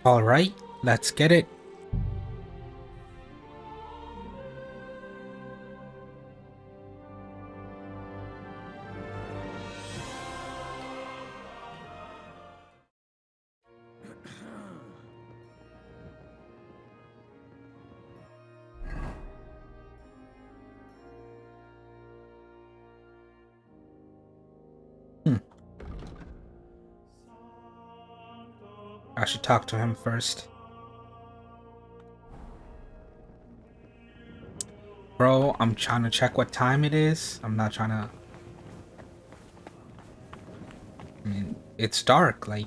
All right, let's get it. Hmm. I should talk to him first. Bro, I'm trying to check what time it is. I'm not trying to... I mean, it's dark, like...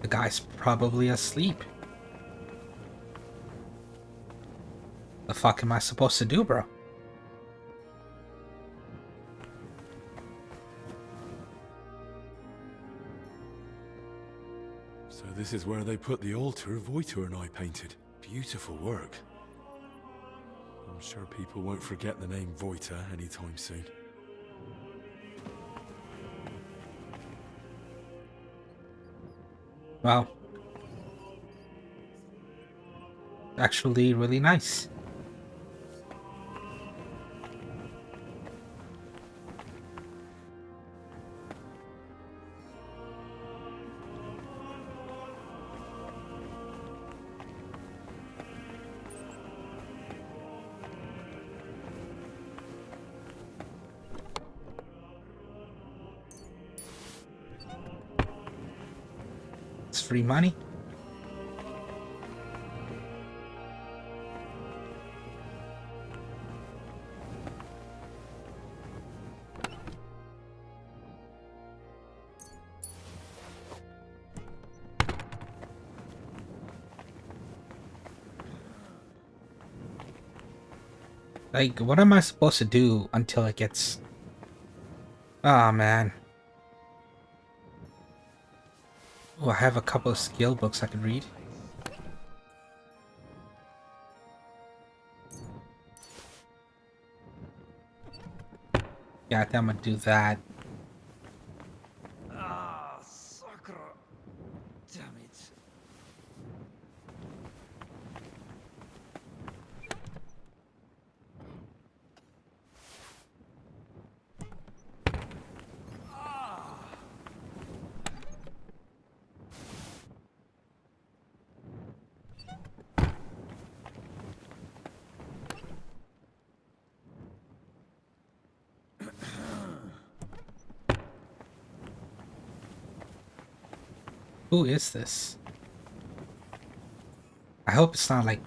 The guy's probably asleep. The fuck am I supposed to do, bro? So this is where they put the altar Voitor and I painted. Beautiful work. I'm sure people won't forget the name Voitor anytime soon. Wow. Actually, really nice. It's free money. Like, what am I supposed to do until it gets... Oh, man. Oh, I have a couple of skill books I could read. Yeah, I think I'm gonna do that. Ah, sacre. Damn it. Who is this? I hope it's not like...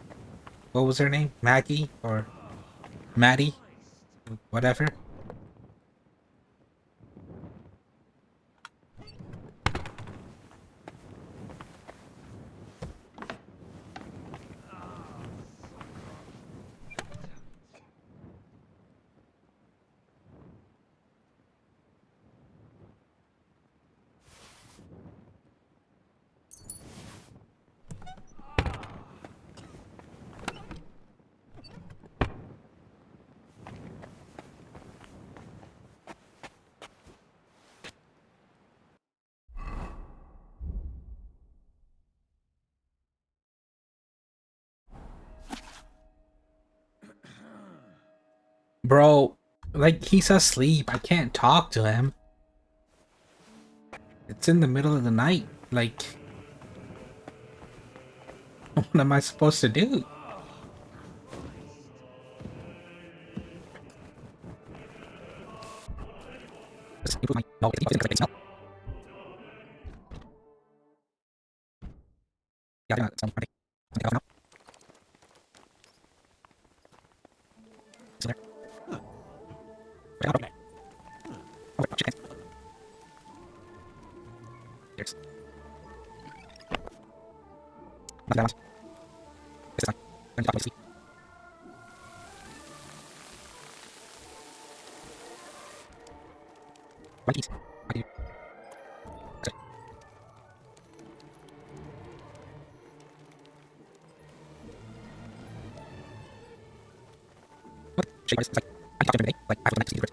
What was her name? Maggie? Or Maddie? Whatever. Bro, like, he's asleep. I can't talk to him. It's in the middle of the night. Like, what am I supposed to do? Like, I talked to him today, like, after the next secret.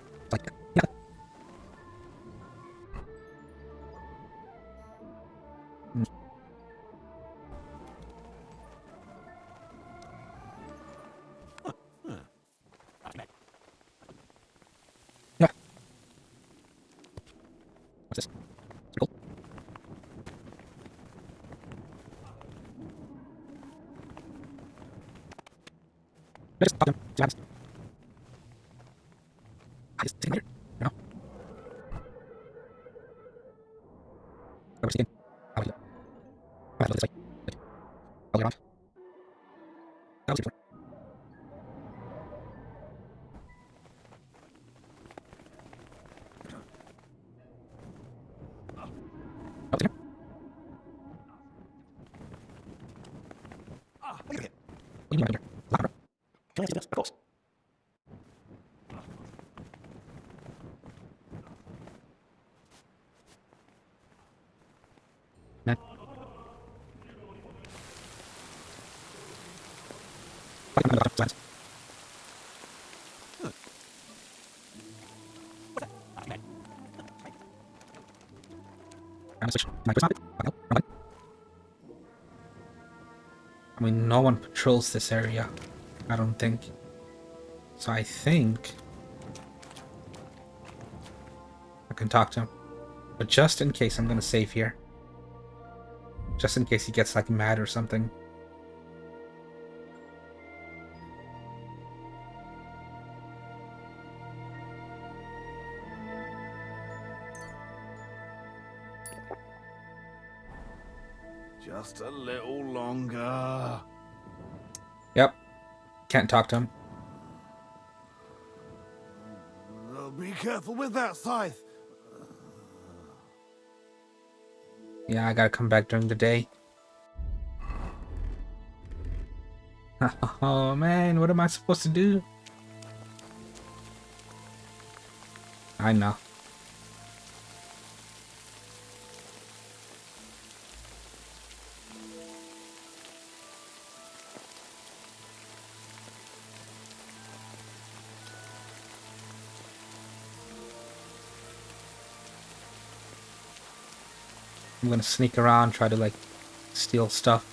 honest. I just didn't hear, you know? I was thinking, I would, I might as well this way. I'll get on. I'll see before. I'll see him. What do you mean by here? Lock, bro. Can I see this? Of course. Man. What do you mean by the silence? I'm gonna switch my personality. No, wrong button. I mean, no one patrols this area, I don't think. So I think I can talk to him. But just in case, I'm gonna save here. Just in case he gets like mad or something. Just a little longer. Yep. Can't talk to him. Oh, be careful with that scythe. Yeah, I gotta come back during the day. Oh man, what am I supposed to do? I know. I'm gonna sneak around, try to like steal stuff.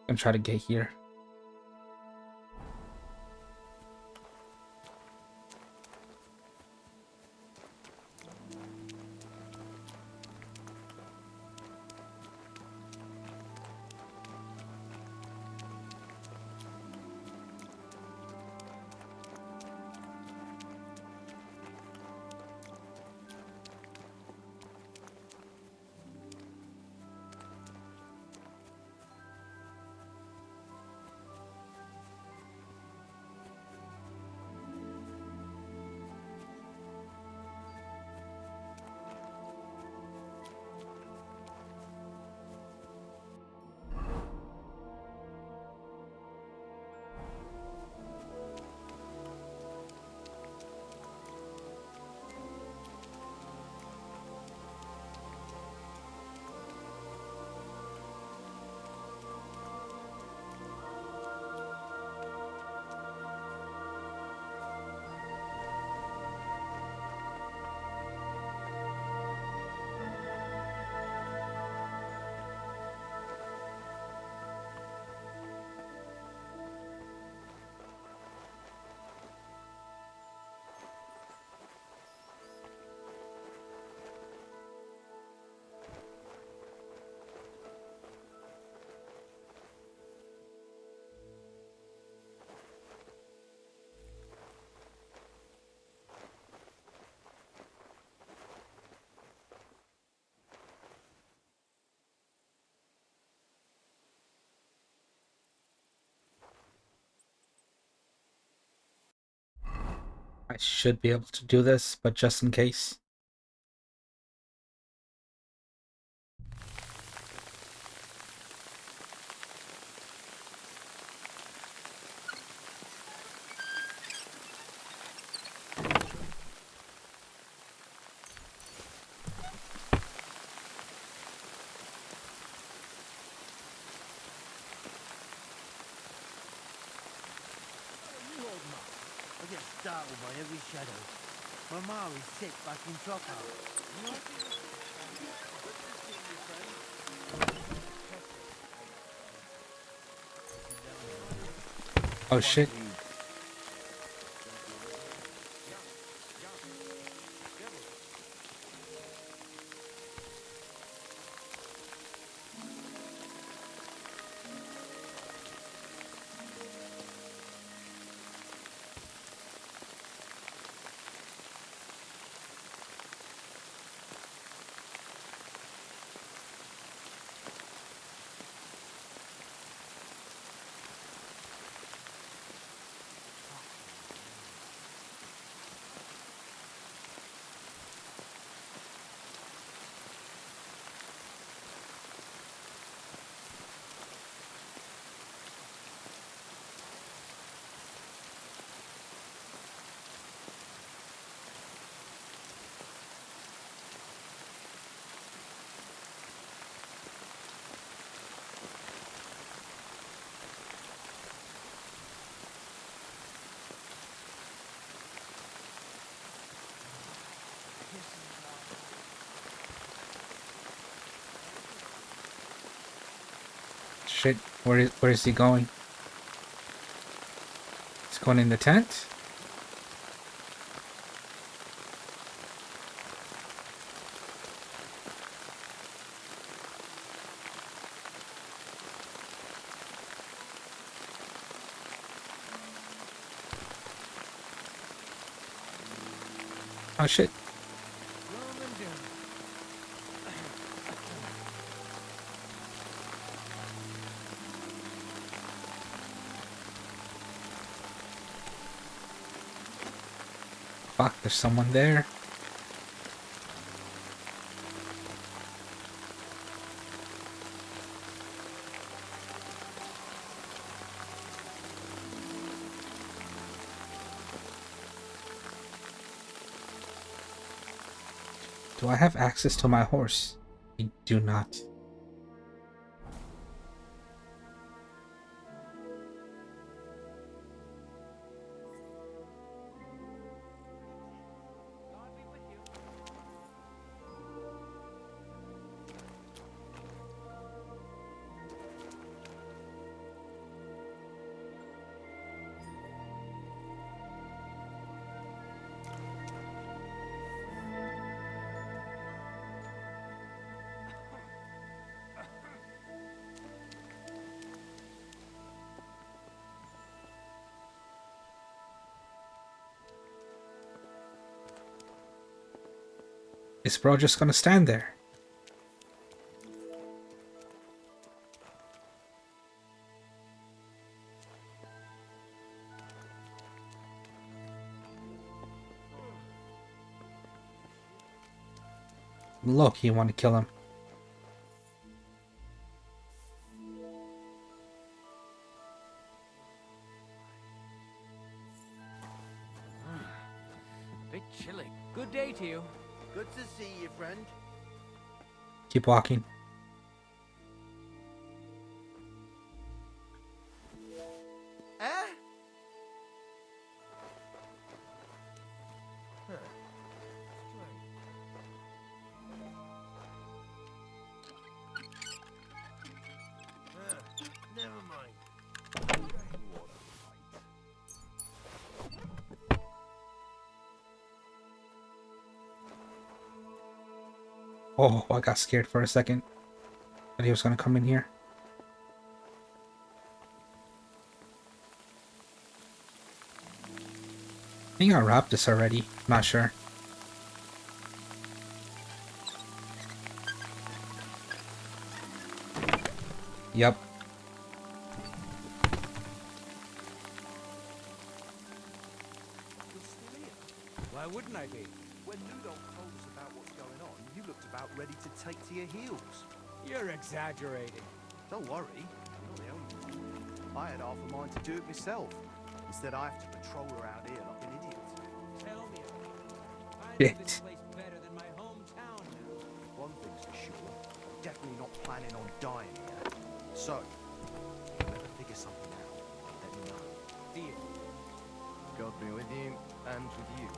And try to get here. I should be able to do this, but just in case. I get startled by every shadow. My mom is sick back in Trockhouse. Oh shit. Shit, where is he going? He's going in the tent? Oh shit. Fuck, there's someone there. Do I have access to my horse? I do not. Is bro just gonna stand there? Look, you want to kill him. Bit chilly. Good day to you. Good to see you, friend. Keep walking. Eh? Huh. Never mind. Oh, I got scared for a second. That he was gonna come in here. I think I wrapped this already. Not sure. Yep. Why wouldn't I be? When Nudolf told us about what's going on, you looked about ready to take to your heels. You're exaggerating. Don't worry, you're not the only one. I had half a mind to do it myself. Instead, I have to patrol around here like an idiot. Tell me about it. I know Shit. this place better than my hometown now. One thing's for sure, I'm definitely not planning on dying here. So, if you ever figure something out, let me know. Deal. God be with you and with you.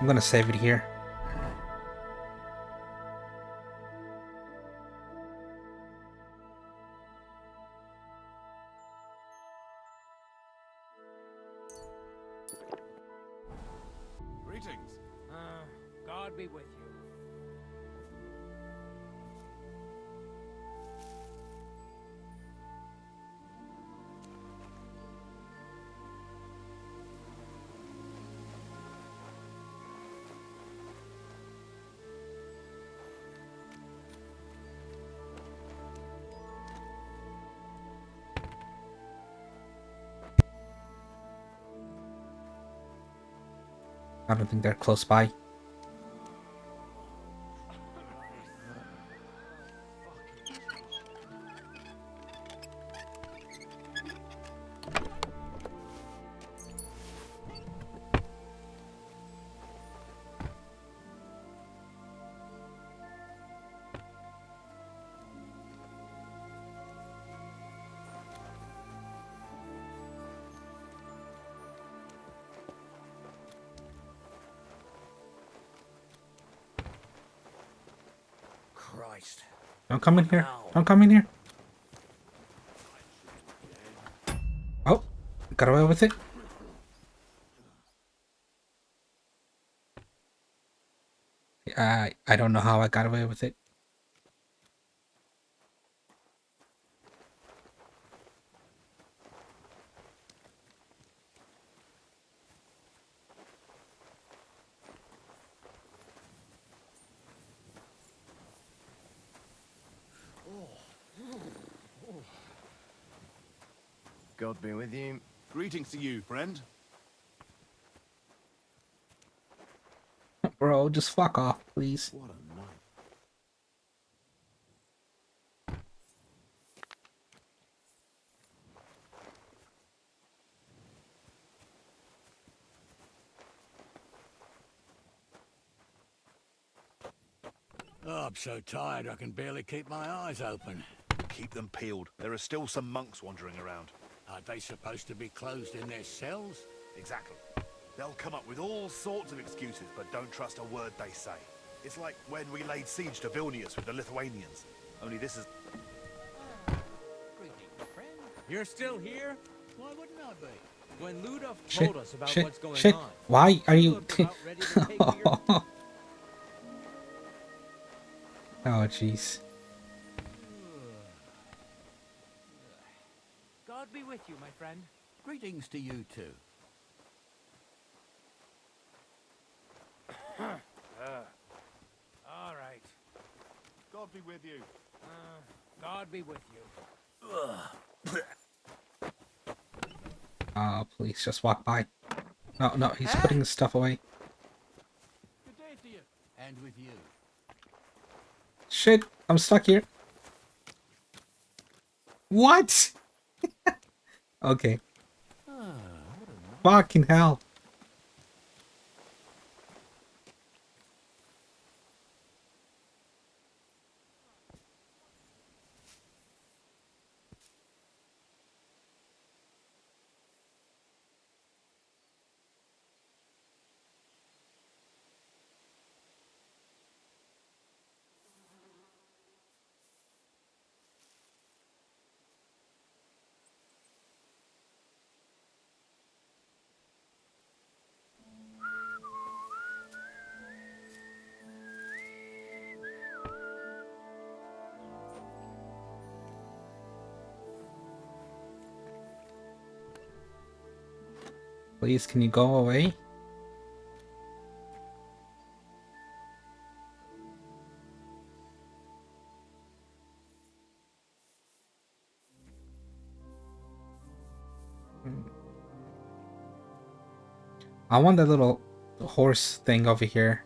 I'm gonna save it here. Greetings. God be with you. I don't think they're close by. Christ. Don't come in here. Don't come in here. Oh, got away with it. I don't know how I got away with it. God be with you. Greetings to you, friend. Bro, just fuck off, please. What a night. Oh, I'm so tired I can barely keep my eyes open. Keep them peeled. There are still some monks wandering around. Are they supposed to be closed in their cells? Exactly. They'll come up with all sorts of excuses, but don't trust a word they say. It's like when we laid siege to Vilnius with the Lithuanians. Only this is... Greetings, friend. You're still here? Why wouldn't I be? When Ludov Shit, told us about shit, what's going shit. on, Why are you... looked about ready to take your... Oh, jeez. God be with you, my friend. Greetings to you too. All right. God be with you. God be with you. Oh, please, just walk by. No, no, he's putting his stuff away. Good day to you. And with you. Shit, I'm stuck here. What? Okay. Fucking hell. Please, can you go away? I want that little horse thing over here.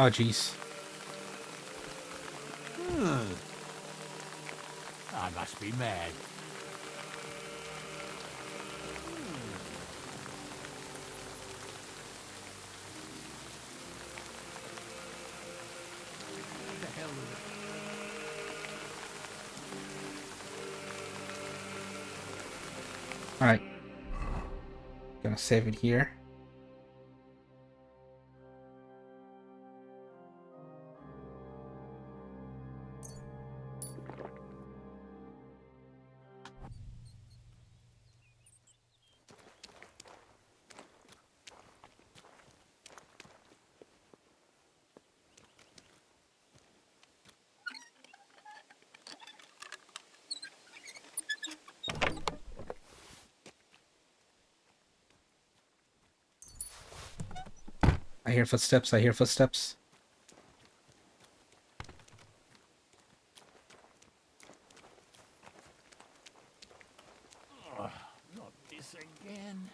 Oh, jeez. I must be mad. What the hell is it? All right. Gonna save it here. I hear footsteps. I hear footsteps. Not this again.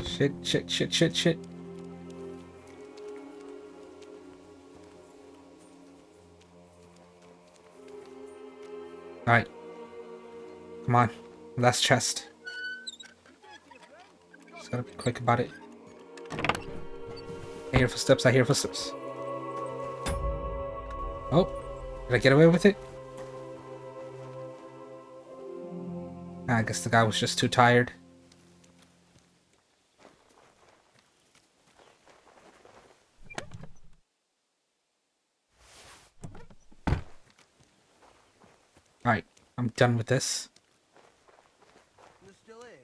Shit, shit, shit, shit, shit. Alright. Come on. Last chest. Just gotta be quick about it. I hear footsteps. I hear footsteps. Oh. Did I get away with it? I guess the guy was just too tired. Alright, I'm done with this. You're still here.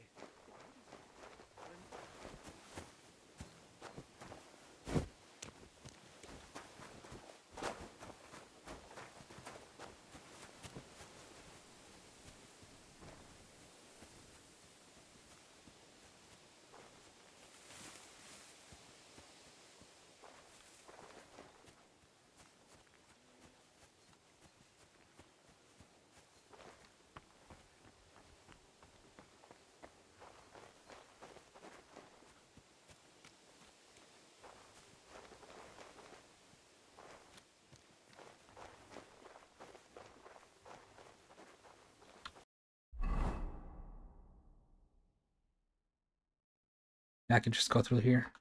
I can just go through here.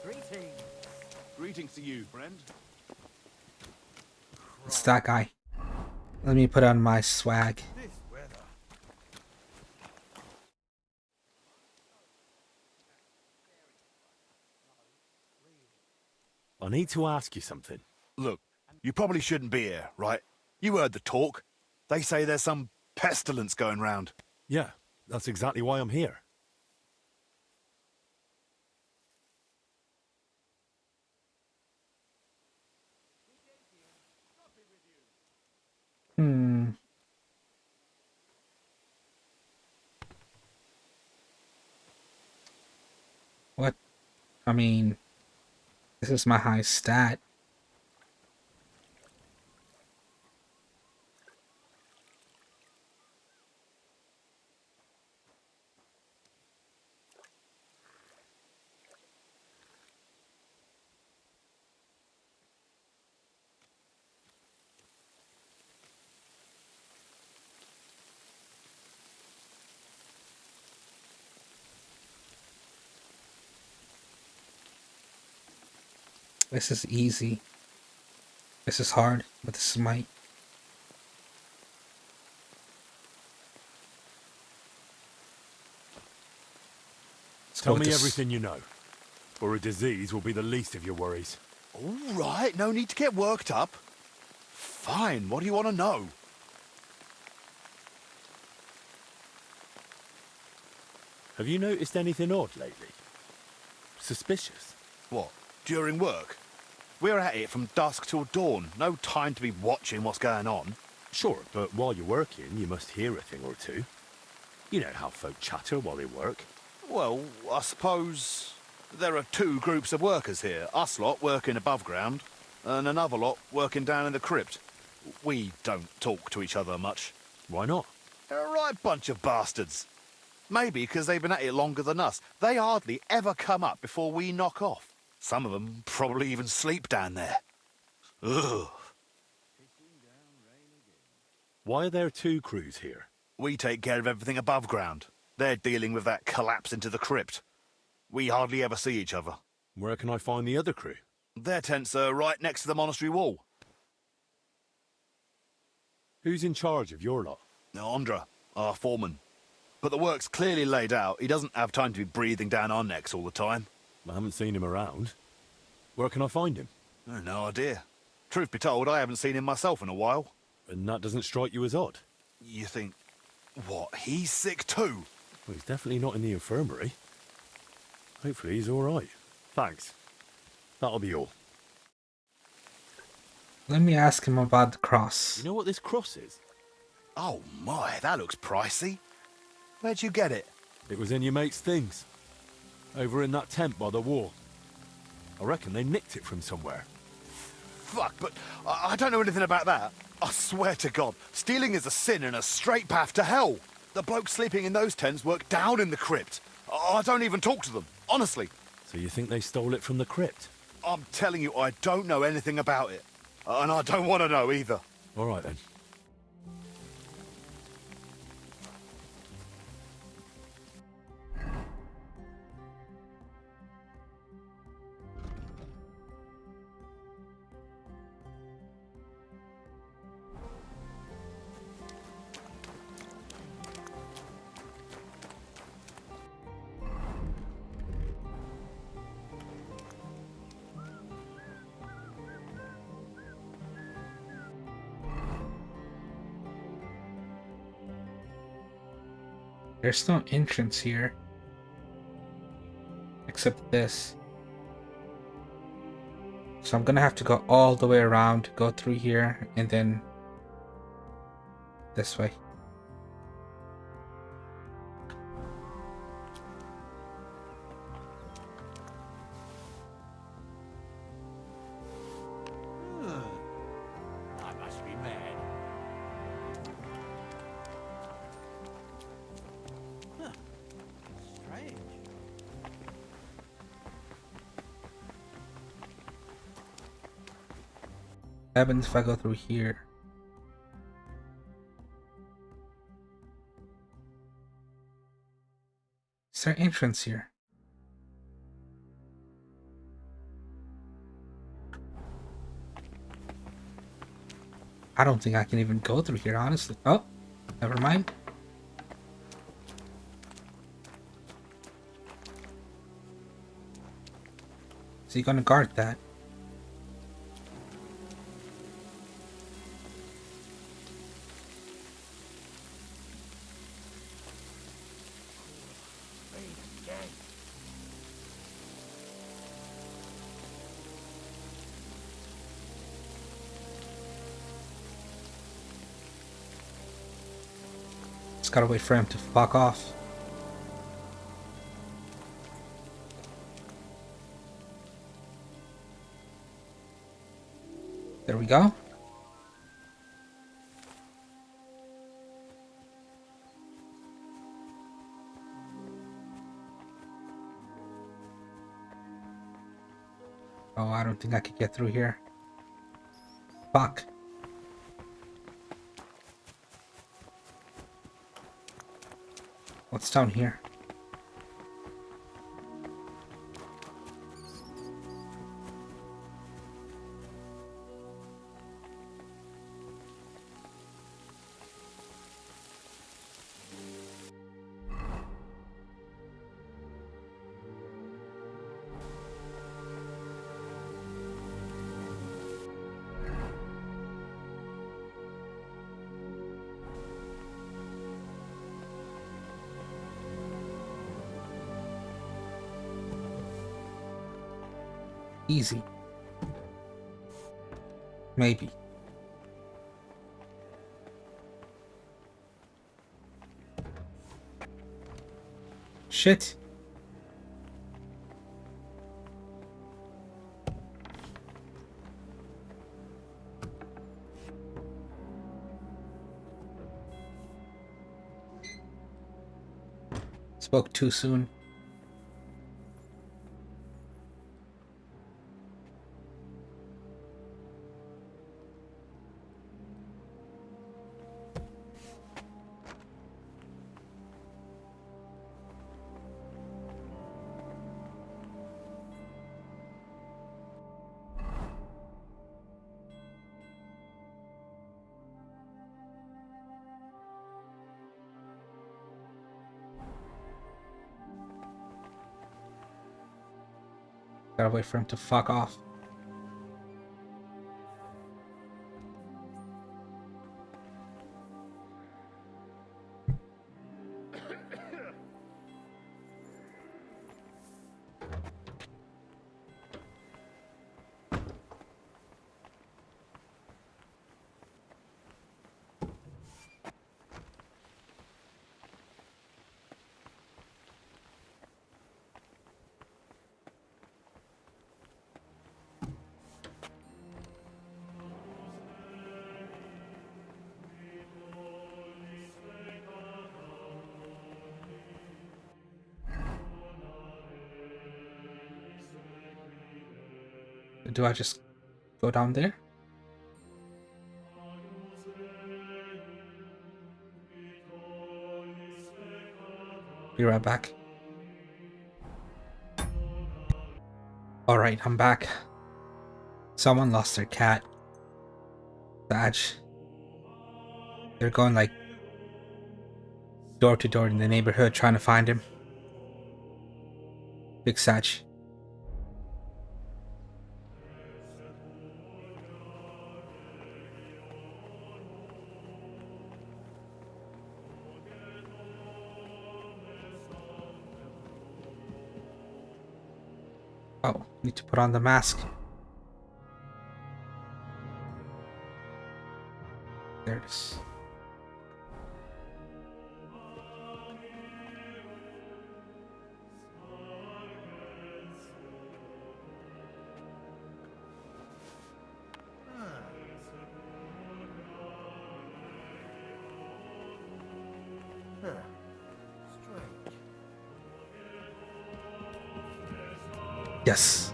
Greetings. Greetings to you, friend. It's that guy. Let me put on my swag. This weather. I need to ask you something. Look, you probably shouldn't be here, right? You heard the talk. They say there's some pestilence going round. Yeah, that's exactly why I'm here. Hmm. What? I mean, this is my high stat. This is easy. This is hard, but this is my... Let's go Tell with me this. everything you know, or a disease will be the least of your worries. All right, no need to get worked up. Fine, what do you want to know? Have you noticed anything odd lately? Suspicious? What? During work? We're at it from dusk till dawn. No time to be watching what's going on. Sure, but while you're working, you must hear a thing or two. You know how folk chatter while they work. Well, I suppose there are two groups of workers here. Us lot working above ground, and another lot working down in the crypt. We don't talk to each other much. Why not? They're a right bunch of bastards. Maybe because they've been at it longer than us. They hardly ever come up before we knock off. Some of them probably even sleep down there. Ugh. Why are there two crews here? We take care of everything above ground. They're dealing with that collapse into the crypt. We hardly ever see each other. Where can I find the other crew? Their tents are right next to the monastery wall. Who's in charge of your lot? Andra, our foreman. But the work's clearly laid out. He doesn't have time to be breathing down our necks all the time. I haven't seen him around. Where can I find him? No idea. Truth be told, I haven't seen him myself in a while. And that doesn't strike you as odd? You think, what, he's sick too? Well, he's definitely not in the infirmary. Hopefully he's all right. Thanks. That'll be all. Let me ask him about the cross. You know what this cross is? Oh my, that looks pricey. Where'd you get it? It was in your mate's things. Over in that tent by the wall. I reckon they nicked it from somewhere. Fuck, but I don't know anything about that. I swear to God, stealing is a sin and a straight path to hell. The blokes sleeping in those tents work down in the crypt. I don't even talk to them, honestly. So you think they stole it from the crypt? I'm telling you, I don't know anything about it. And I don't want to know either. All right then. There's no entrance here. Except this. So I'm gonna have to go all the way around, go through here, and then this way. I must be mad. Strange. What happens if I go through here? Is there an entrance here? I don't think I can even go through here, honestly. Oh, never mind. So you're gonna guard that? Just gotta wait for him to fuck off. There we go. Oh, I don't think I could get through here. Fuck. What's down here? Easy. Maybe. Shit. Spoke too soon. Gotta wait for him to fuck off. Do I just go down there? Be right back. Alright, I'm back. Someone lost their cat. Badge. They're going like door to door in the neighborhood trying to find him. Big Satch. Oh, need to put on the mask. There it is. Strange. Yes.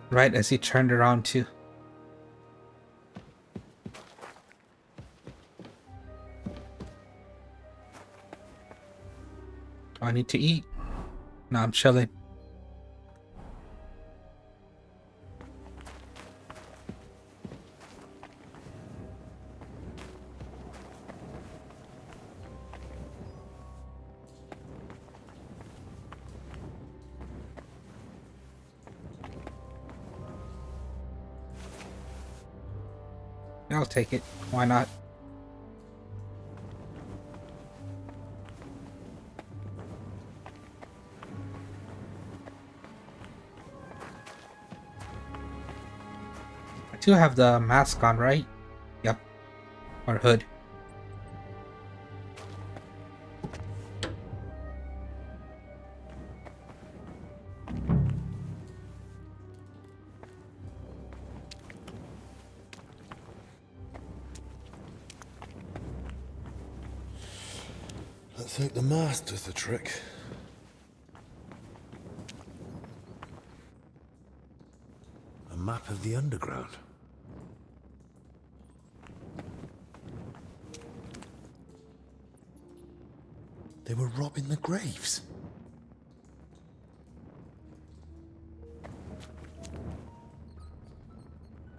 Right as he turned around too. I need to eat. No, I'm chilling. I'll take it. Why not? I do have the mask on, right? Yep. Or hood. Let's hope the mask does the trick. A map of the underground. They were robbing the graves.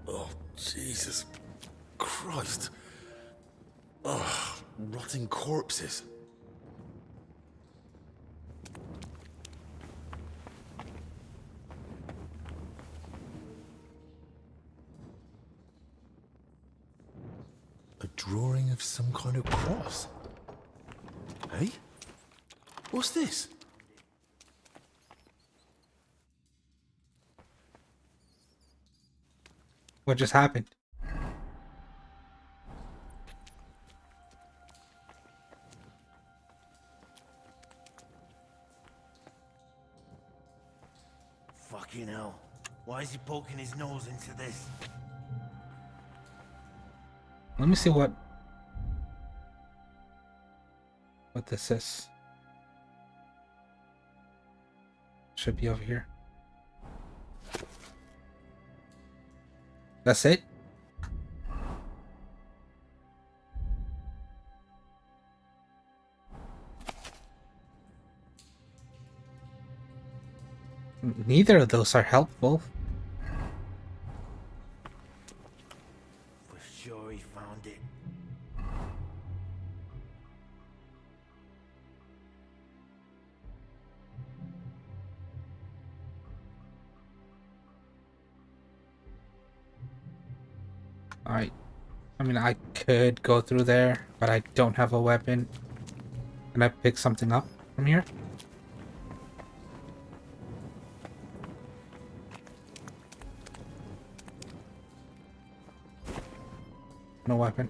Oh, Jesus Christ. Ugh, rotting corpses. A drawing of some kind of cross. Hey? What's this? What just happened? Fucking hell. Why is he poking his nose into this? Let me see what this is. Should be over here. That's it? Neither of those are helpful. For sure he found it. Alright. I mean, I could go through there, but I don't have a weapon. Can I pick something up from here? No weapon.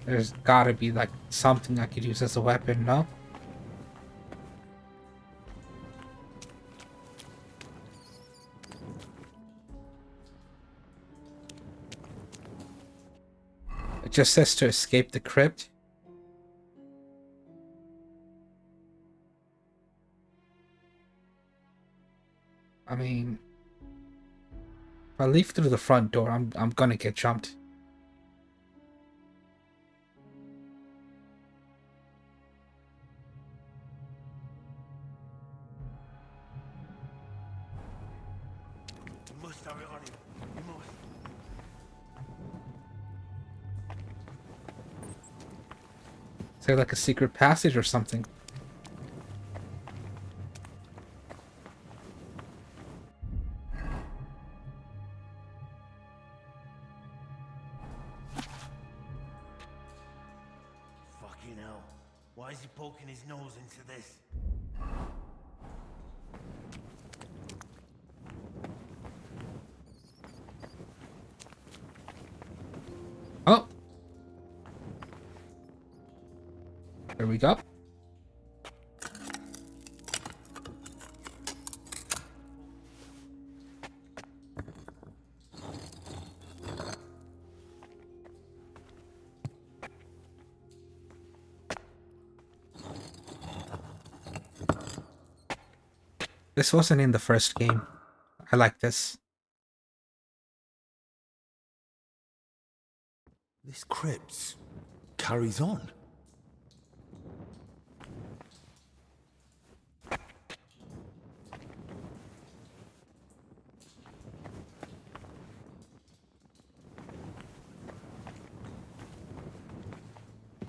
There's gotta be like something I could use as a weapon, no? It just says to escape the crypt. I mean, if I leave through the front door, I'm gonna get jumped. You must have it on him. You must. Is there like a secret passage or something? Fucking hell. Why is he poking his nose into this? Oh! There we go. This wasn't in the first game. I like this. This crypt carries on.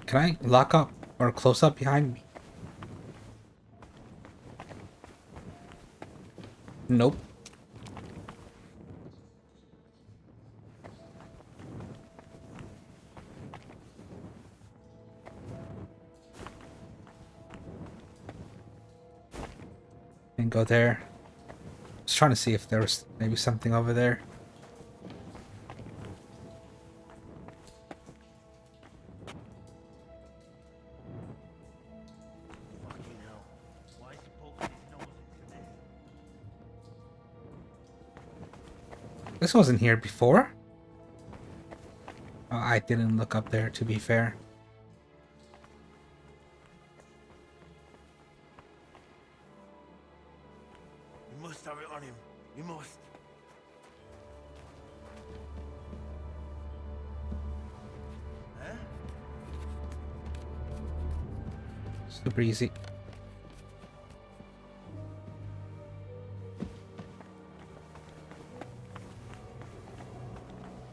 Can I lock up or close up behind me? Nope. And go there. I was trying to see if there was maybe something over there. Fucking hell. Why is he poking his nose into this? This wasn't here before. Oh, I didn't look up there, to be fair. You must have it on him. You must. Huh? Super easy.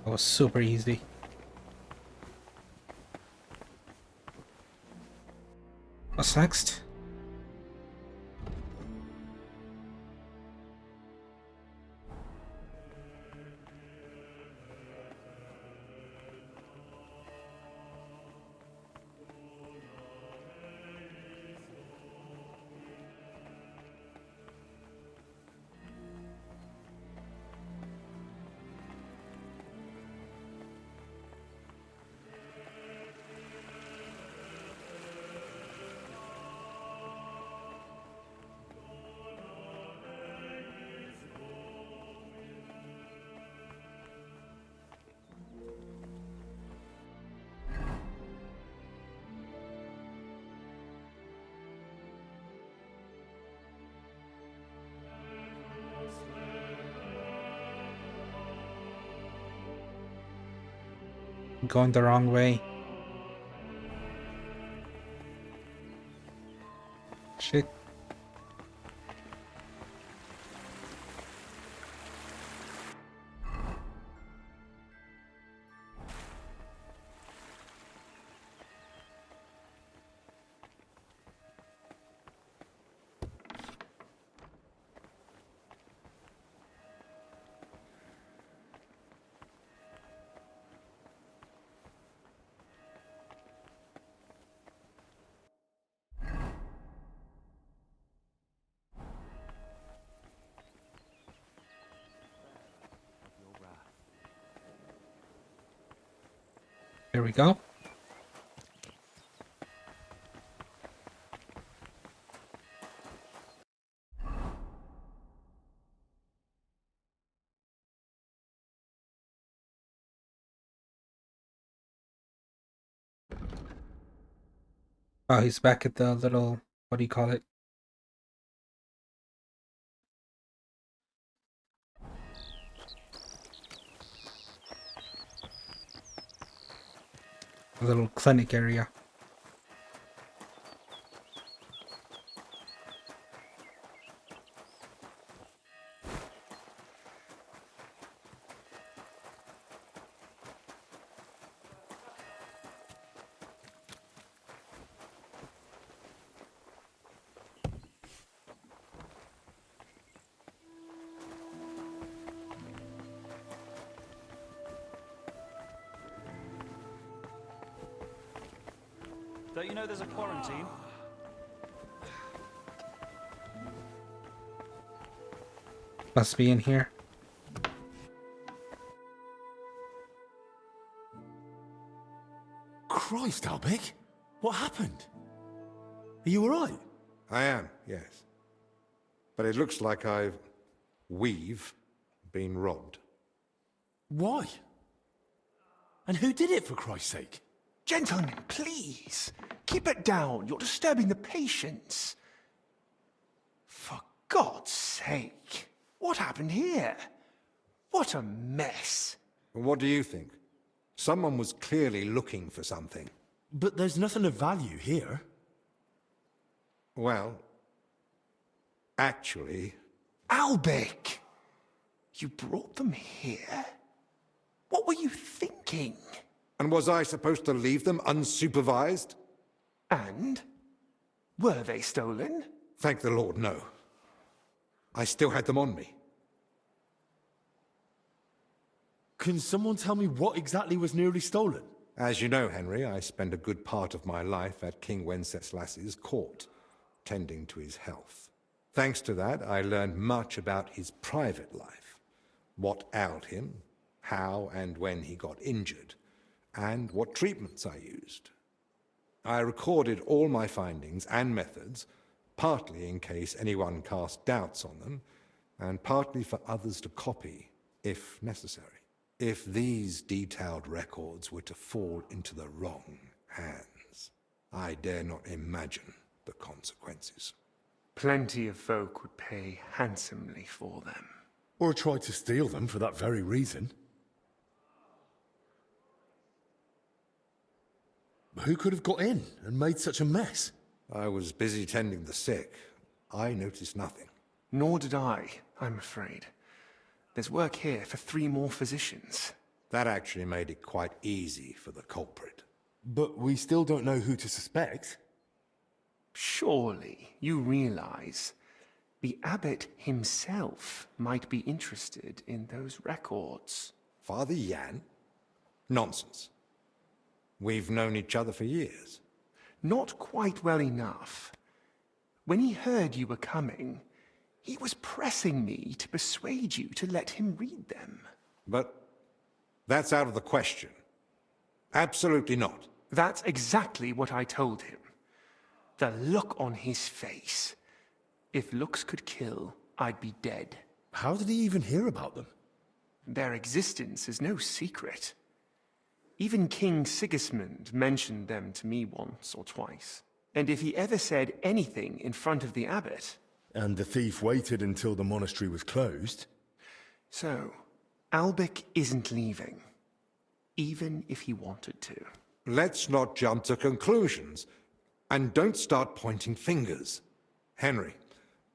That was super easy. What's next? Going the wrong way. Shit. There we go. Oh, he's back at the little, what do you call it? A little clinic area. Don't you know there's a quarantine? Must be in here. Christ, Albig! What happened? Are you alright? I am, yes. But it looks like we've been robbed. Why? And who did it, for Christ's sake? Gentlemen, please. Keep it down. You're disturbing the patients. For God's sake. What happened here? What a mess. What do you think? Someone was clearly looking for something. But there's nothing of value here. Well, actually... Albig! You brought them here? What were you thinking? And was I supposed to leave them unsupervised? And? Were they stolen? Thank the Lord, no. I still had them on me. Can someone tell me what exactly was nearly stolen? As you know, Henry, I spent a good part of my life at King Wenceslas's court, tending to his health. Thanks to that, I learned much about his private life, what ailed him, how and when he got injured, and what treatments I used. I recorded all my findings and methods, partly in case anyone cast doubts on them, and partly for others to copy, if necessary. If these detailed records were to fall into the wrong hands, I dare not imagine the consequences. Plenty of folk would pay handsomely for them. Or tried to steal them for that very reason. Who could have got in and made such a mess? I was busy tending the sick. I noticed nothing. Nor did I, I'm afraid. There's work here for 3 more physicians. That actually made it quite easy for the culprit. But we still don't know who to suspect. Surely you realize the abbot himself might be interested in those records. Father Jan? Nonsense. We've known each other for years. Not quite well enough. When he heard you were coming, he was pressing me to persuade you to let him read them. But that's out of the question. Absolutely not. That's exactly what I told him. The look on his face. If looks could kill, I'd be dead. How did he even hear about them? Their existence is no secret. Even King Sigismund mentioned them to me once or twice. And if he ever said anything in front of the abbot... And the thief waited until the monastery was closed? So, Albig isn't leaving. even if he wanted to. Let's not jump to conclusions. And don't start pointing fingers. Henry,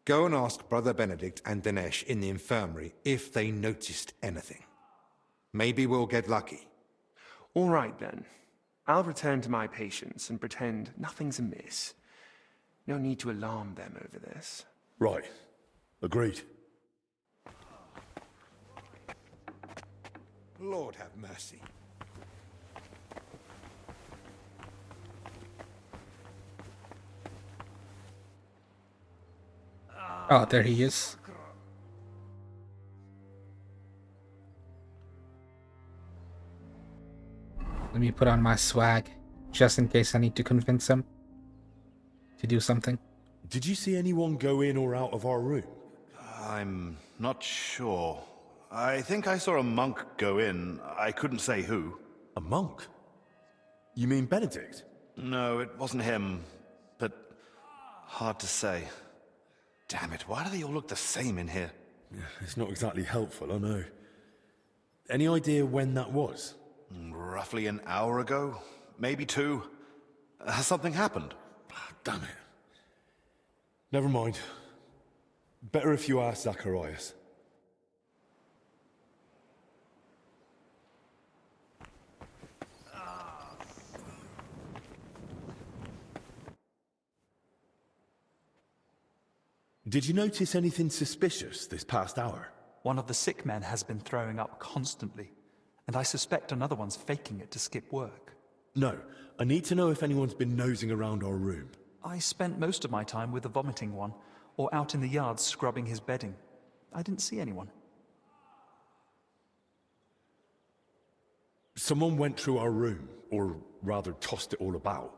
go and ask Brother Benedict and Dinesh in the infirmary if they noticed anything. Maybe we'll get lucky. All right, then. I'll return to my patients and pretend nothing's amiss. No need to alarm them over this. Right. Agreed. Lord have mercy. Oh, there he is. Let me put on my swag, just in case I need to convince him to do something. Did you see anyone go in or out of our room? I'm not sure. I think I saw a monk go in. I couldn't say who. A monk? You mean Benedict? No, it wasn't him. But hard to say. Damn it, why do they all look the same in here? It's not exactly helpful, I know. Any idea when that was? Roughly an hour ago, maybe 2. Has something happened? Damn it. Never mind. Better if you ask Zacharias. Did you notice anything suspicious this past hour? One of the sick men has been throwing up constantly, and I suspect another one's faking it to skip work. No, I need to know if anyone's been nosing around our room. I spent most of my time with the vomiting one, or out in the yard scrubbing his bedding. I didn't see anyone. Someone went through our room, or rather tossed it all about.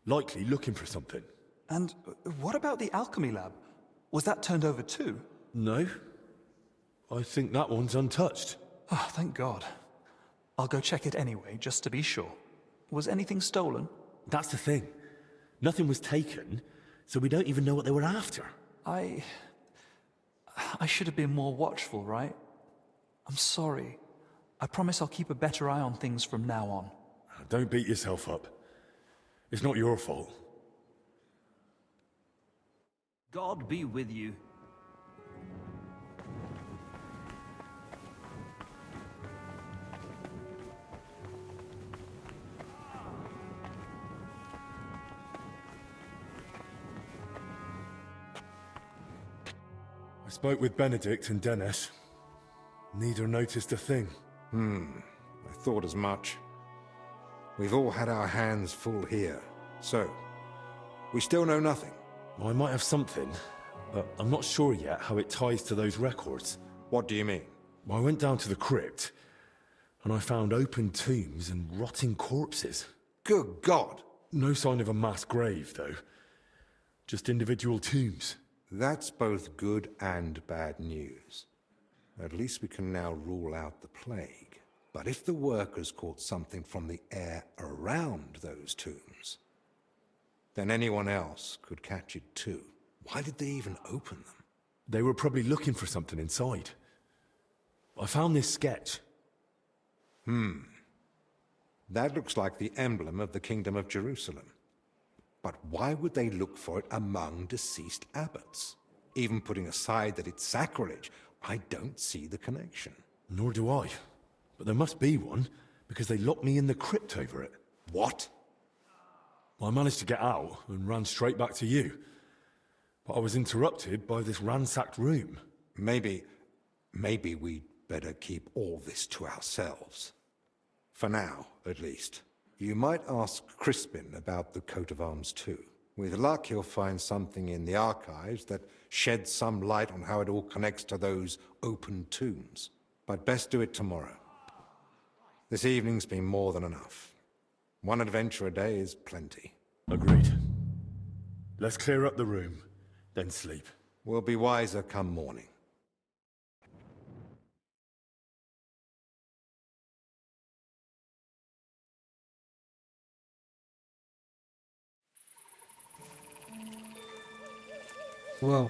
Likely looking for something. And what about the alchemy lab? Was that turned over too? No. I think that one's untouched. Oh, thank God. I'll go check it anyway, just to be sure. Was anything stolen? That's the thing. Nothing was taken, so we don't even know what they were after. I should have been more watchful, right? I'm sorry. I promise I'll keep a better eye on things from now on. Don't beat yourself up. It's not your fault. God be with you. I spoke with Benedict and Dennis. Neither noticed a thing. I thought as much. We've all had our hands full here. So, we still know nothing. I might have something, but I'm not sure yet how it ties to those records. What do you mean? I went down to the crypt, and I found open tombs and rotting corpses. Good God! No sign of a mass grave, though. Just individual tombs. That's both good and bad news. At least we can now rule out the plague. But if the workers caught something from the air around those tombs, then anyone else could catch it too. Why did they even open them? They were probably looking for something inside. I found this sketch. That looks like the emblem of the Kingdom of Jerusalem. But why would they look for it among deceased abbots? Even putting aside that it's sacrilege, I don't see the connection. Nor do I. But there must be one, because they locked me in the crypt over it. What? I managed to get out and ran straight back to you. But I was interrupted by this ransacked room. Maybe we'd better keep all this to ourselves. For now, at least. You might ask Crispin about the coat of arms too. With luck, he'll find something in the archives that sheds some light on how it all connects to those open tombs. But best do it tomorrow. This evening's been more than enough. One adventure a day is plenty. Agreed. Let's clear up the room, then sleep. We'll be wiser come morning. Whoa.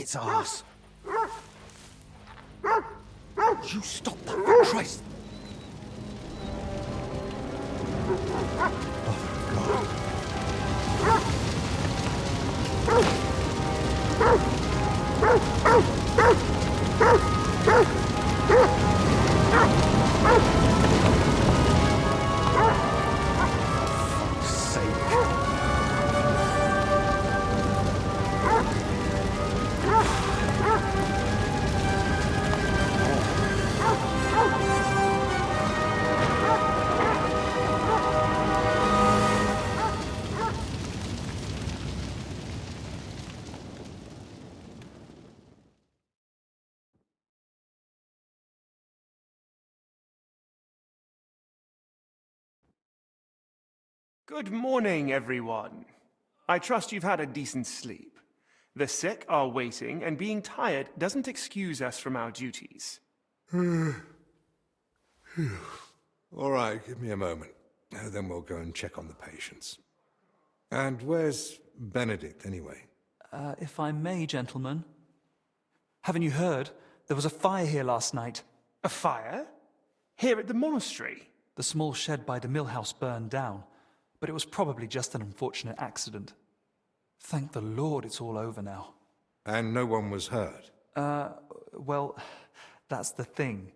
fuck its ass. You stop that, for Christ! Good morning, everyone. I trust you've had a decent sleep. The sick are waiting, and being tired doesn't excuse us from our duties. All right, give me a moment. Then we'll go and check on the patients. And where's Benedict, anyway? If I may, gentlemen. Haven't you heard? There was a fire here last night. A fire? Here at the monastery? The small shed by the mill house burned down, but it was probably just an unfortunate accident. Thank the Lord it's all over now. And no one was hurt? Well, that's the thing.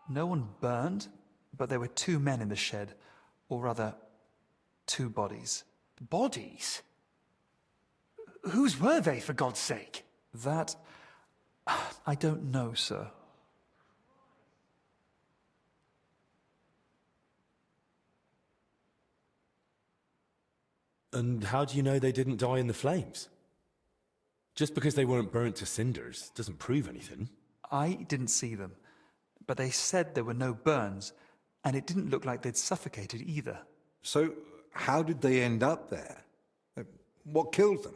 No one burned, but there were 2 men in the shed. Or rather, 2 bodies. Bodies? Whose were they, for God's sake? That... I don't know, sir. And how do you know they didn't die in the flames? Just because they weren't burnt to cinders doesn't prove anything. I didn't see them, but they said there were no burns, and it didn't look like they'd suffocated either. So, how did they end up there? What killed them?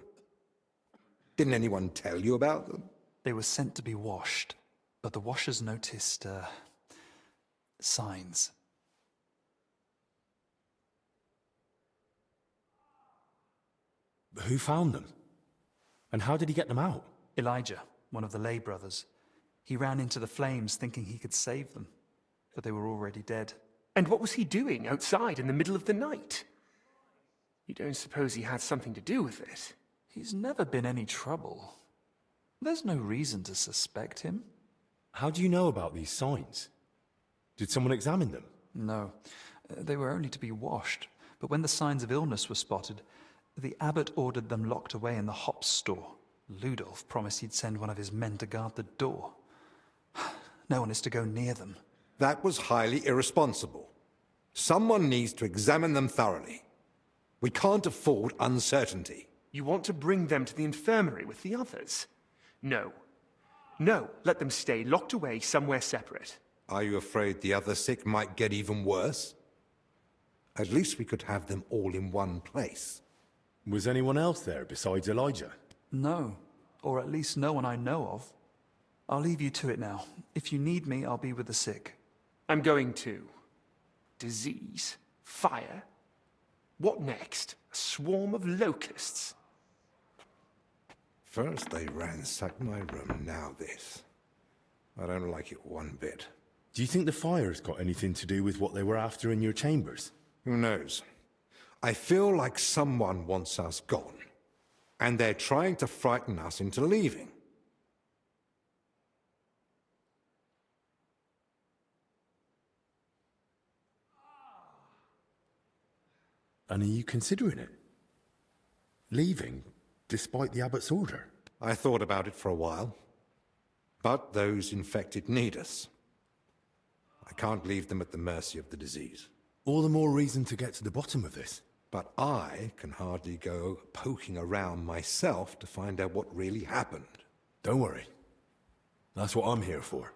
Didn't anyone tell you about them? They were sent to be washed, but the washers noticed, signs. Who found them? And how did he get them out? Elijah, one of the lay brothers. He ran into the flames thinking he could save them, but they were already dead. And what was he doing outside in the middle of the night? You don't suppose he had something to do with it? He's never been any trouble. There's no reason to suspect him. How do you know about these signs? Did someone examine them? No, they were only to be washed, but when the signs of illness were spotted, the abbot ordered them locked away in the hops store. Ludolf promised he'd send one of his men to guard the door. No one is to go near them. That was highly irresponsible. Someone needs to examine them thoroughly. We can't afford uncertainty. You want to bring them to the infirmary with the others? No. No, let them stay locked away somewhere separate. Are you afraid the other sick might get even worse? At least we could have them all in one place. Was anyone else there besides Elijah? No, or at least no one I know of. I'll leave you to it now. If you need me, I'll be with the sick. I'm going too. Disease? Fire? What next? A swarm of locusts? First they ransacked my room, now this. I don't like it one bit. Do you think the fire's got anything to do with what they were after in your chambers? Who knows? I feel like someone wants us gone, and they're trying to frighten us into leaving. And are you considering it? Leaving, despite the abbot's order? I thought about it for a while, but those infected need us. I can't leave them at the mercy of the disease. All the more reason to get to the bottom of this. But I can hardly go poking around myself to find out what really happened. Don't worry. That's what I'm here for.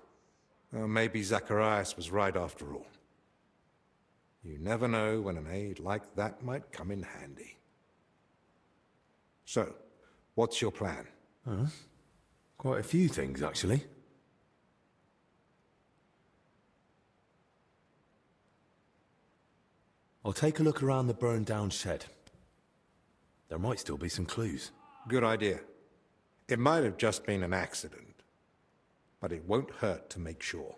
Well, maybe Zacharias was right after all. You never know when an aid like that might come in handy. So, what's your plan? Quite a few things, actually. I'll take a look around the burned-down shed. There might still be some clues. Good idea. It might have just been an accident, but it won't hurt to make sure.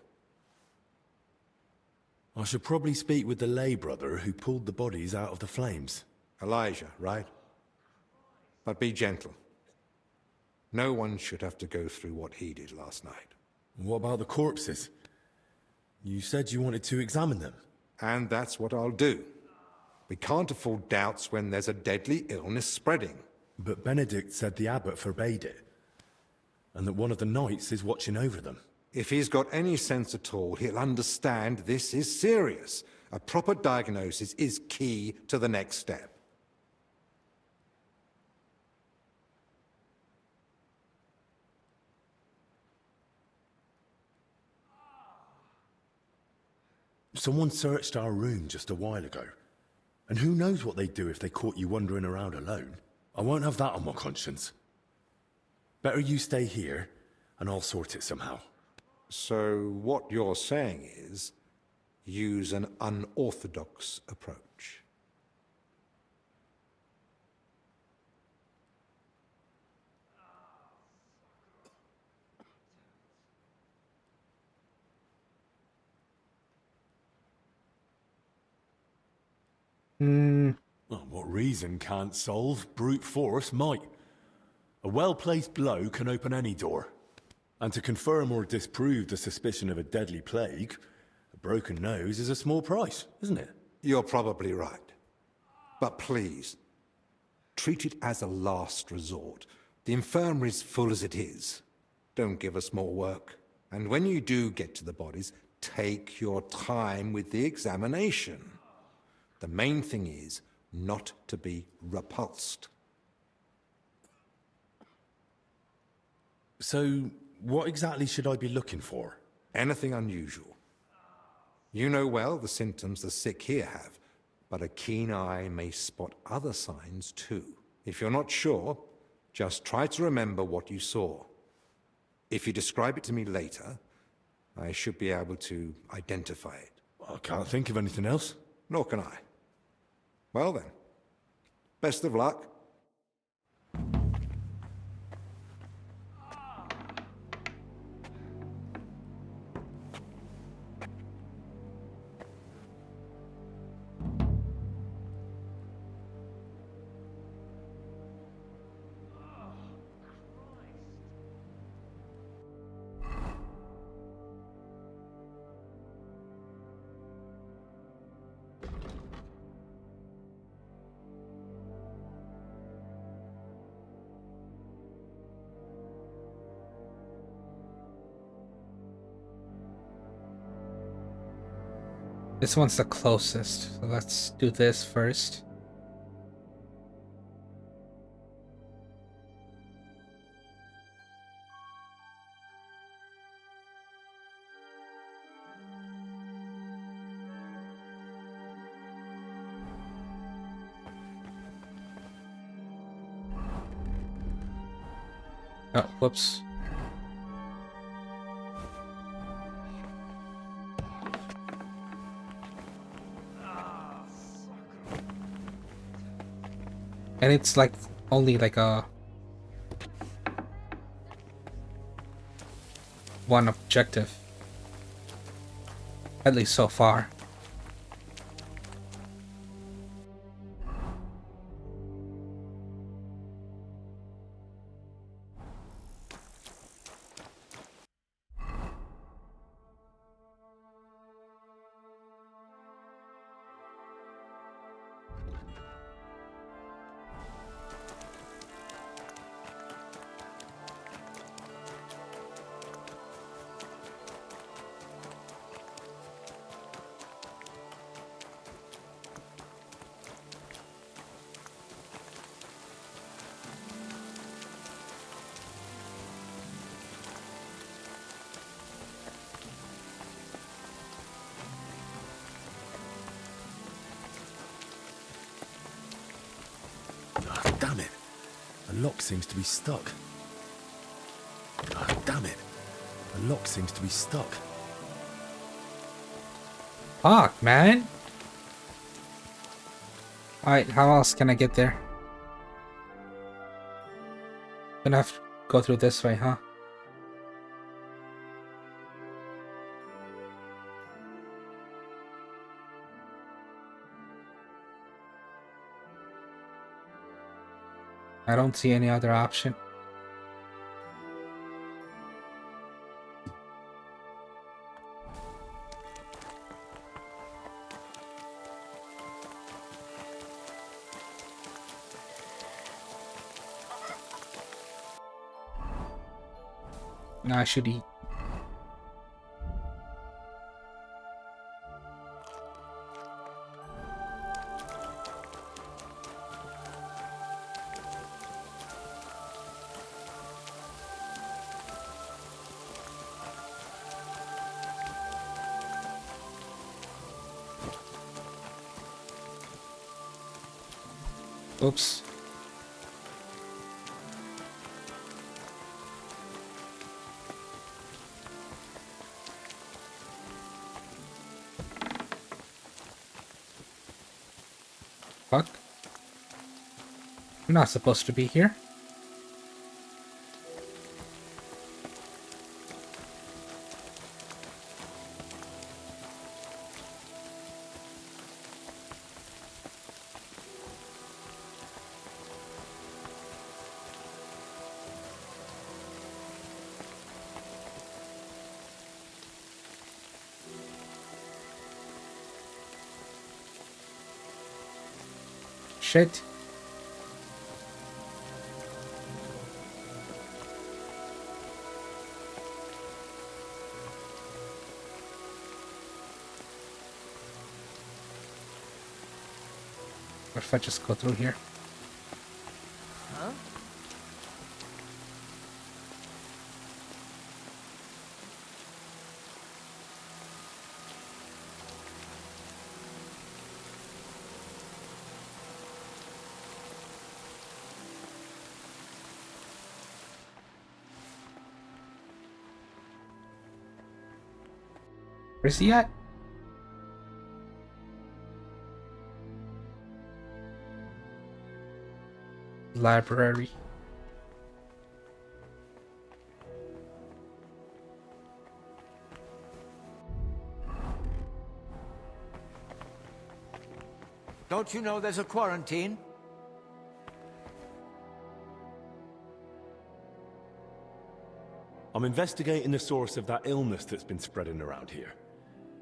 I should probably speak with the lay brother who pulled the bodies out of the flames. Elijah, right? But be gentle. No one should have to go through what he did last night. What about the corpses? You said you wanted to examine them. And that's what I'll do. We can't afford doubts when there's a deadly illness spreading. But Benedict said the abbot forbade it, and that one of the knights is watching over them. If he's got any sense at all, he'll understand this is serious. A proper diagnosis is key to the next step. Someone searched our room just a while ago. And who knows what they'd do if they caught you wandering around alone. I won't have that on my conscience. Better you stay here, and I'll sort it somehow. So what you're saying is, use an unorthodox approach. Well, what reason can't solve, brute force might. A well-placed blow can open any door. And to confirm or disprove the suspicion of a deadly plague, a broken nose is a small price, isn't it? You're probably right. But please, treat it as a last resort. The infirmary's full as it is. Don't give us more work. And when you do get to the bodies, take your time with the examination. The main thing is not to be repulsed. So, what exactly should I be looking for? Anything unusual. You know well the symptoms the sick here have, but a keen eye may spot other signs too. If you're not sure, just try to remember what you saw. If you describe it to me later, I should be able to identify it. I can't think of anything else. Nor can I. Well then, best of luck. This one's the closest, so let's do this first. Oh, whoops. And it's like only like a one objective, at least so far. Damn it. The lock seems to be stuck. Damn it. The lock seems to be stuck. Fuck, man. Alright, how else can I get there? Gonna have to go through this way, huh? I don't see any other option. Now I should eat. Oops. Fuck. You're not supposed to be here. Shit. What if I just go through here? Huh? Where's he at? Library. Don't you know there's a quarantine? I'm investigating the source of that illness that's been spreading around here,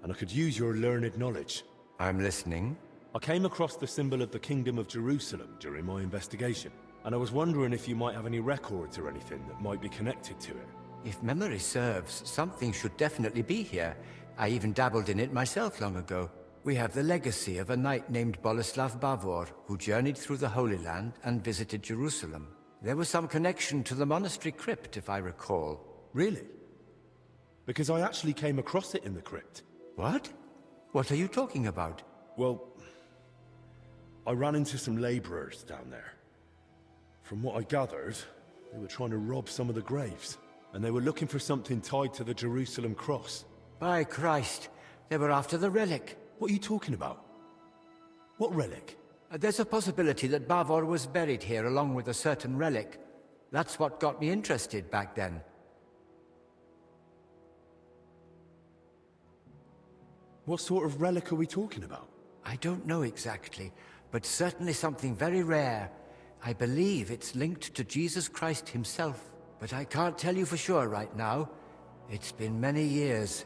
and I could use your learned knowledge. I'm listening. I came across the symbol of the Kingdom of Jerusalem during my investigation, and I was wondering if you might have any records or anything that might be connected to it. If memory serves, something should definitely be here. I even dabbled in it myself long ago. We have the legacy of a knight named Boleslav Bavor, who journeyed through the Holy Land and visited Jerusalem. There was some connection to the monastery crypt, if I recall. Really? Because I actually came across it in the crypt. What? What are you talking about? Well, I ran into some laborers down there. From what I gathered, they were trying to rob some of the graves, and they were looking for something tied to the Jerusalem cross. By Christ, they were after the relic. What are you talking about? What relic? There's a possibility that Bavor was buried here along with a certain relic. That's what got me interested back then. What sort of relic are we talking about? I don't know exactly, but certainly something very rare. I believe it's linked to Jesus Christ himself, but I can't tell you for sure right now. It's been many years,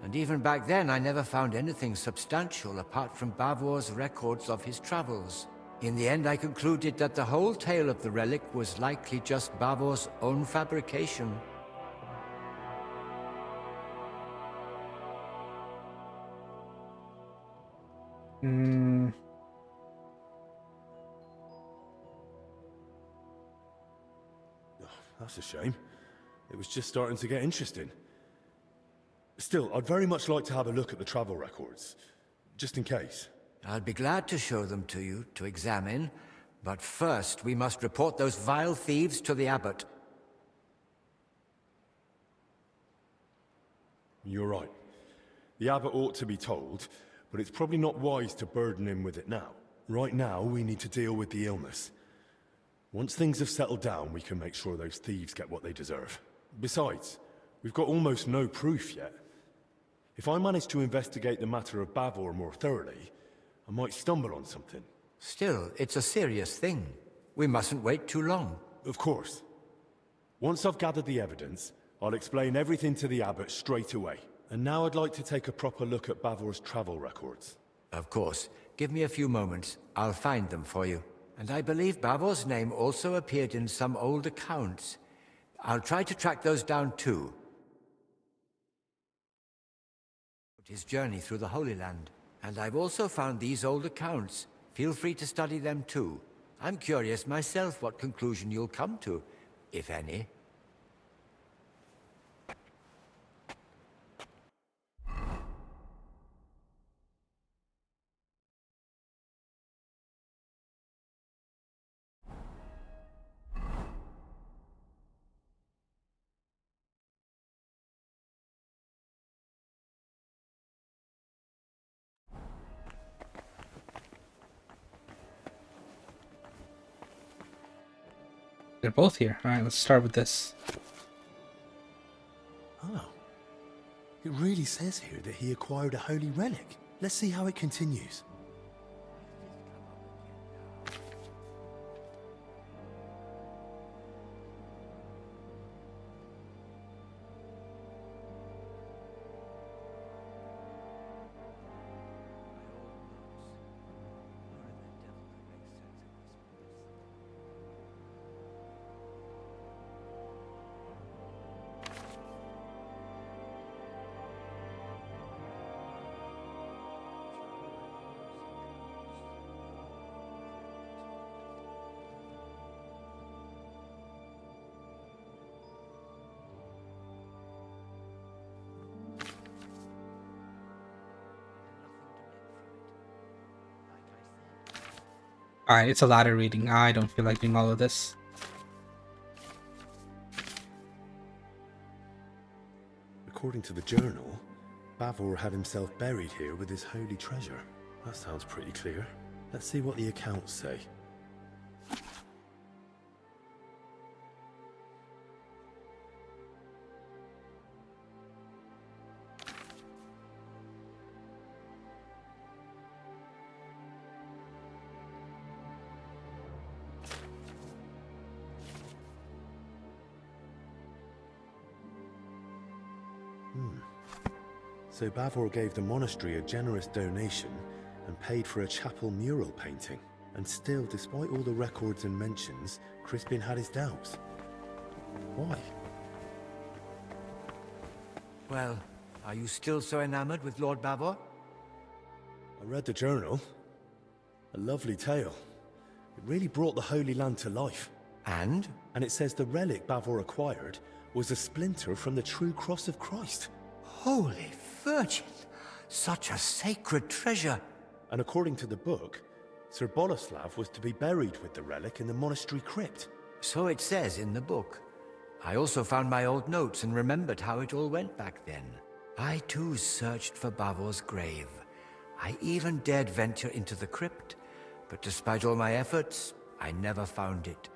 and even back then I never found anything substantial apart from Bavor's records of his travels. In the end, I concluded that the whole tale of the relic was likely just Bavor's own fabrication. That's a shame. It was just starting to get interesting. Still, I'd very much like to have a look at the travel records, just in case. I'll be glad to show them to you, to examine, but first we must report those vile thieves to the abbot. You're right. The abbot ought to be told, but it's probably not wise to burden him with it now. Right now, we need to deal with the illness. Once things have settled down, we can make sure those thieves get what they deserve. Besides, we've got almost no proof yet. If I manage to investigate the matter of Bavor more thoroughly, I might stumble on something. Still, it's a serious thing. We mustn't wait too long. Of course. Once I've gathered the evidence, I'll explain everything to the abbot straight away. And now I'd like to take a proper look at Bavor's travel records. Of course. Give me a few moments. I'll find them for you. And I believe Bavor's name also appeared in some old accounts. I'll try to track those down too. His journey through the Holy Land. And I've also found these old accounts. Feel free to study them too. I'm curious myself what conclusion you'll come to, if any. They're both here. Alright, let's start with this. Oh. It really says here that he acquired a holy relic. Let's see how it continues. Alright, it's a lot of reading. I don't feel like doing all of this. According to the journal, Bavor had himself buried here with his holy treasure. That sounds pretty clear. Let's see what the accounts say. So Bavor gave the monastery a generous donation and paid for a chapel mural painting. And still, despite all the records and mentions, Crispin had his doubts. Why? Well, are you still so enamored with Lord Bavor? I read the journal. A lovely tale. It really brought the Holy Land to life. And? And it says the relic Bavor acquired was a splinter from the true cross of Christ. Holy Virgin! Such a sacred treasure! And according to the book, Sir Boleslav was to be buried with the relic in the monastery crypt. So it says in the book. I also found my old notes and remembered how it all went back then. I too searched for Bavor's grave. I even dared venture into the crypt, but despite all my efforts, I never found it.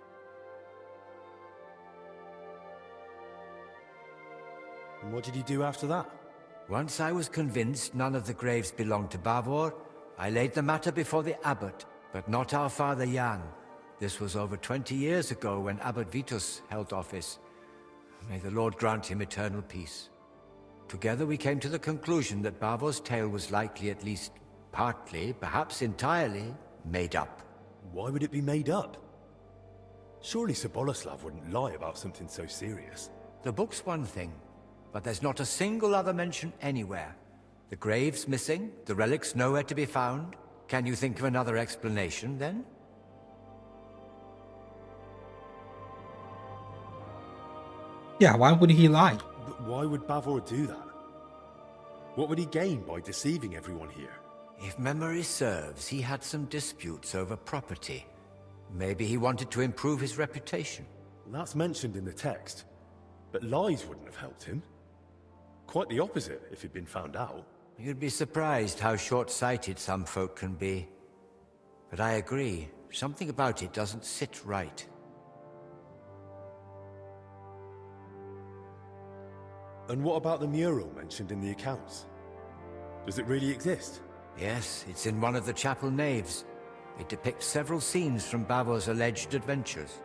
And what did you do after that? Once I was convinced none of the graves belonged to Bavor, I laid the matter before the abbot, but not our father Jan. This was over 20 years ago when Abbot Vitus held office. May the Lord grant him eternal peace. Together we came to the conclusion that Bavor's tale was likely at least partly, perhaps entirely, made up. Why would it be made up? Surely Sir Boleslav wouldn't lie about something so serious. The book's one thing, but there's not a single other mention anywhere. The grave's missing, the relic's nowhere to be found. Can you think of another explanation, then? Yeah, why would he lie? But why would Bavor do that? What would he gain by deceiving everyone here? If memory serves, he had some disputes over property. Maybe he wanted to improve his reputation. That's mentioned in the text, but lies wouldn't have helped him. Quite the opposite, if he'd been found out. You'd be surprised how short-sighted some folk can be. But I agree, something about it doesn't sit right. And what about the mural mentioned in the accounts? Does it really exist? Yes, it's in one of the chapel naves. It depicts several scenes from Bavor's alleged adventures.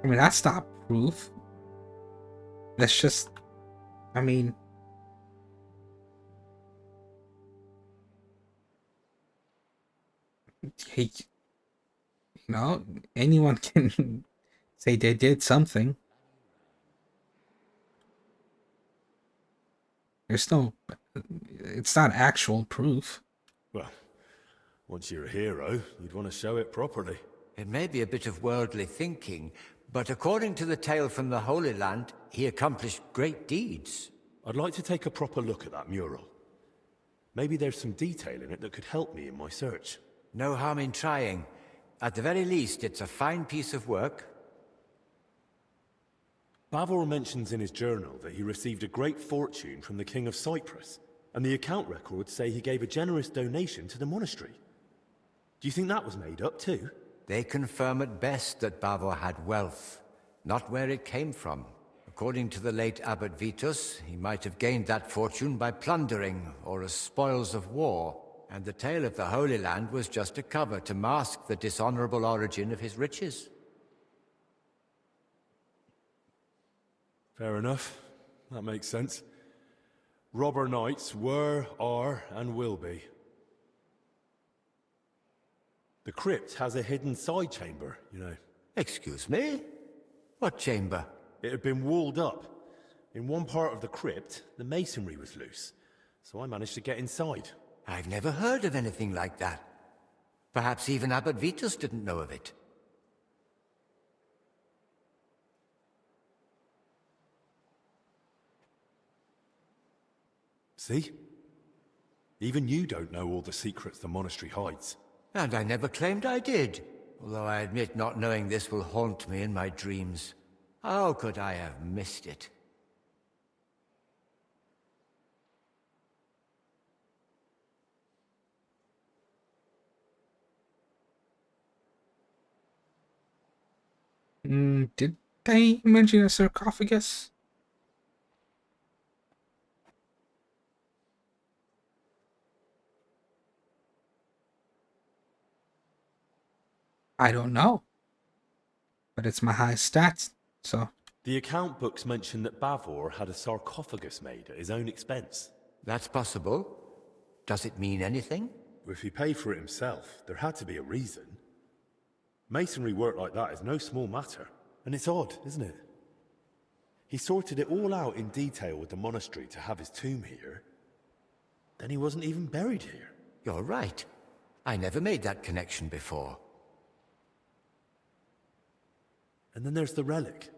I mean, that's not proof. That's just, I mean, you know, anyone can say they did something. There's no, it's not actual proof. Well, once you're a hero, you'd want to show it properly. It may be a bit of worldly thinking, but according to the tale from the Holy Land, he accomplished great deeds. I'd like to take a proper look at that mural. Maybe there's some detail in it that could help me in my search. No harm in trying. At the very least, it's a fine piece of work. Bavor mentions in his journal that he received a great fortune from the King of Cyprus, and the account records say he gave a generous donation to the monastery. Do you think that was made up too? They confirm at best that Bavor had wealth, not where it came from. According to the late Abbot Vitus, he might have gained that fortune by plundering or as spoils of war, and the tale of the Holy Land was just a cover to mask the dishonorable origin of his riches. Fair enough. That makes sense. Robber knights were, are, and will be. The crypt has a hidden side chamber, you know. Excuse me? What chamber? It had been walled up. In one part of the crypt, the masonry was loose, so I managed to get inside. I've never heard of anything like that. Perhaps even Abbot Vitus didn't know of it. See? Even you don't know all the secrets the monastery hides. And I never claimed I did, although I admit not knowing this will haunt me in my dreams. How could I have missed it? Did they mention a sarcophagus? I don't know. But it's my highest stats, so... The account books mention that Bavor had a sarcophagus made at his own expense. That's possible. Does it mean anything? If he paid for it himself, there had to be a reason. Masonry work like that is no small matter, and it's odd, isn't it? He sorted it all out in detail with the monastery to have his tomb here. Then he wasn't even buried here. You're right. I never made that connection before. And then there's the relic.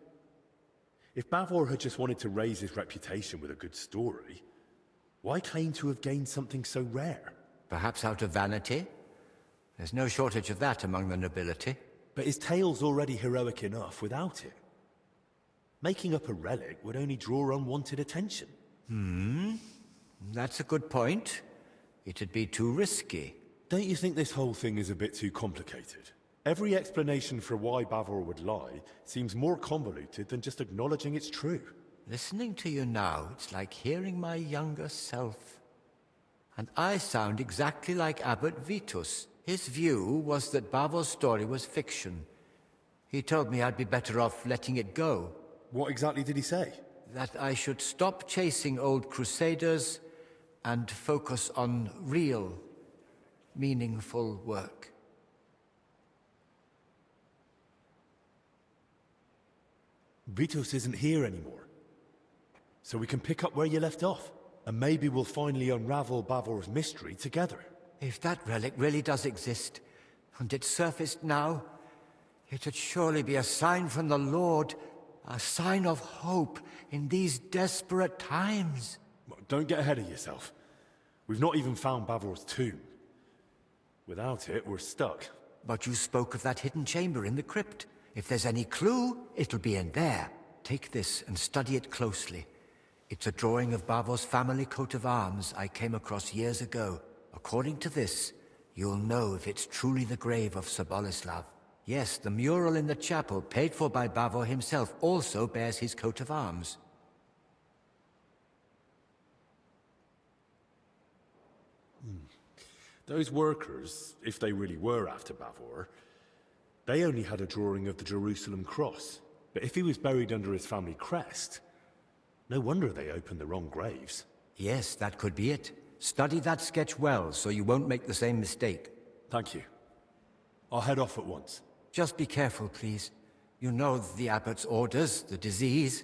If Bavor had just wanted to raise his reputation with a good story, why claim to have gained something so rare? Perhaps out of vanity? There's no shortage of that among the nobility. But his tale's already heroic enough without it. Making up a relic would only draw unwanted attention. That's a good point. It'd be too risky. Don't you think this whole thing is a bit too complicated? Every explanation for why Bavor would lie seems more convoluted than just acknowledging it's true. Listening to you now, it's like hearing my younger self. And I sound exactly like Abbot Vitus. His view was that Bavor's story was fiction. He told me I'd be better off letting it go. What exactly did he say? That I should stop chasing old crusaders and focus on real, meaningful work. Vitus isn't here anymore. So we can pick up where you left off. And maybe we'll finally unravel Bavor's mystery together. If that relic really does exist, and it surfaced now, it'd surely be a sign from the Lord, a sign of hope in these desperate times. Don't get ahead of yourself. We've not even found Bavor's tomb. Without it, we're stuck. But you spoke of that hidden chamber in the crypt. If there's any clue, it'll be in there. Take this and study it closely. It's a drawing of Bavor's family coat of arms I came across years ago. According to this, you'll know if it's truly the grave of Sir Boleslav. Yes, the mural in the chapel, paid for by Bavor himself, also bears his coat of arms. Those workers, if they really were after Bavor, they only had a drawing of the Jerusalem cross. But if he was buried under his family crest, no wonder they opened the wrong graves. Yes, that could be it. Study that sketch well, so you won't make the same mistake. Thank you. I'll head off at once. Just be careful, please. You know the abbot's orders, the disease,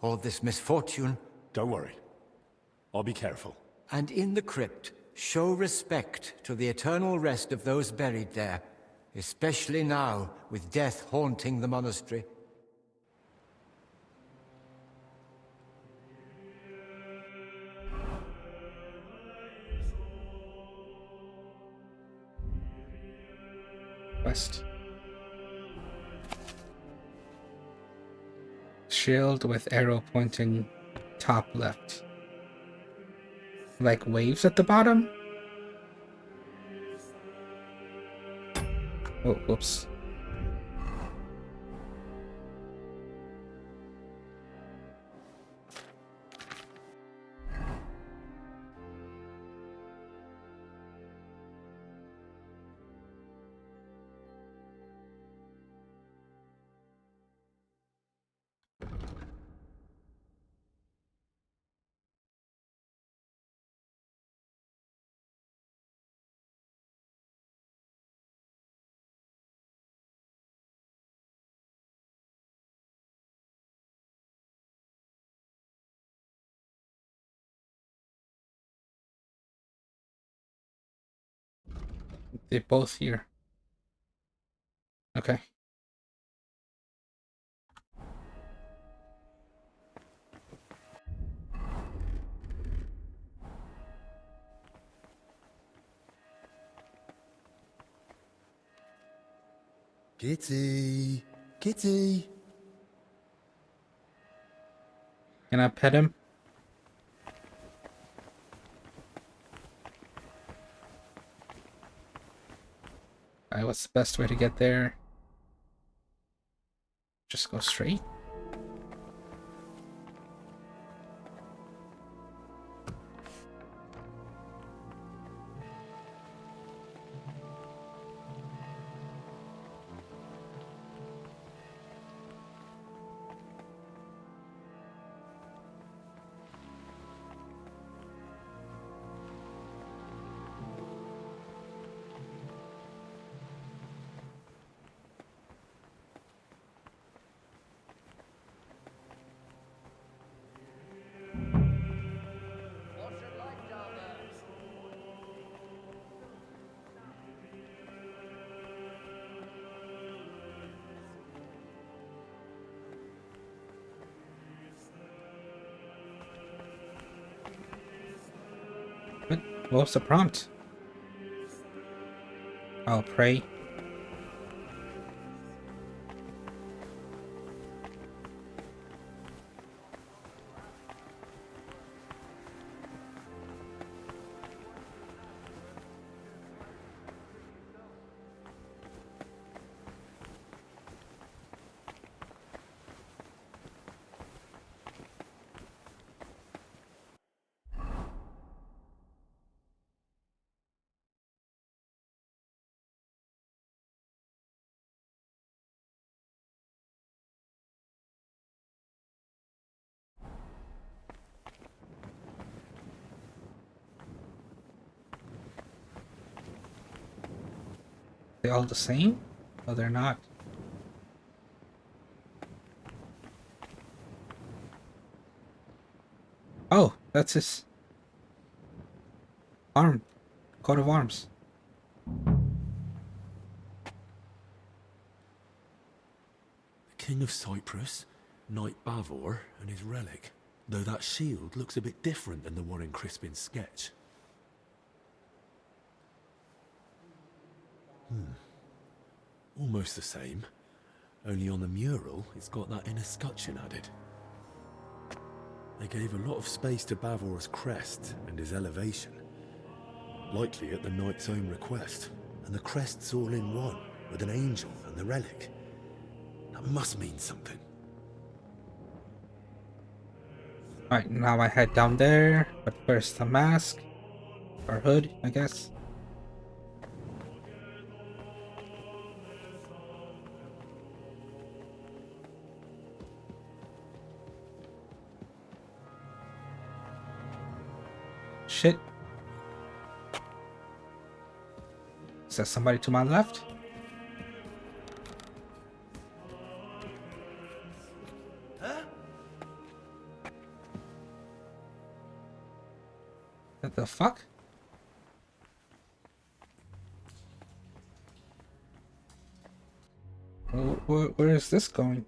all this misfortune. Don't worry. I'll be careful. And in the crypt, show respect to the eternal rest of those buried there, especially now, with death haunting the monastery. West. Shield with arrow pointing top left. Like waves at the bottom? Oh, whoops. They're both here. Okay. Kitty! Kitty! Can I pet him? Alright, what's the best way to get there? Just go straight? What was the prompt? I'll pray. They all the same? Oh, they're not. Oh, that's his arm. Coat of arms. The King of Cyprus, Knight Bavor, and his relic. Though that shield looks a bit different than the one in Crispin's sketch. Almost the same, only on the mural it's got that inner scutcheon added. They gave a lot of space to Bavor's crest and his elevation, likely at the knight's own request, and the crest's all in one, with an angel and the relic. That must mean something. Alright, now I head down there, but first the mask. Or hood, I guess. Shit. Is there somebody to my left? What the fuck? Where is this going?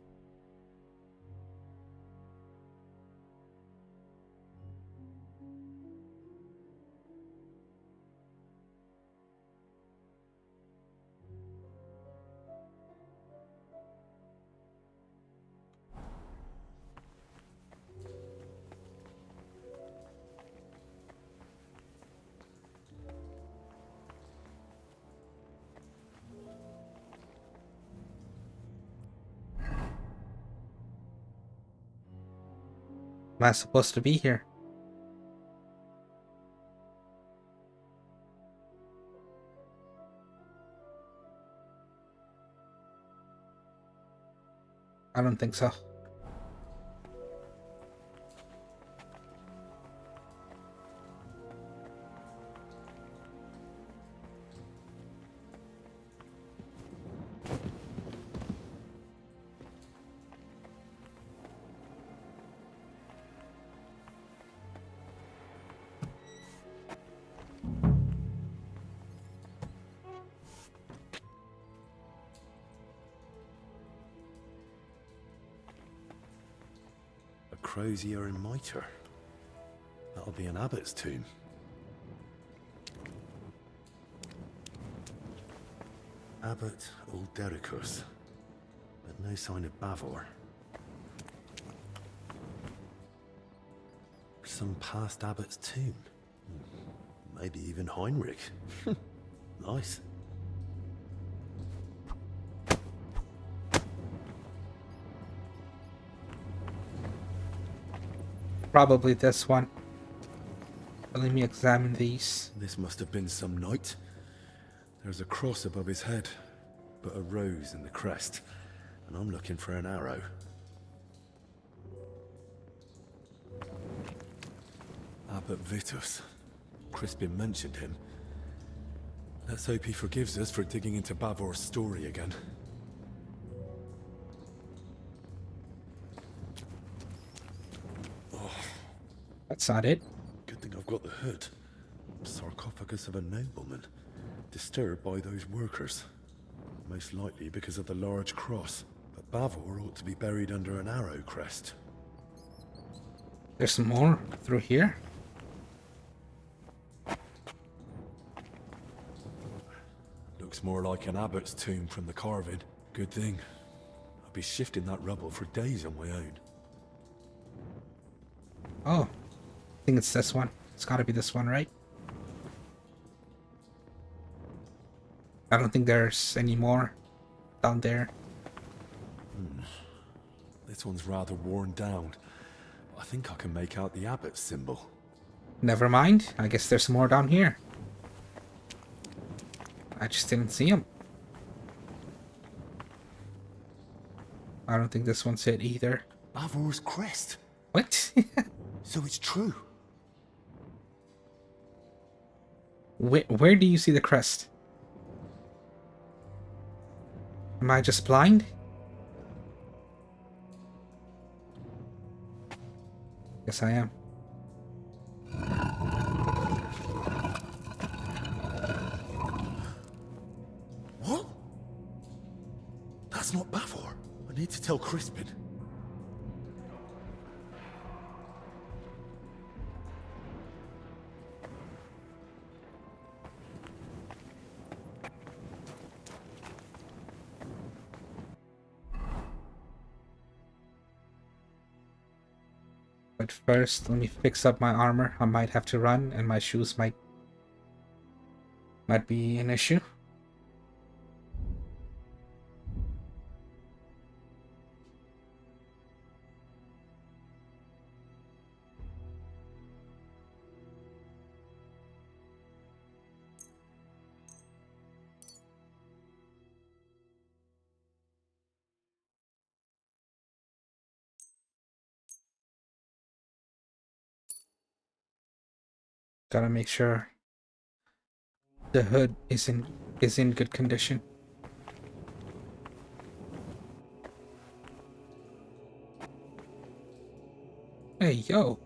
Am I supposed to be here? I don't think so. Crozier and Mitre. That'll be an abbot's tomb. Abbot Uldericus, but no sign of Bavor. Some past abbot's tomb. Maybe even Heinrich. Nice. Probably this one. But let me examine these. This must have been some knight. There's a cross above his head, but a rose in the crest. And I'm looking for an arrow. Abbot Vitus. Crispin mentioned him. Let's hope he forgives us for digging into Bavor's story again. That's not it. Good thing I've got the hood. Sarcophagus of a nobleman. Disturbed by those workers. Most likely because of the large cross. But Bavor ought to be buried under an arrow crest. There's some more through here. Looks more like an abbot's tomb from the carving. Good thing. I'll be shifting that rubble for days on my own. Oh, I think it's this one. It's gotta be this one, right? I don't think there's any more down there. This one's rather worn down. I think I can make out the abbot's symbol. Never mind. I guess there's more down here. I just didn't see him. I don't think this one's it either. Bavor's crest. What? So it's true. Where do you see the crest? Am I just blind? Yes, I am. What? That's not Bavor. I need to tell Crispin. But first, let me fix up my armor. I might have to run, and my shoes might be an issue. Gotta make sure the hood is in good condition. Hey, yo.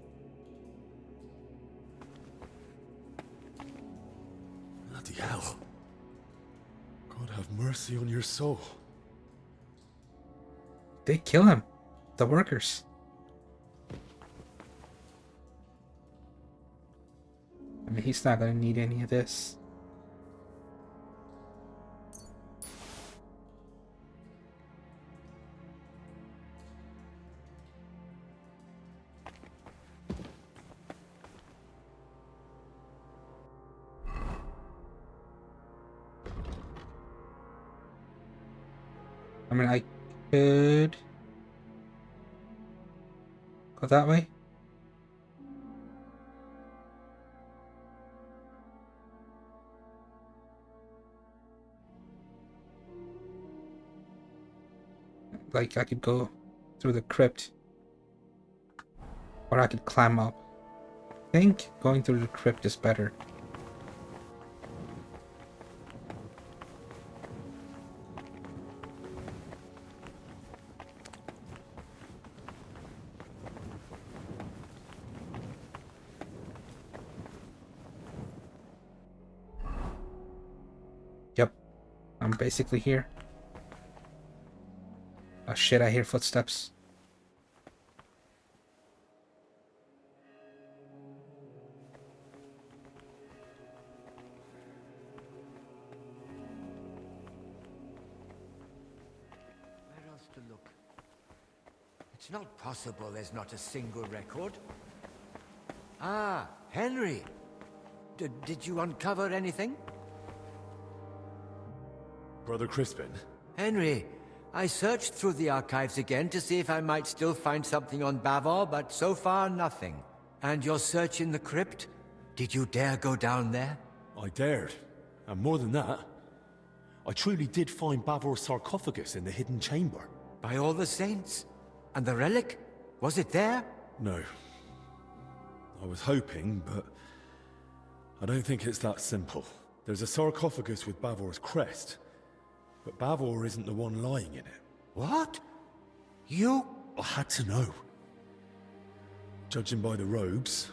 Bloody hell. God have mercy on your soul. They kill him. The workers. I mean, he's not gonna need any of this. I mean, I could go that way. Like, I could go through the crypt. Or I could climb up. I think going through the crypt is better. Yep. I'm basically here. Oh shit, I hear footsteps. Where else to look? It's not possible there's not a single record. Ah, Henry! Did you uncover anything? Brother Crispin? Henry, I searched through the archives again to see if I might still find something on Bavor, but so far nothing. And your search in the crypt? Did you dare go down there? I dared. And more than that, I truly did find Bavor's sarcophagus in the hidden chamber. By all the saints? And the relic? Was it there? No. I was hoping, but I don't think it's that simple. There's a sarcophagus with Bavor's crest, but Bavor isn't the one lying in it. What? You? I had to know. Judging by the robes,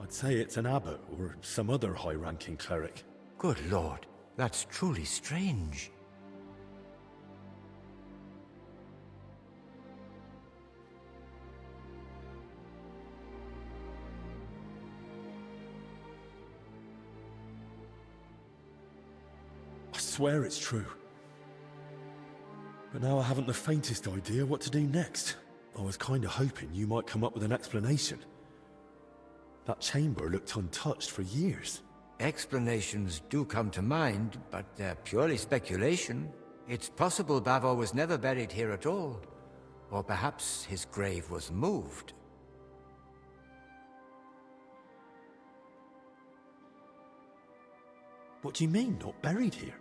I'd say it's an abbot or some other high-ranking cleric. Good lord, that's truly strange. I swear it's true. But now I haven't the faintest idea what to do next. I was kinda hoping you might come up with an explanation. That chamber looked untouched for years. Explanations do come to mind, but they're purely speculation. It's possible Bavor was never buried here at all. Or perhaps his grave was moved. What do you mean, not buried here?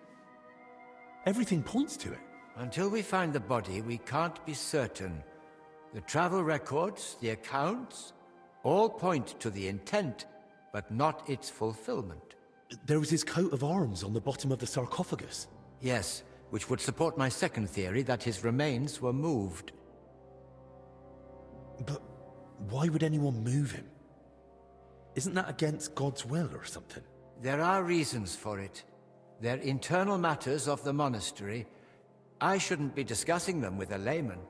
Everything points to it. Until we find the body, we can't be certain. The travel records, the accounts, all point to the intent, but not its fulfillment. There was his coat of arms on the bottom of the sarcophagus. Yes, which would support my second theory that his remains were moved. But why would anyone move him? Isn't that against God's will or something? There are reasons for it. They're internal matters of the monastery. I shouldn't be discussing them with a layman.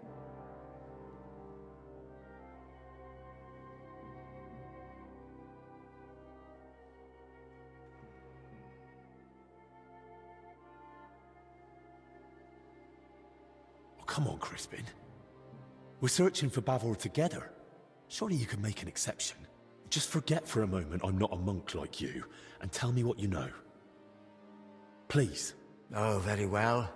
Oh, come on, Crispin. We're searching for Bavor together. Surely you can make an exception. Just forget for a moment I'm not a monk like you, and tell me what you know. Please. Oh, very well.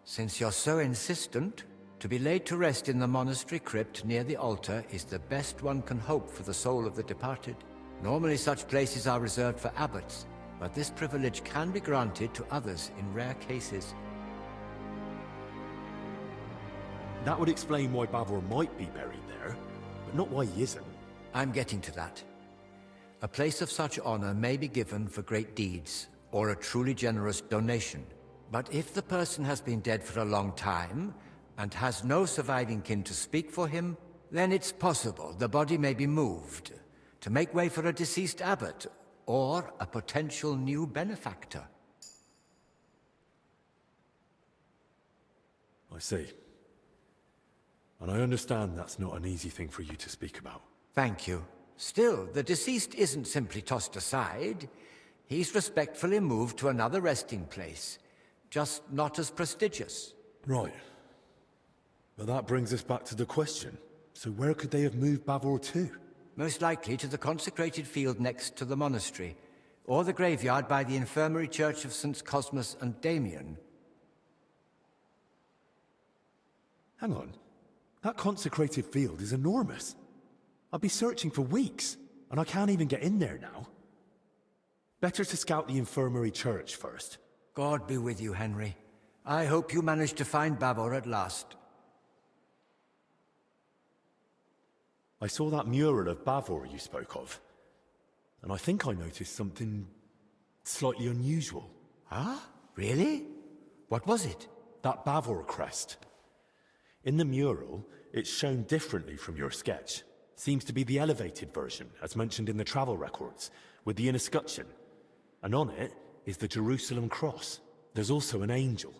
Since you're so insistent, to be laid to rest in the monastery crypt near the altar is the best one can hope for the soul of the departed. Normally such places are reserved for abbots, but this privilege can be granted to others in rare cases. That would explain why Bavor might be buried there, but not why he isn't. I'm getting to that. A place of such honor may be given for great deeds, or a truly generous donation. But if the person has been dead for a long time, and has no surviving kin to speak for him, then it's possible the body may be moved to make way for a deceased abbot, or a potential new benefactor. I see. And I understand that's not an easy thing for you to speak about. Thank you. Still, the deceased isn't simply tossed aside. He's respectfully moved to another resting place, just not as prestigious. Right. But that brings us back to the question. So where could they have moved Bavor to? Most likely to the consecrated field next to the monastery, or the graveyard by the infirmary church of St. Cosmas and Damian. Hang on. That consecrated field is enormous. I'll be searching for weeks, and I can't even get in there now. Better to scout the infirmary church first. God be with you, Henry. I hope you manage to find Bavor at last. I saw that mural of Bavor you spoke of, and I think I noticed something slightly unusual. Ah? Really? What was it? That Bavor crest. In the mural, it's shown differently from your sketch. Seems to be the elevated version, as mentioned in the travel records, with the inner scutcheon. And on it is the Jerusalem cross. There's also an angel.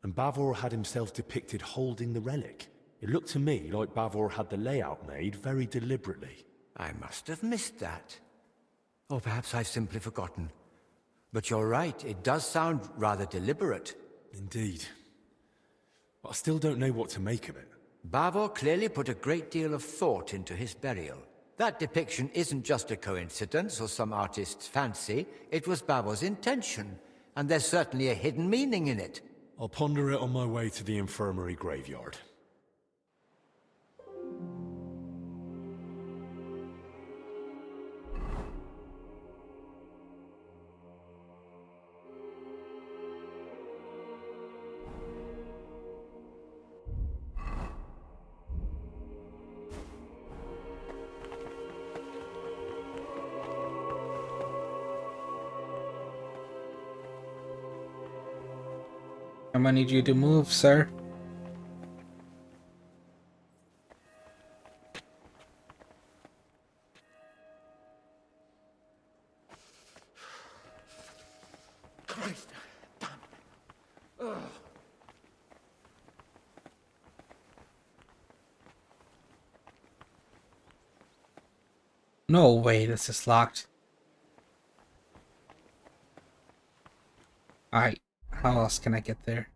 And Bavor had himself depicted holding the relic. It looked to me like Bavor had the layout made very deliberately. I must have missed that. Or perhaps I've simply forgotten. But you're right, it does sound rather deliberate. Indeed. But I still don't know what to make of it. Bavor clearly put a great deal of thought into his burial. That depiction isn't just a coincidence or some artist's fancy. It was Bavor's intention, and there's certainly a hidden meaning in it. I'll ponder it on my way to the infirmary graveyard. I'm gonna need you to move, sir. Christ, damn it. Ugh. No way, this is locked. Alright, how else can I get there?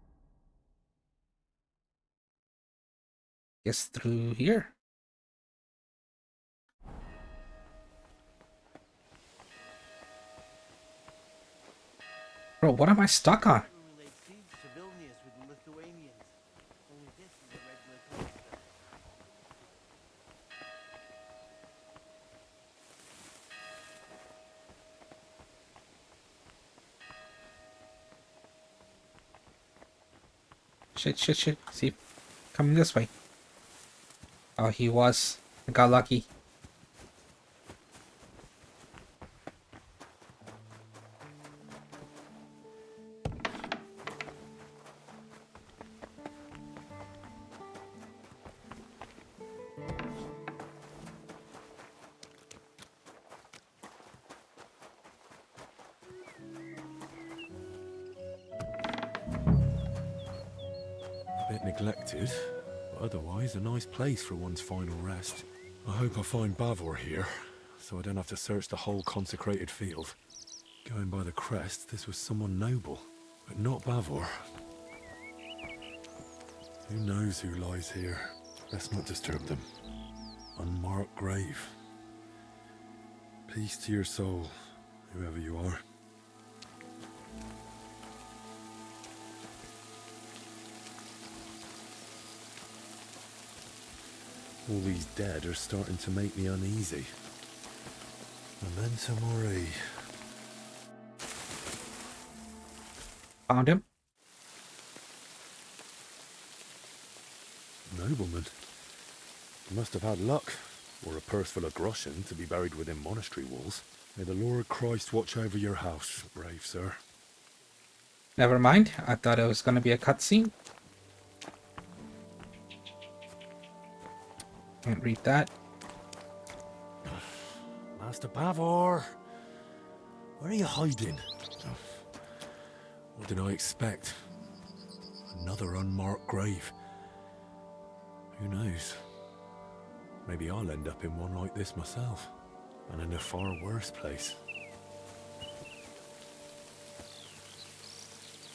Guess through here. Bro, what am I stuck on? Shit. See, coming this way. Oh, he was. I got lucky. A bit neglected, but otherwise a nice place for one's final rest. I hope I find Bavor here, so I don't have to search the whole consecrated field. Going by the crest, this was someone noble, but not Bavor. Who knows who lies here? Let's not disturb them. Unmarked grave. Peace to your soul, whoever you are. All these dead are starting to make me uneasy. Memento mori. Found him. Nobleman. He must have had luck. or a purse full of groschen to be buried within monastery walls. May the Lord Christ watch over your house, brave sir. Never mind. I thought it was gonna be a cutscene. Can't read that. Master Bavor, where are you hiding? What did I expect? Another unmarked grave. Who knows? Maybe I'll end up in one like this myself, and in a far worse place.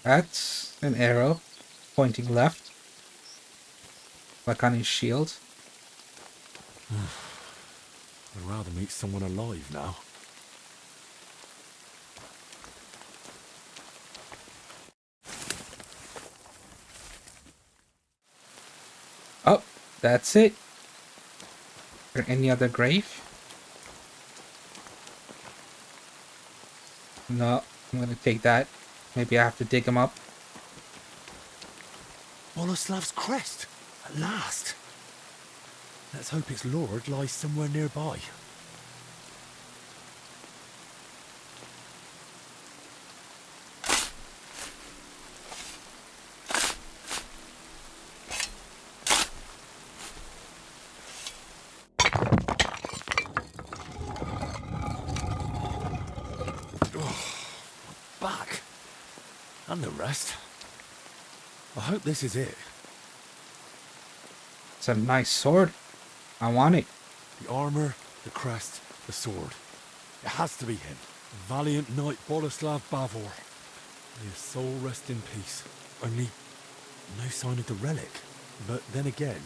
That's an arrow pointing left, like on his shield. I'd rather meet someone alive now. Oh, that's it. Is there any other grave? No, I'm gonna take that. Maybe I have to dig him up. Boleslav's crest, at last. Let's hope its lord lies somewhere nearby. Back. And the rest. I hope this is it. It's a nice sword. I want it. The armor, the crest, the sword. It has to be him. Valiant knight Boleslav Bavor. May his soul rest in peace. Only no sign of the relic. But then again,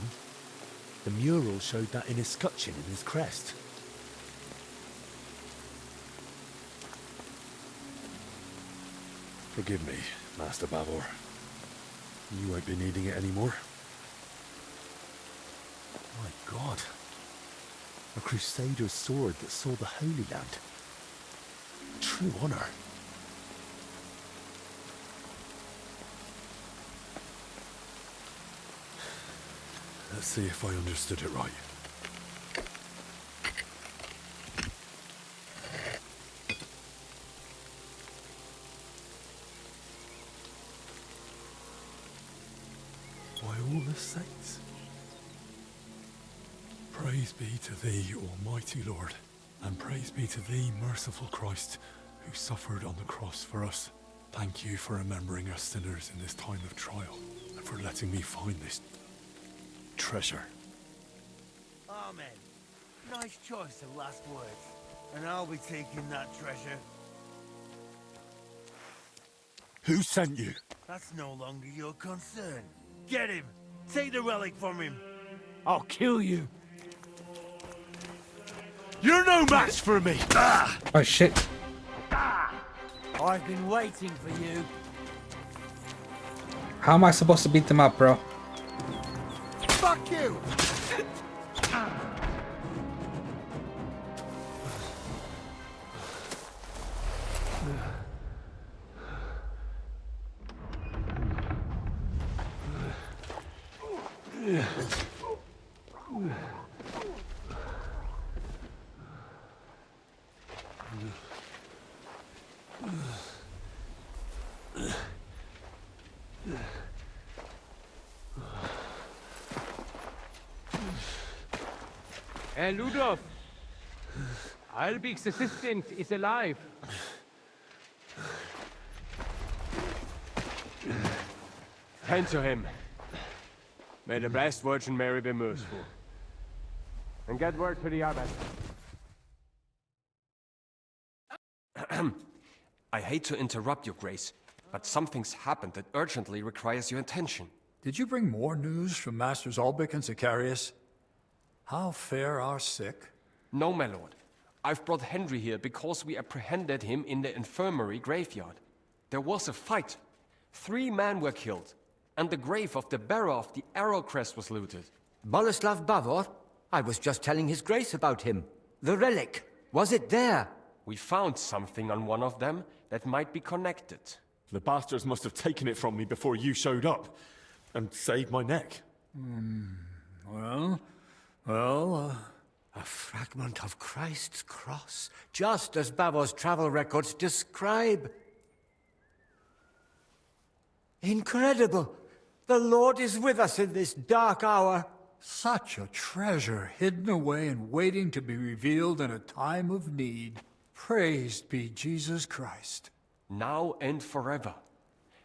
the mural showed that in his scutcheon in his crest. Forgive me, Master Bavor. You won't be needing it anymore. My God. A crusader's sword that saw the Holy Land. True honor. Let's see if I understood it right. By all the saints. Praise be to thee, Almighty Lord, and praise be to thee, merciful Christ, who suffered on the cross for us. Thank you for remembering us sinners in this time of trial, and for letting me find this treasure. Amen. Nice choice of last words. And I'll be taking that treasure. Who sent you? That's no longer your concern. Get him! Take the relic from him! I'll kill you. You're no match for me! Ah! Oh shit. I've been waiting for you. How am I supposed to beat them up, bro? Fuck you! Ludolf, Albig's assistant is alive. Tend to him. May the blessed Virgin Mary be merciful. And get word to the abbot. I hate to interrupt your grace, but something's happened that urgently requires your attention. Did you bring more news from Masters Albik and Zacharias? How fare our sick? No, my lord. I've brought Henry here because we apprehended him in the infirmary graveyard. There was a fight. 3 men were killed, and the grave of the bearer of the arrow crest was looted. Boleslav Bavor? I was just telling his grace about him. The relic. Was it there? We found something on one of them that might be connected. The bastards must have taken it from me before you showed up, and saved my neck. Well... A fragment of Christ's cross, just as Bavo's travel records describe. Incredible! The Lord is with us in this dark hour. Such a treasure hidden away and waiting to be revealed in a time of need. Praised be Jesus Christ. Now and forever.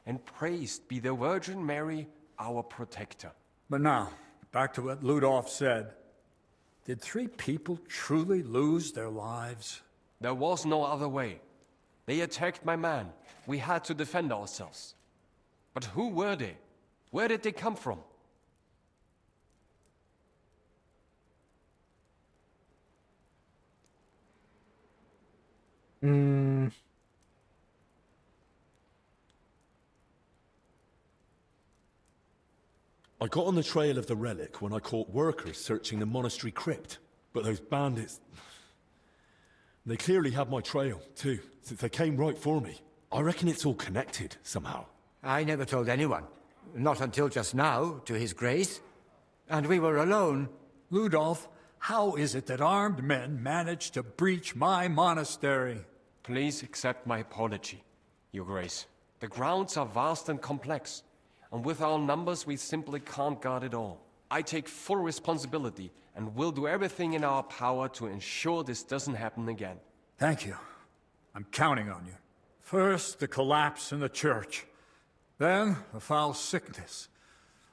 And praised be the Virgin Mary, our protector. But now, back to what Ludolf said. Did 3 people truly lose their lives? There was no other way. They attacked my man. We had to defend ourselves. But who were they? Where did they come from? I got on the trail of the relic when I caught workers searching the monastery crypt. But those bandits... They clearly had my trail, too, since they came right for me. I reckon it's all connected, somehow. I never told anyone. Not until just now, to his grace. And we were alone. Ludolf, how is it that armed men managed to breach my monastery? Please accept my apology, Your Grace. The grounds are vast and complex, and with our numbers we simply can't guard it all. I take full responsibility and will do everything in our power to ensure this doesn't happen again. Thank you. I'm counting on you. First, the collapse in the church. Then, a foul sickness.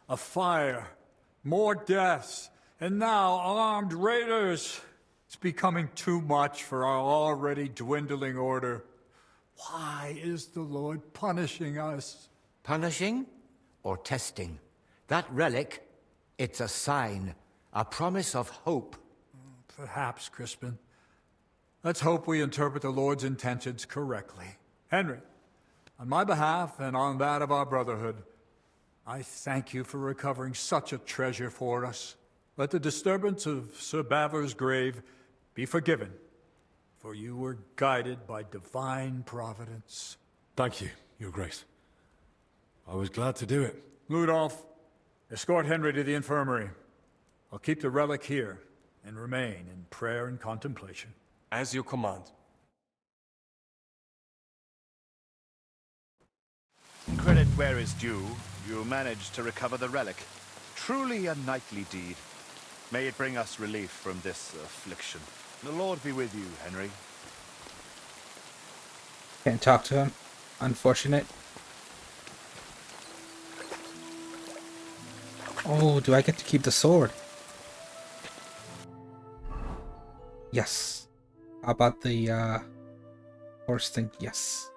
A fire. More deaths. And now, armed raiders. It's becoming too much for our already dwindling order. Why is the Lord punishing us? Punishing or testing? That relic, it's a sign, a promise of hope. Perhaps, Crispin. Let's hope we interpret the Lord's intentions correctly. Henry, on my behalf and on that of our brotherhood, I thank you for recovering such a treasure for us. Let the disturbance of Sir Bavor's grave be forgiven, for you were guided by divine providence. Thank you, Your Grace. I was glad to do it. Ludolf, escort Henry to the infirmary. I'll keep the relic here and remain in prayer and contemplation. As you command. Credit where is due, you managed to recover the relic. Truly a knightly deed. May it bring us relief from this affliction. The Lord be with you, Henry. Can't talk to him. Unfortunate. Oh, do I get to keep the sword? Yes. How about the horse thing? Yes.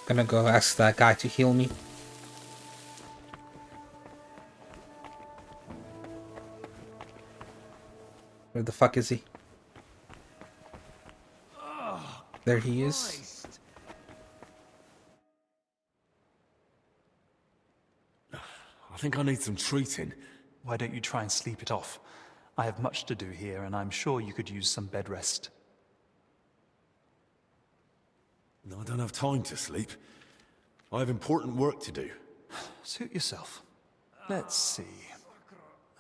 Gonna go ask that guy to heal me. Where the fuck is he? There he is. I think I need some treating. Why don't you try and sleep it off? I have much to do here, and I'm sure you could use some bed rest. No, I don't have time to sleep. I have important work to do. Suit yourself. Let's see.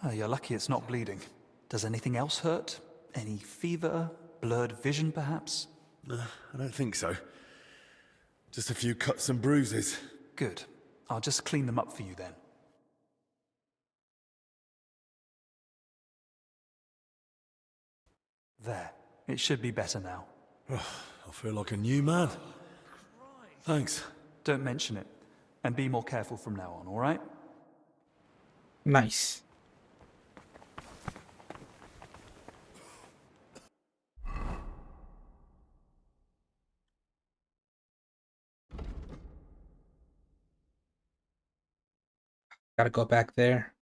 Oh, you're lucky it's not bleeding. Does anything else hurt? Any fever? Blurred vision, perhaps? I don't think so. Just a few cuts and bruises. Good. I'll just clean them up for you then. There. It should be better now. I feel like a new man. Thanks. Don't mention it. And be more careful from now on, all right? Nice. Gotta go back there.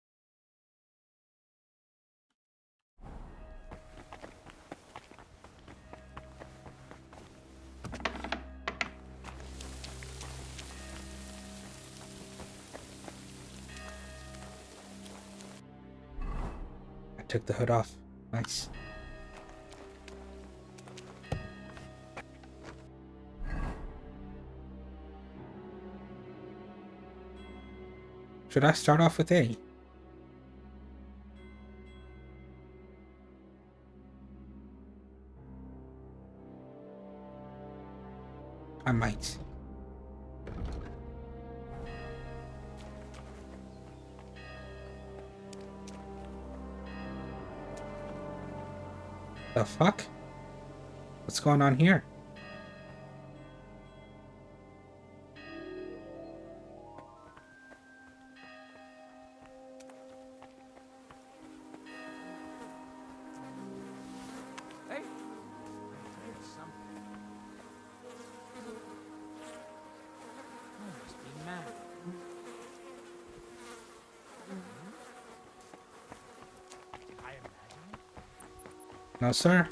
I took the hood off. Nice. Should I start off with A? I might. The fuck? What's going on here? Hey, I heard something. Must be mad. I imagine. No, sir.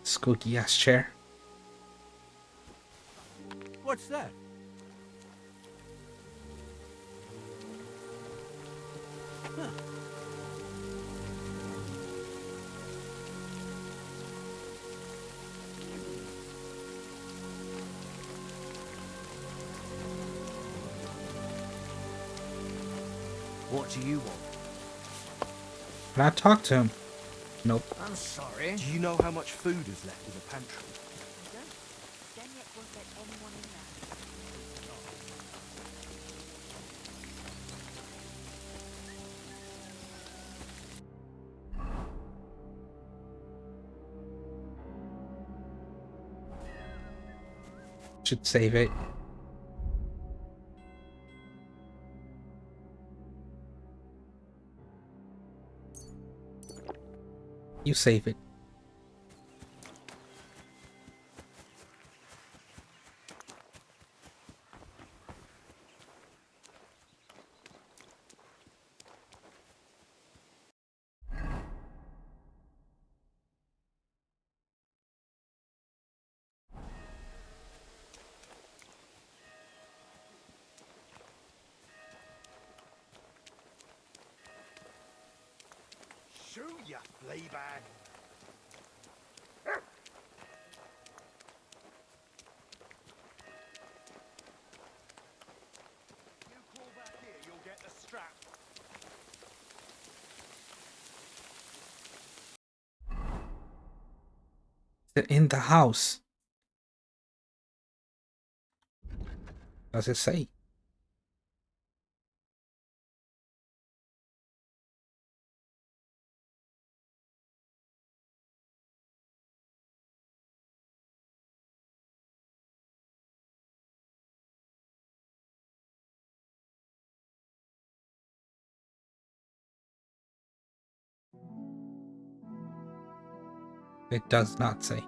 Spooky ass chair. What's that? Huh. What do you want? Can I talk to him? Nope. I'm sorry. Do you know how much food is left in the pantry? Should save it. You save it. Shoot ya, flea bag! You crawl back here, you'll get the strap. They're in the house. Does it say? It does not say.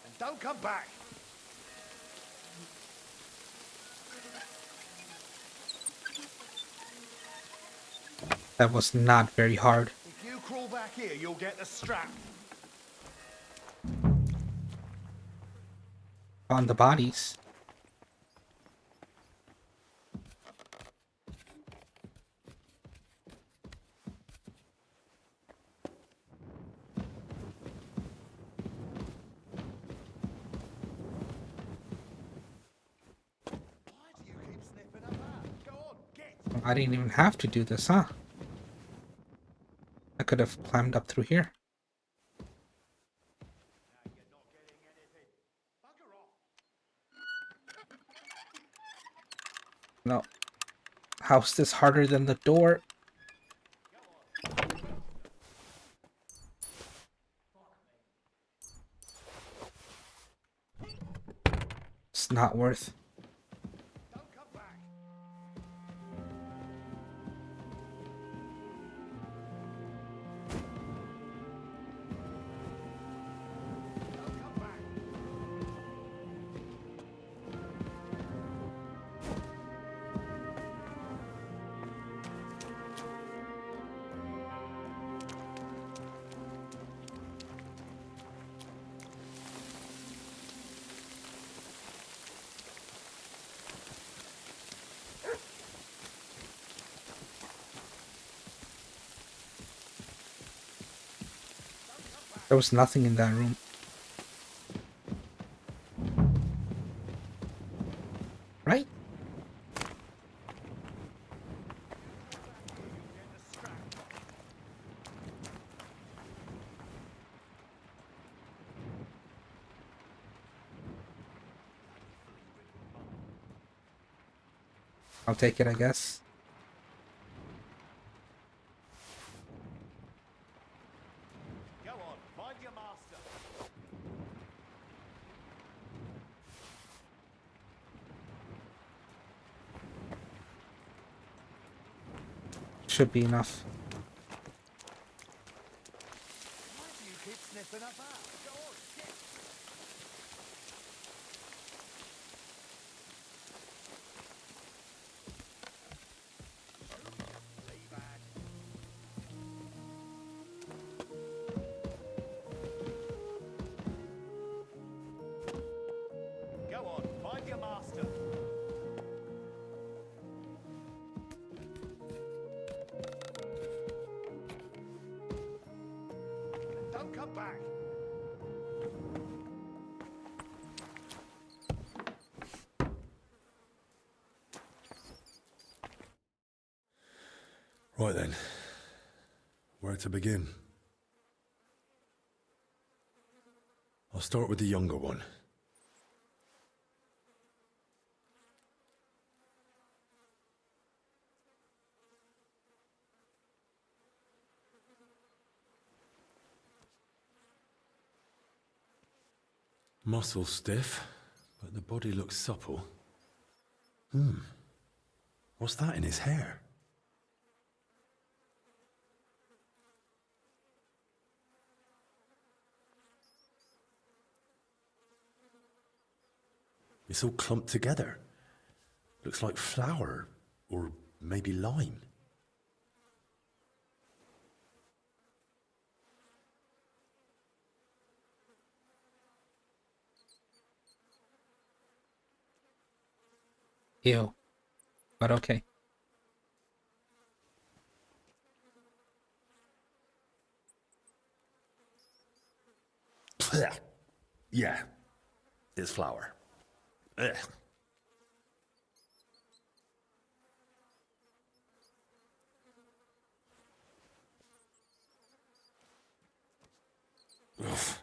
And don't come back! That was not very hard. If you crawl back here, you'll get the strap. On the bodies. I didn't even have to do this, huh? I could have climbed up through here. No. How's this harder than the door? It's not worth. There was nothing in that room. Right? I'll take it, I guess. Go on, find your master. Should be enough. Why do you keep sniffing up out? Go on, get. Go on, find your master. Don't come back. Right then. Where to begin? I'll start with the younger one. Muscle stiff, but the body looks supple. What's that in his hair? It's all clumped together. Looks like flour, or maybe lime. Ew. But okay. Yeah, it's flour. Ugh. Oof.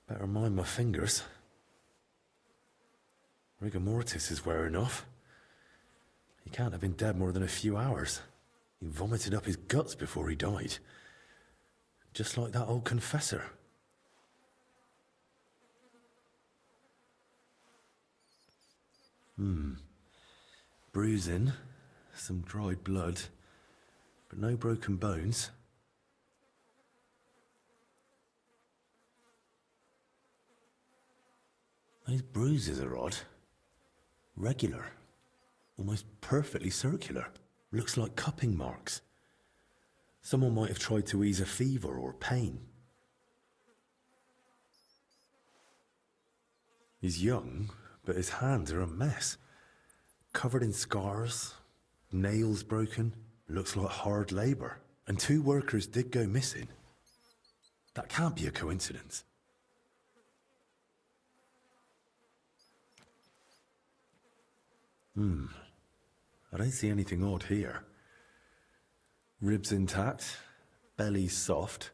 Better mind my fingers. Rigor mortis is wearing off. He can't have been dead more than a few hours. He vomited up his guts before he died. Just like that old confessor. Bruising, some dried blood, but no broken bones. Those bruises are odd. Regular. Almost perfectly circular. Looks like cupping marks. Someone might have tried to ease a fever or pain. He's young, but his hands are a mess. Covered in scars, nails broken, looks like hard labor. And 2 workers did go missing. That can't be a coincidence. I don't see anything odd here. Ribs intact, belly soft,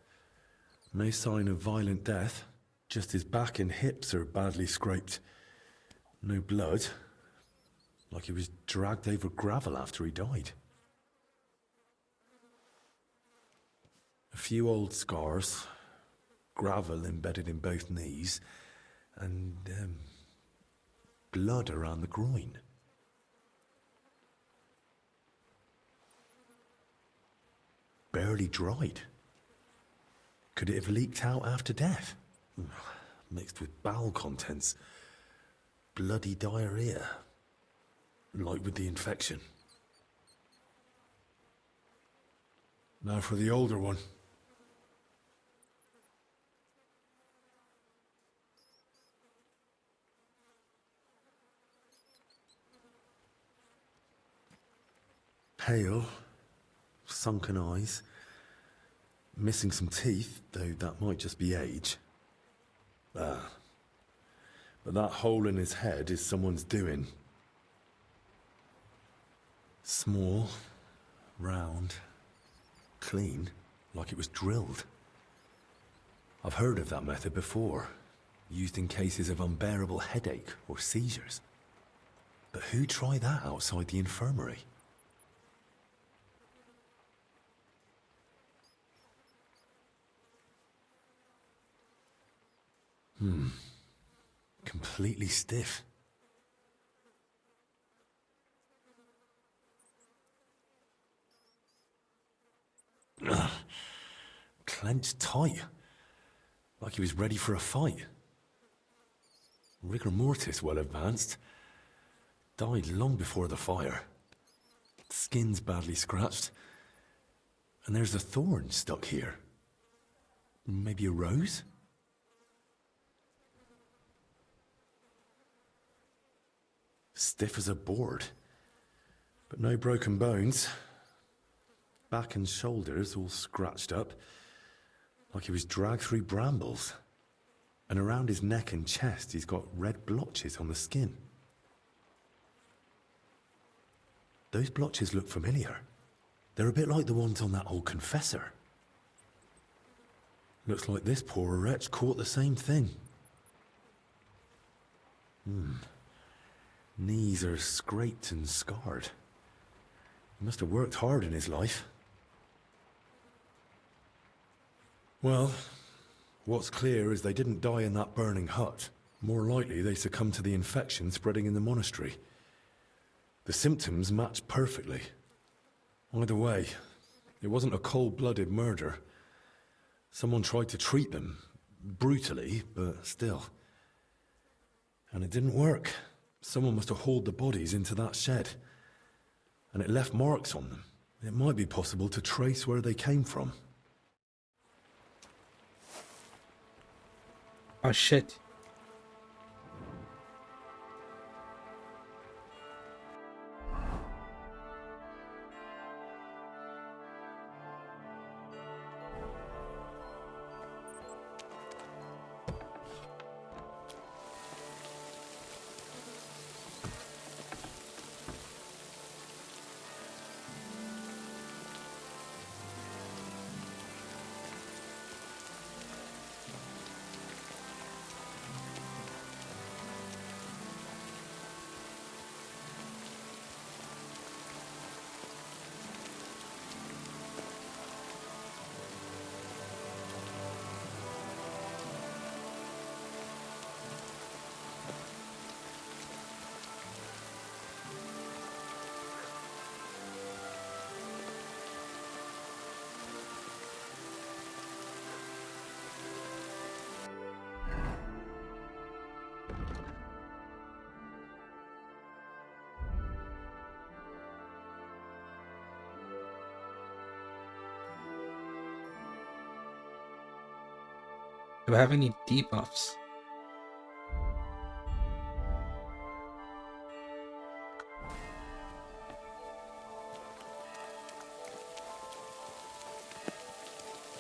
no sign of violent death, just his back and hips are badly scraped. No blood, like he was dragged over gravel after he died. A few old scars, gravel embedded in both knees, and blood around the groin. Barely dried. Could it have leaked out after death? Mixed with bowel contents. Bloody diarrhea. Like with the infection. Now for the older one. Pale, sunken eyes, Missing some teeth, though that might just be age. But that hole in his head is someone's doing. Small, round, clean, like it was drilled. I've heard of that method before, used in cases of unbearable headache or seizures. But who'd try that outside the infirmary? Completely stiff. Ugh. Clenched tight. Like he was ready for a fight. Rigor mortis well advanced. Died long before the fire. Skin's badly scratched. And there's a thorn stuck here. Maybe a rose? Stiff as a board. But no broken bones. Back and shoulders all scratched up. Like he was dragged through brambles. And around his neck and chest he's got red blotches on the skin. Those blotches look familiar. They're a bit like the ones on that old confessor. Looks like this poor wretch caught the same thing. Knees are scraped and scarred. He must have worked hard in his life. Well, what's clear is they didn't die in that burning hut. More likely they succumbed to the infection spreading in the monastery. The symptoms match perfectly. Either way, it wasn't a cold-blooded murder. Someone tried to treat them, brutally, but still. And it didn't work. Someone must have hauled the bodies into that shed. And it left marks on them. It might be possible to trace where they came from. Oh shit. Do I have any debuffs?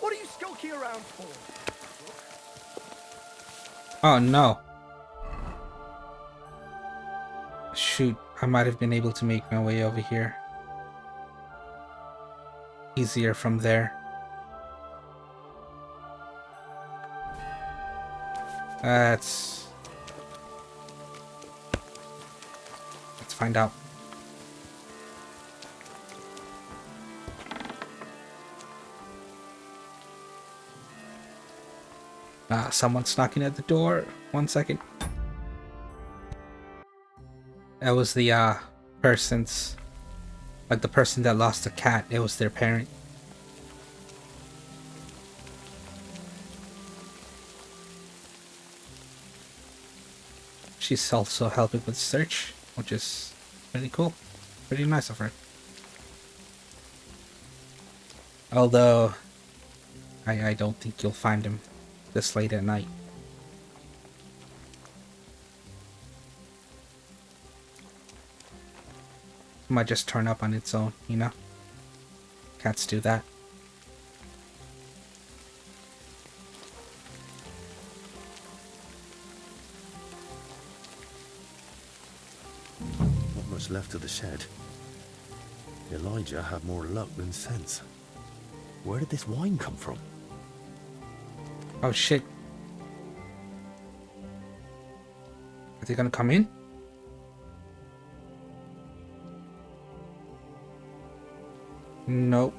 What are you skulking around for? Oh no. Shoot, I might have been able to make my way over here. Easier from there. Let's find out. Someone's knocking at the door. 1 second. That was the person's, like the person that lost a cat. It was their parent. She's also helping with search, which is pretty cool. Pretty nice of her. Although, I don't think you'll find him this late at night. It might just turn up on its own, you know? Cats do that. much left of the shed. Elijah had more luck than sense. Where did this wine come from? Oh shit. Are they gonna come in? Nope.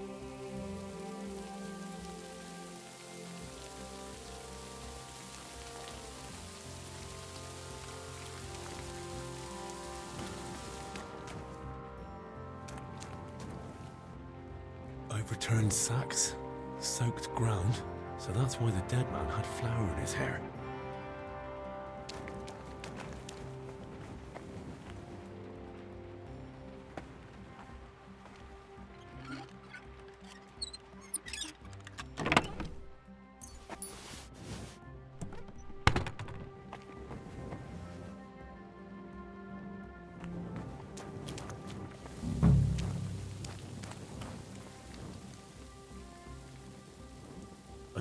Overturned sacks, soaked ground, so that's why the dead man had flour in his hair.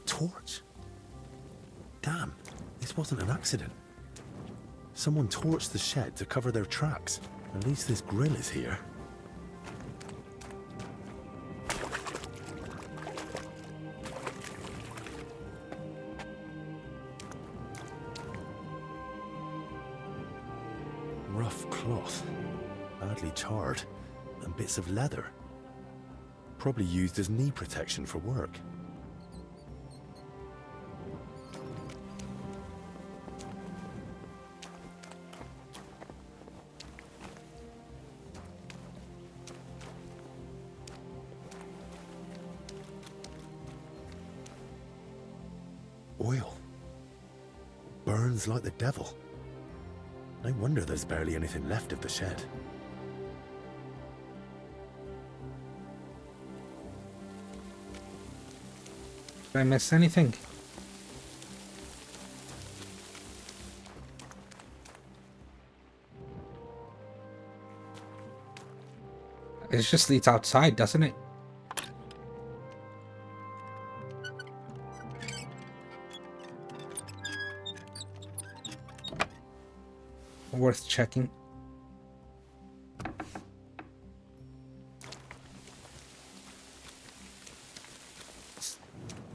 Torch? Damn, this wasn't an accident. Someone torched the shed to cover their tracks. At least this grill is here. Rough cloth, badly charred, and bits of leather. Probably used as knee protection for work. Oil. Burns like the devil. No wonder there's barely anything left of the shed. Did I miss anything? It just leads outside, doesn't it? Worth checking.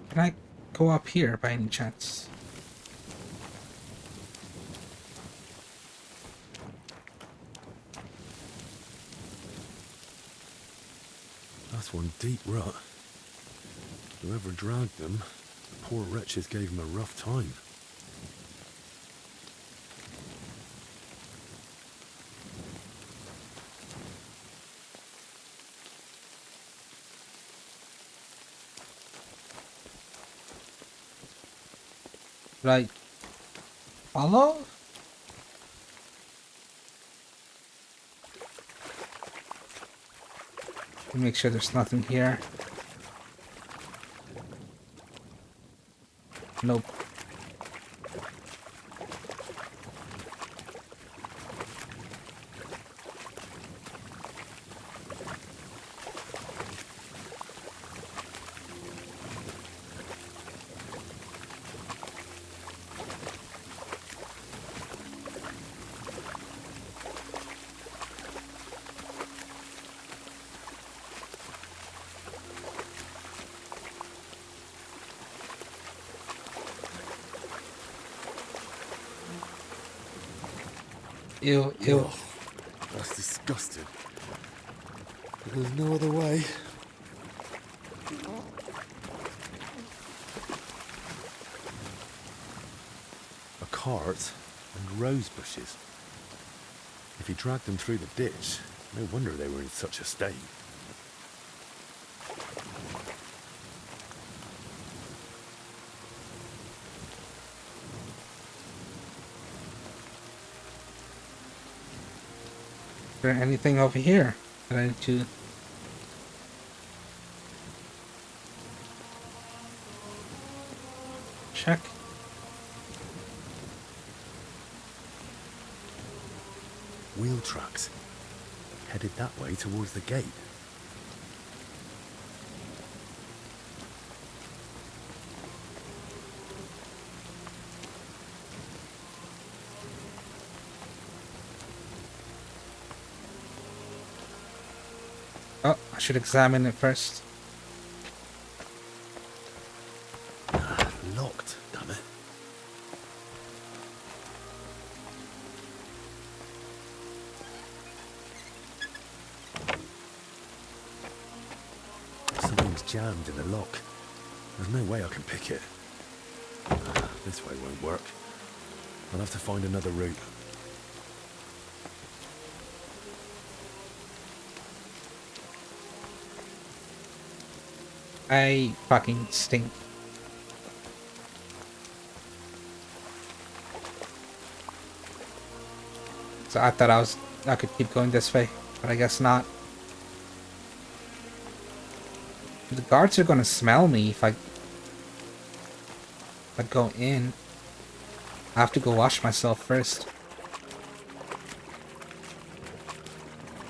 Can I go up here by any chance? That's one deep rut. Whoever dragged them, the poor wretches gave him a rough time. Right. Follow? Make sure there's nothing here. Nope. Ew, ew. Oh, that's disgusting. But there's no other way. A cart and rose bushes. If he dragged them through the ditch, no wonder they were in such a state. Is there anything over here that I need to... check? Wheel tracks. Headed that way towards the gate. I should examine it first. Locked, damn it. Something's jammed in the lock. There's no way I can pick it. This way won't work. I'll have to find another route. I fucking stink. So I thought I could keep going this way, but I guess not. The guards are gonna smell me if I go in. I have to go wash myself first.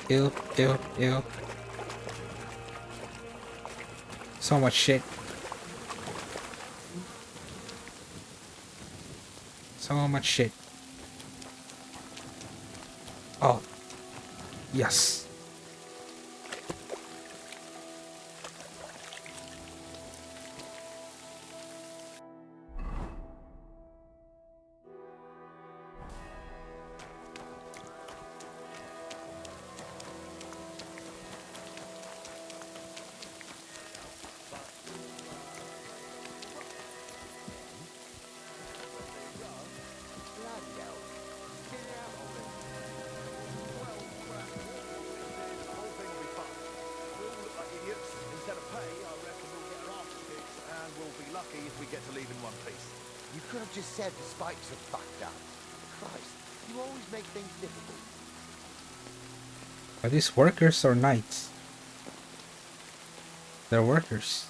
Ew, ew, ew. So much shit. So much shit. Oh. Yes. You could have just said the spikes are fucked up. Christ, you always make things difficult. Are these workers or knights? They're workers.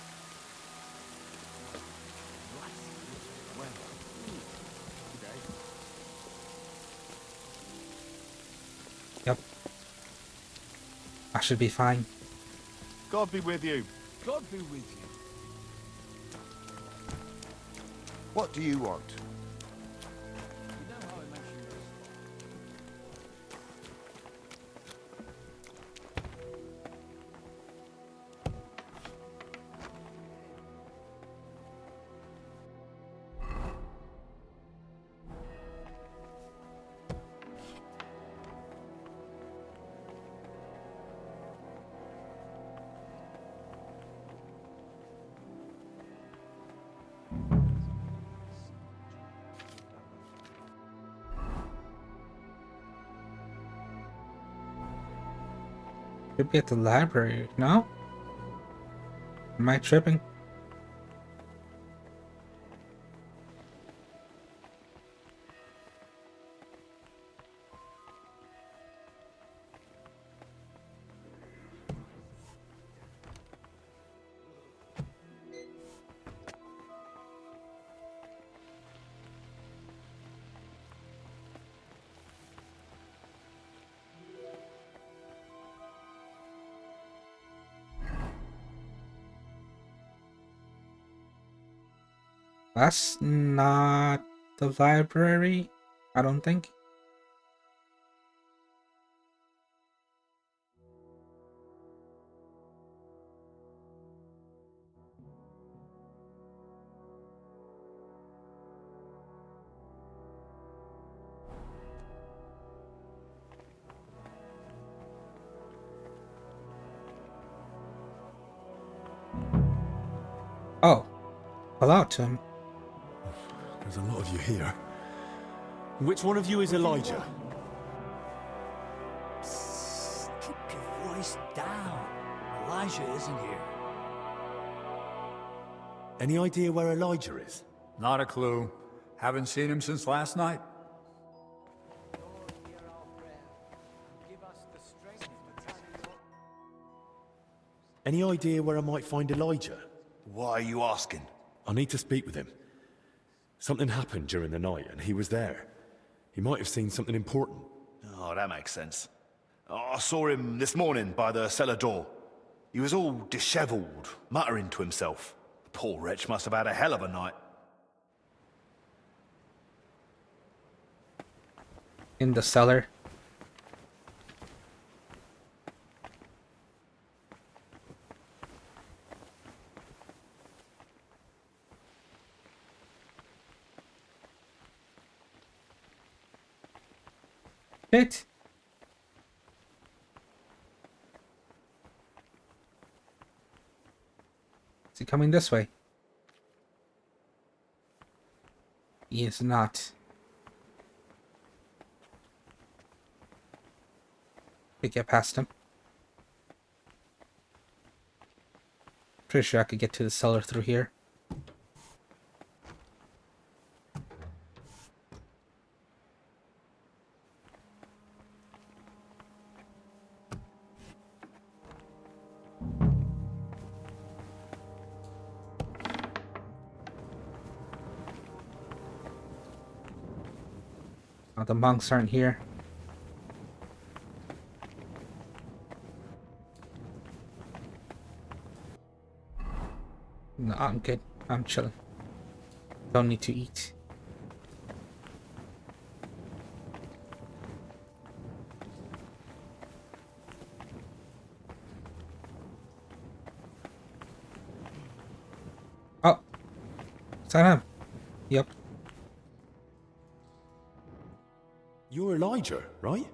Yep. I should be fine. God be with you. God be with you. What do you want? Should be at the library, no? Am I tripping? That's not the library, I don't think. Oh, call out to him. There's a lot of you here. Which one of you is Elijah? Psst, keep your voice down. Elijah isn't here. Any idea where Elijah is? Not a clue. Haven't seen him since last night. Any idea where I might find Elijah? Why are you asking? I need to speak with him. Something happened during the night and he was there. He might have seen something important. Oh, that makes sense. I saw him this morning by the cellar door. He was all dishevelled, muttering to himself. The poor wretch must have had a hell of a night. In the cellar. Shit! Is he coming this way? He is not. Could get past him. Pretty sure I could get to the cellar through here. Oh, the monks aren't here. No, I'm good. I'm chilling. Don't need to eat. Oh. Is that him? Yep. You're Elijah, right?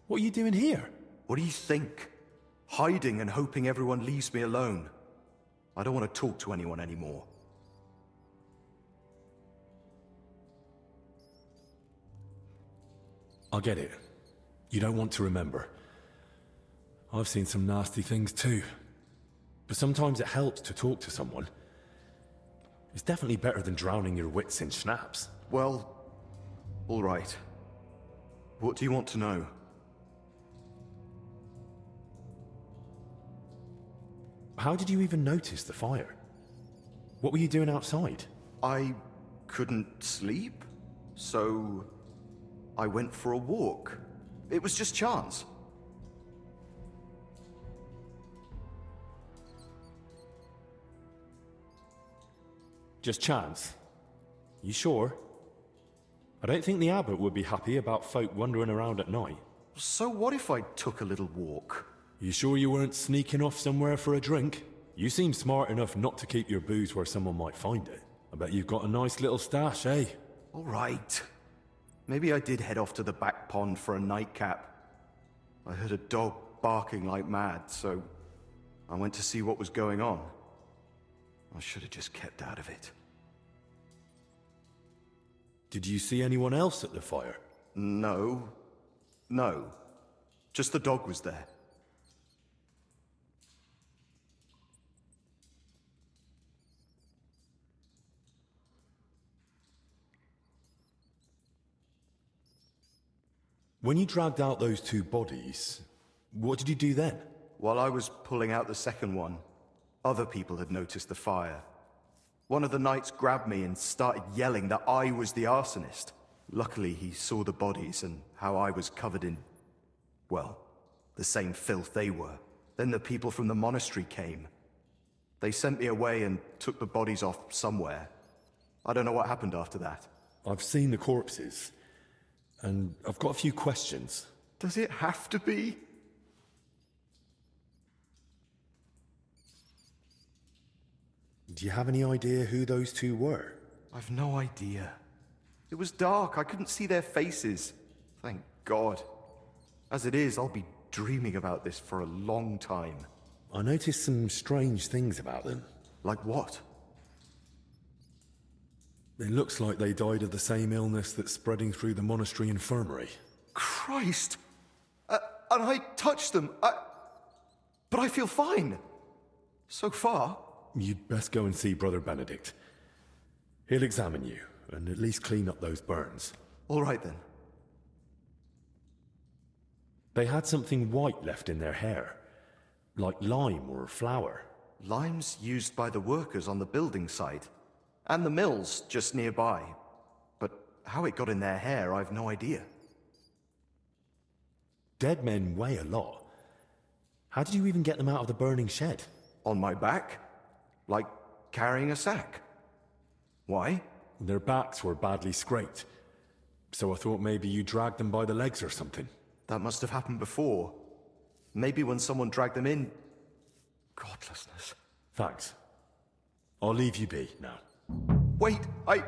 What are you doing here? What do you think? Hiding and hoping everyone leaves me alone. I don't want to talk to anyone anymore. I get it. You don't want to remember. I've seen some nasty things too. But sometimes it helps to talk to someone. It's definitely better than drowning your wits in schnapps. Well, all right. What do you want to know? How did you even notice the fire? What were you doing outside? I couldn't sleep, so I went for a walk. It was just chance. Just chance? You sure? I don't think the abbot would be happy about folk wandering around at night. So what if I took a little walk? You sure you weren't sneaking off somewhere for a drink? You seem smart enough not to keep your booze where someone might find it. I bet you've got a nice little stash, eh? All right. Maybe I did head off to the back pond for a nightcap. I heard a dog barking like mad, so I went to see what was going on. I should have just kept out of it. Did you see anyone else at the fire? No. Just the dog was there. When you dragged out those two bodies, what did you do then? While I was pulling out the second one, other people had noticed the fire. One of the knights grabbed me and started yelling that I was the arsonist. Luckily, he saw the bodies and how I was covered in, well, the same filth they were. Then the people from the monastery came. They sent me away and took the bodies off somewhere. I don't know what happened after that. I've seen the corpses, and I've got a few questions. Does it have to be? Do you have any idea who those two were? I've no idea. It was dark. I couldn't see their faces. Thank God. As it is, I'll be dreaming about this for a long time. I noticed some strange things about them. Like what? It looks like they died of the same illness that's spreading through the monastery infirmary. Christ! And I touched them. But I feel fine. So far. You'd best go and see Brother Benedict. He'll examine you, and at least clean up those burns. All right then. They had something white left in their hair. Like lime or flour. Lime's used by the workers on the building site. And the mills just nearby. But how it got in their hair, I've no idea. Dead men weigh a lot. How did you even get them out of the burning shed? On my back? Like carrying a sack. Why? Their backs were badly scraped. So I thought maybe you dragged them by the legs or something. That must have happened before. Maybe when someone dragged them in. Godlessness. Thanks. I'll leave you be now. Wait, I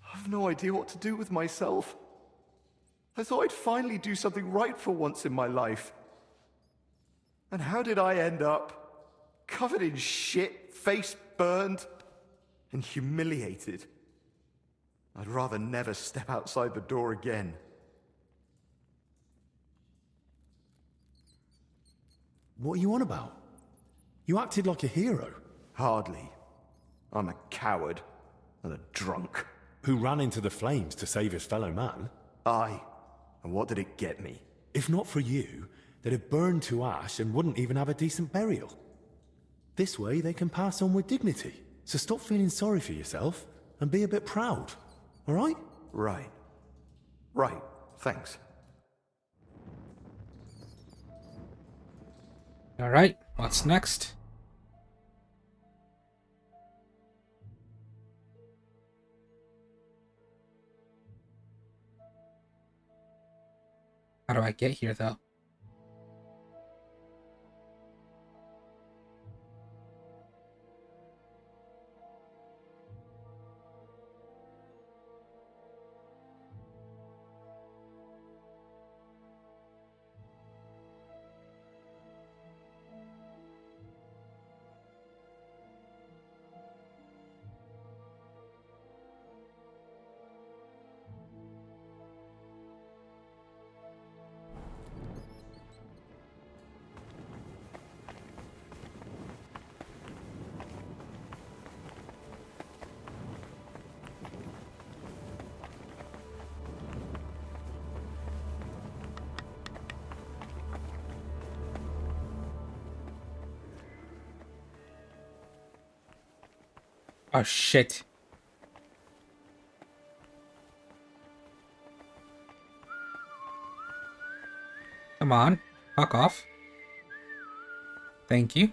have no idea what to do with myself. I thought I'd finally do something right for once in my life. And how did I end up? Covered in shit, face burned, and humiliated. I'd rather never step outside the door again. What are you on about? You acted like a hero. Hardly. I'm a coward and a drunk. Who ran into the flames to save his fellow man? Aye. And what did it get me? If not for you, they'd have burned to ash and wouldn't even have a decent burial. This way they can pass on with dignity. So stop feeling sorry for yourself and be a bit proud, all right? Right. Right. Thanks. All right, what's next? How do I get here, though? Oh shit. Come on, fuck off. Thank you.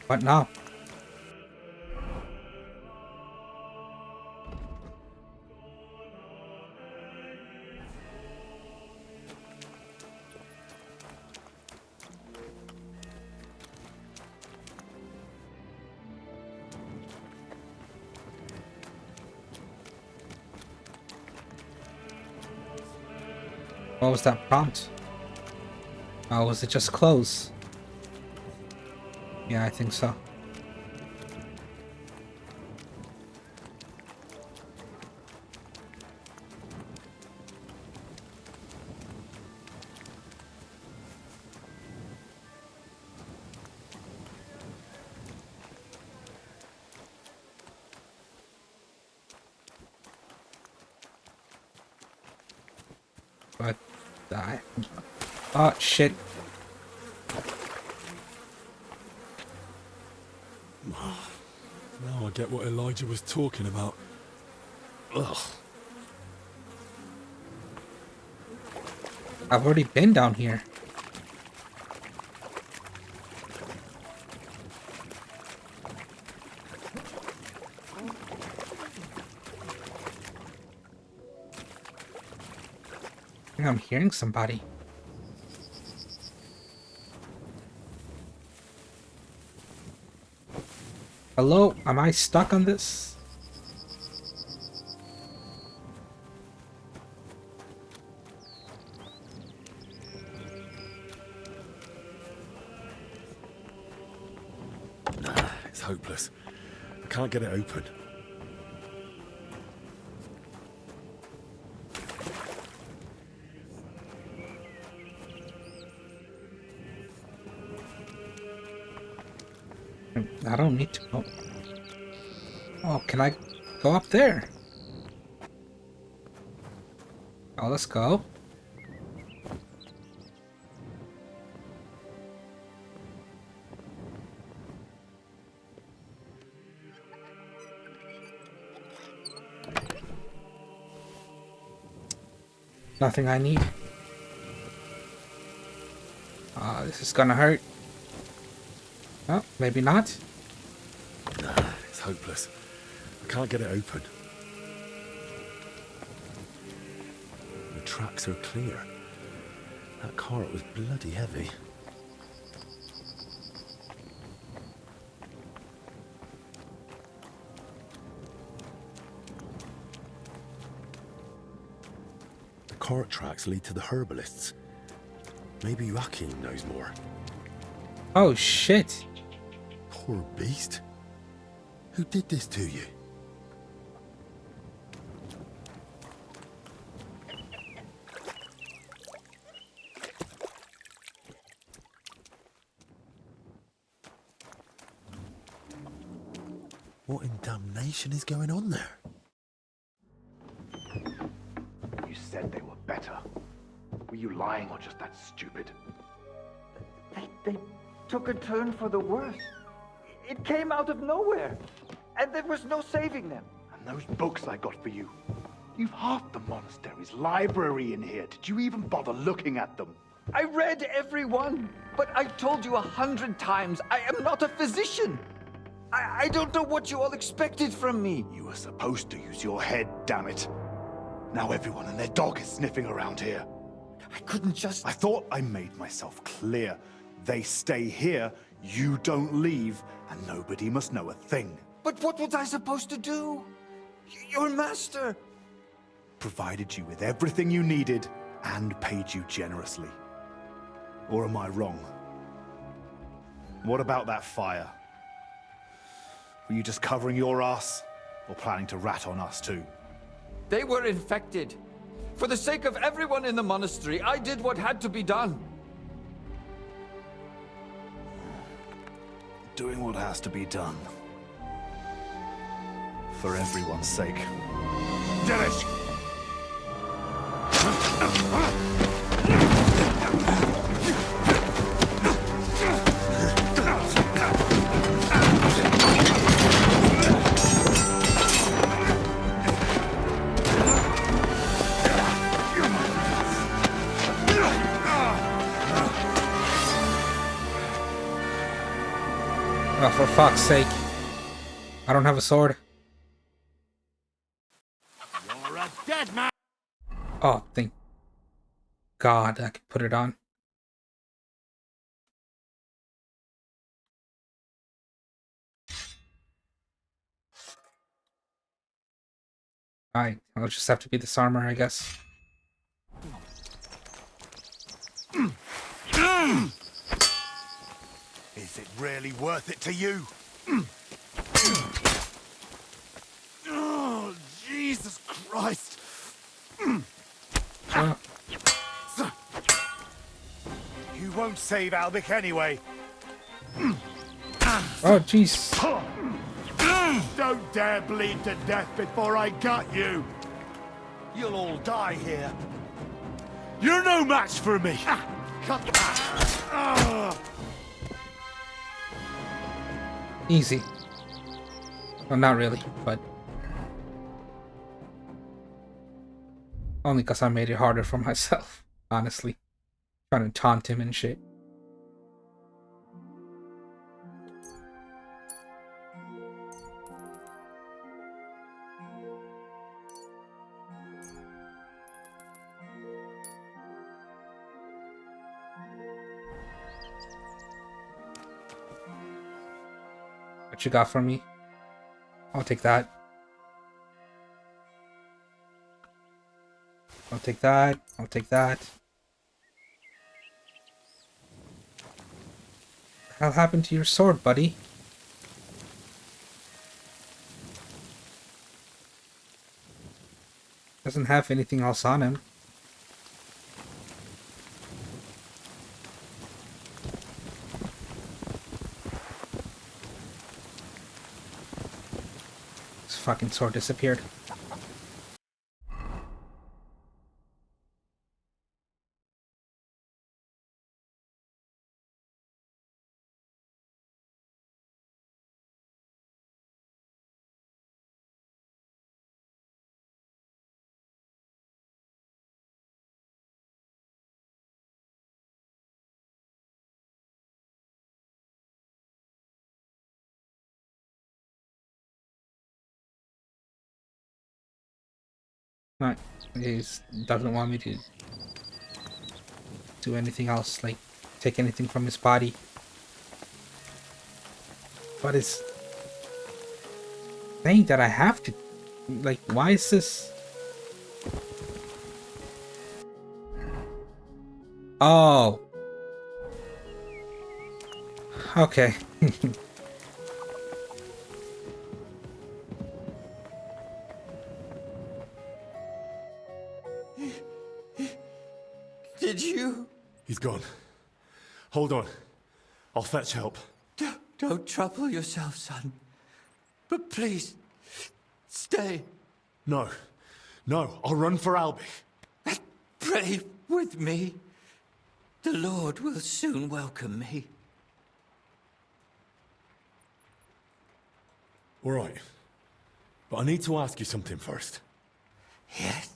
What now? What was that prompt? Oh, was it just close? Yeah, I think so. But die. Oh shit. Now I get what Elijah was talking about. Ugh. I've already been down here. I think I'm hearing somebody. Hello? Am I stuck on this? It's hopeless. I can't get it open. I don't need to go. Oh, can I go up there. Oh, let's go. Nothing I need. This is gonna hurt. Oh, maybe not. Nah, it's hopeless. I can't get it open. The tracks are clear. That cart was bloody heavy. The cart tracks lead to the herbalists. Maybe Joachim knows more. Oh shit. Poor beast. Who did this to you? What in damnation is going on there? You said they were better. Were you lying or just that stupid? They took a turn for the worse. It came out of nowhere, and there was no saving them. And those books I got for you. You've half the monastery's library in here. Did you even bother looking at them? I read every one, but I've told you 100 times, I am not a physician. I don't know what you all expected from me. You were supposed to use your head, damn it. Now everyone and their dog is sniffing around here. I couldn't just... I thought I made myself clear. They stay here, you don't leave, and nobody must know a thing. But what was I supposed to do? Your master... Provided you with everything you needed, and paid you generously. Or am I wrong? What about that fire? Were you just covering your ass, or planning to rat on us too? They were infected. For the sake of everyone in the monastery, I did what had to be done. Doing what has to be done. For everyone's sake. Dennis! Oh, for fuck's sake. I don't have a sword. You're a dead man! Oh, thank God I can put it on. Alright, I'll just have to be this armor, I guess. Is it really worth it to you? Oh, Jesus Christ! You won't save Albic anyway. Oh, jeez. Don't dare bleed to death before I gut you. You'll all die here. You're no match for me. Cut that. Easy. Well, not really, but... Only because I made it harder for myself, honestly. Trying to taunt him and shit. What you got for me? I'll take that. I'll take that. I'll take that. What the hell happened to your sword, buddy? Doesn't have anything else on him. fucking sword disappeared. Right, he doesn't want me to do anything else, like take anything from his body. But it's saying that I have to, like, why is this? Oh. Okay. Did you? He's gone. Hold on. I'll fetch help. Don't trouble yourself, son. But please, stay. No. No, I'll run for Albie. Pray with me. The Lord will soon welcome me. All right. But I need to ask you something first. Yes?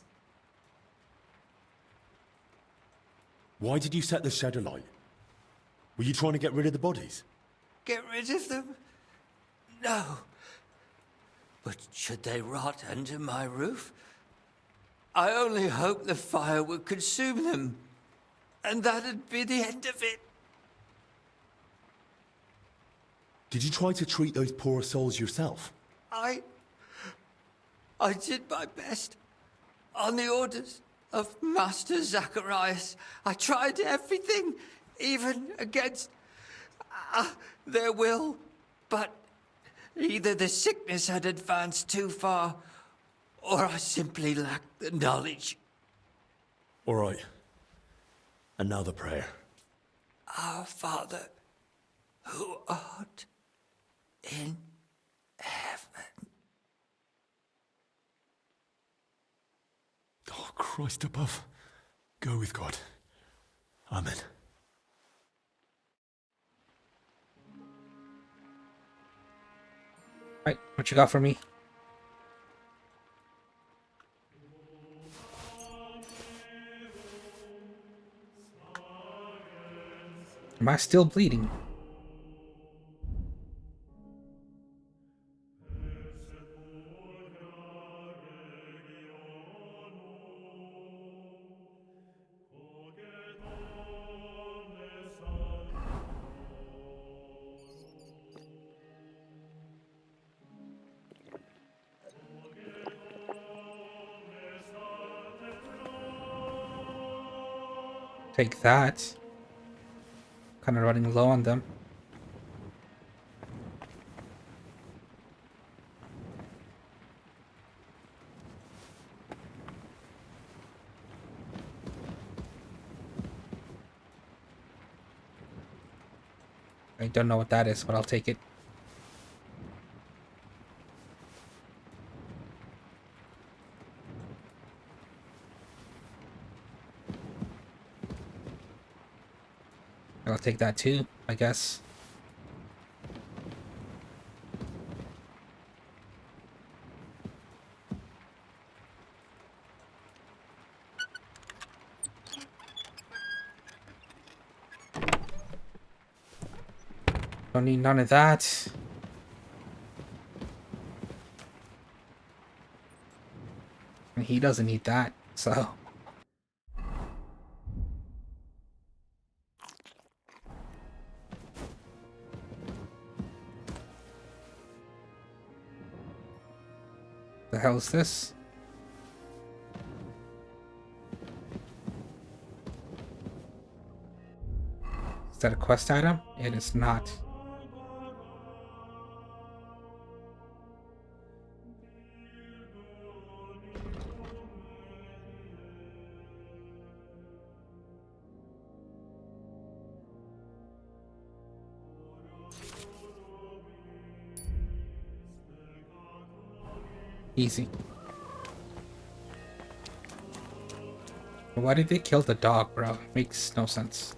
Why did you set the shed alight? Were you trying to get rid of the bodies? Get rid of them? No. But should they rot under my roof? I only hope the fire would consume them, and that'd be the end of it. Did you try to treat those poor souls yourself? I did my best. On the orders of Master Zacharias, I tried everything, even against their will. But either the sickness had advanced too far, or I simply lacked the knowledge. All right. And now the prayer. Our Father, who art in heaven. Oh, Christ above. Go with God. Amen. Right, what you got for me? Am I still bleeding? Take that. Kind of running low on them. I don't know what that is, but I'll take it. I'll take that too, I guess. Don't need none of that. And he doesn't need that, so. The hell is this? Is that a quest item? It is not. Easy. Why did they kill the dog, bro? Makes no sense.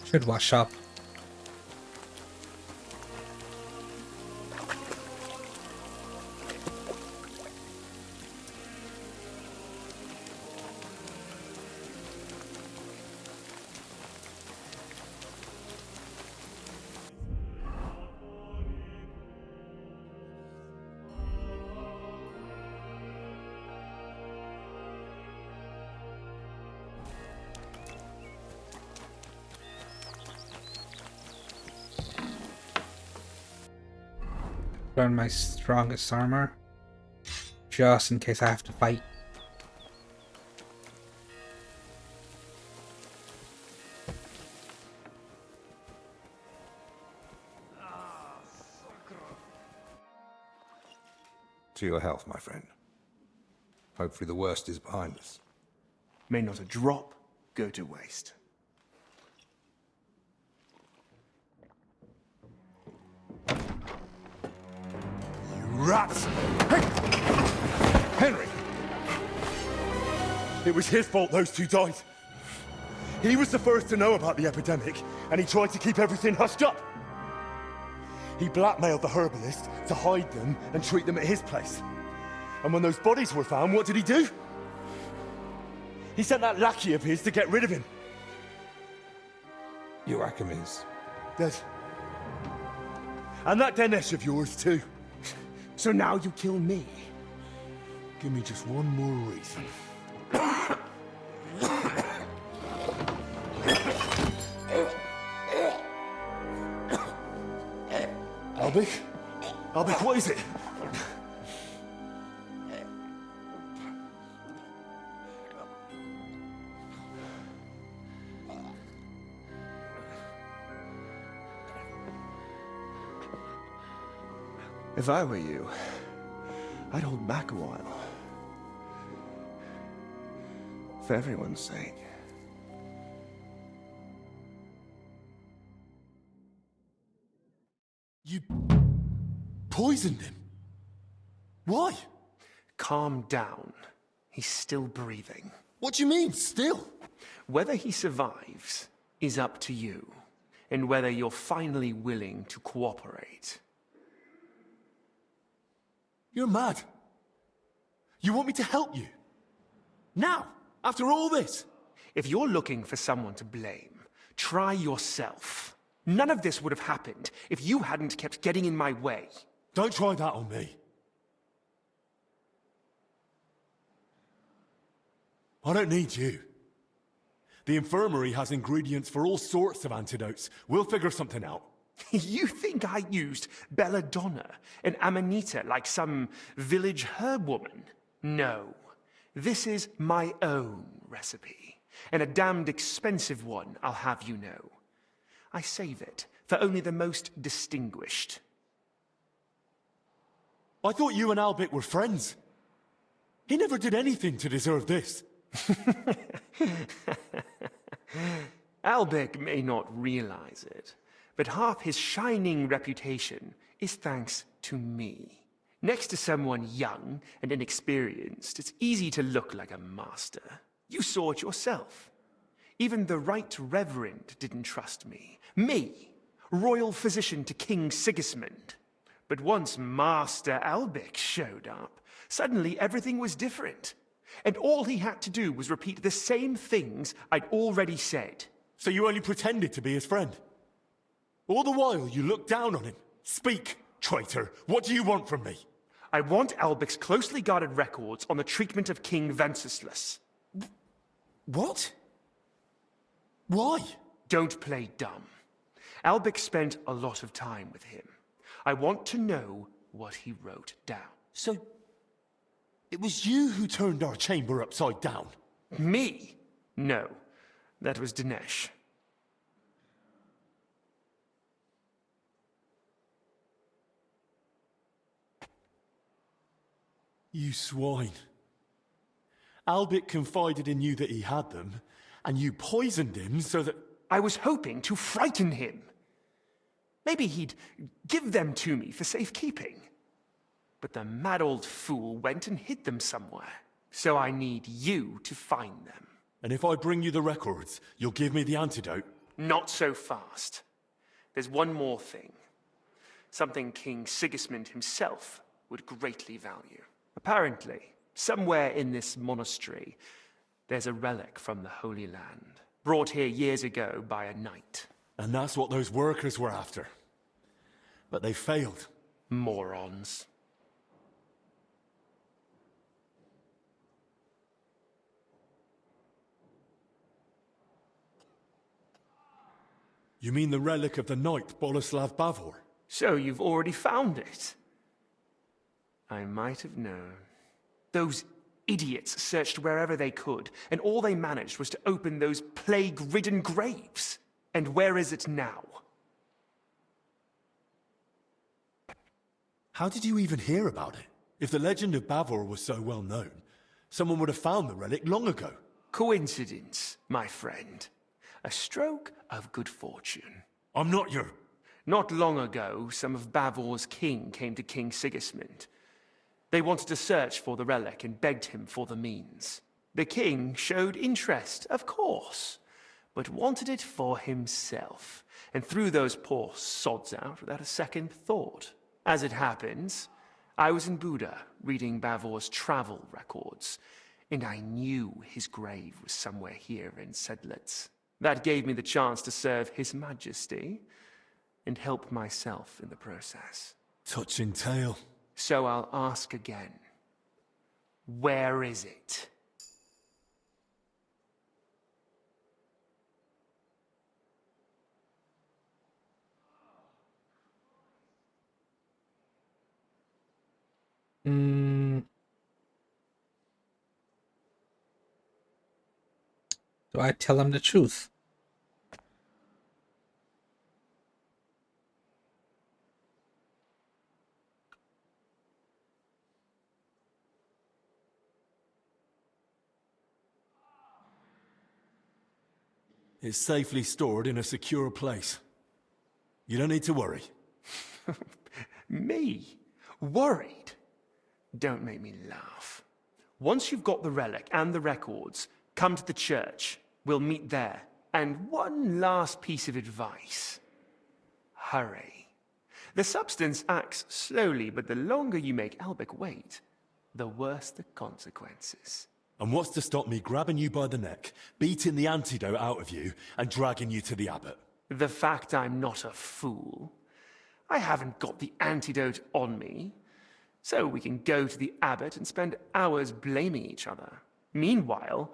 Should wash up. Put on my strongest armor, just in case I have to fight. To your health, my friend. Hopefully the worst is behind us. May not a drop go to waste. Rats! Hey! Henry! It was his fault those two died. He was the first to know about the epidemic, and he tried to keep everything hushed up. He blackmailed the herbalist to hide them and treat them at his place. And when those bodies were found, what did he do? He sent that lackey of his to get rid of him. Joachim is dead. And that Dinesh of yours too. So now you kill me? Give me just one more reason. Albik? Albik, what is it? If I were you, I'd hold back a while. For everyone's sake. You poisoned him? Why? Calm down. He's still breathing. What do you mean, still? Whether he survives is up to you, and whether you're finally willing to cooperate. You're mad. You want me to help you? Now, after all this? If you're looking for someone to blame, try yourself. None of this would have happened if you hadn't kept getting in my way. Don't try that on me. I don't need you. The infirmary has ingredients for all sorts of antidotes. We'll figure something out. You think I used belladonna and amanita like some village herb woman? No. This is my own recipe, and a damned expensive one, I'll have you know. I save it for only the most distinguished. I thought you and Albik were friends. He never did anything to deserve this. Albik may not realize it, but half his shining reputation is thanks to me. Next to someone young and inexperienced, it's easy to look like a master. You saw it yourself. Even the Right Reverend didn't trust me. Me, royal physician to King Sigismund. But once Master Albik showed up, suddenly everything was different. And all he had to do was repeat the same things I'd already said. So you only pretended to be his friend? All the while you looked down on him? Speak, traitor. What do you want from me? I want Albik's closely guarded records on the treatment of King Wenceslas. What? Why? Don't play dumb. Albic spent a lot of time with him. I want to know what he wrote down. So, it was you who turned our chamber upside down? Me? No, that was Dinesh. You swine. Albic confided in you that he had them, and you poisoned him so that... I was hoping to frighten him. Maybe he'd give them to me for safekeeping. But the mad old fool went and hid them somewhere. So I need you to find them. And if I bring you the records, you'll give me the antidote? Not so fast. There's one more thing. Something King Sigismund himself would greatly value. Apparently, somewhere in this monastery, there's a relic from the Holy Land, brought here years ago by a knight. And that's what those workers were after. But they failed. Morons. You mean the relic of the knight Boleslav Bavor? So you've already found it? I might have known. Those idiots searched wherever they could, and all they managed was to open those plague-ridden graves. And where is it now? How did you even hear about it? If the legend of Bavor was so well known, someone would have found the relic long ago. Coincidence, my friend. A stroke of good fortune. I'm not your... Not long ago, some of Bavor's king came to King Sigismund. They wanted to search for the relic and begged him for the means. The king showed interest, of course, but wanted it for himself, and threw those poor sods out without a second thought. As it happens, I was in Buda reading Bavor's travel records, and I knew his grave was somewhere here in Sedlitz. That gave me the chance to serve His Majesty and help myself in the process. Touching tale. So I'll ask again. Where is it? Do I tell him the truth? It's safely stored in a secure place. You don't need to worry. Me? Worried? Don't make me laugh. Once you've got the relic and the records, come to the church. We'll meet there. And one last piece of advice. Hurry. The substance acts slowly, but the longer you make Albic wait, the worse the consequences. And what's to stop me grabbing you by the neck, beating the antidote out of you, and dragging you to the abbot? The fact I'm not a fool. I haven't got the antidote on me, so we can go to the abbot and spend hours blaming each other. Meanwhile,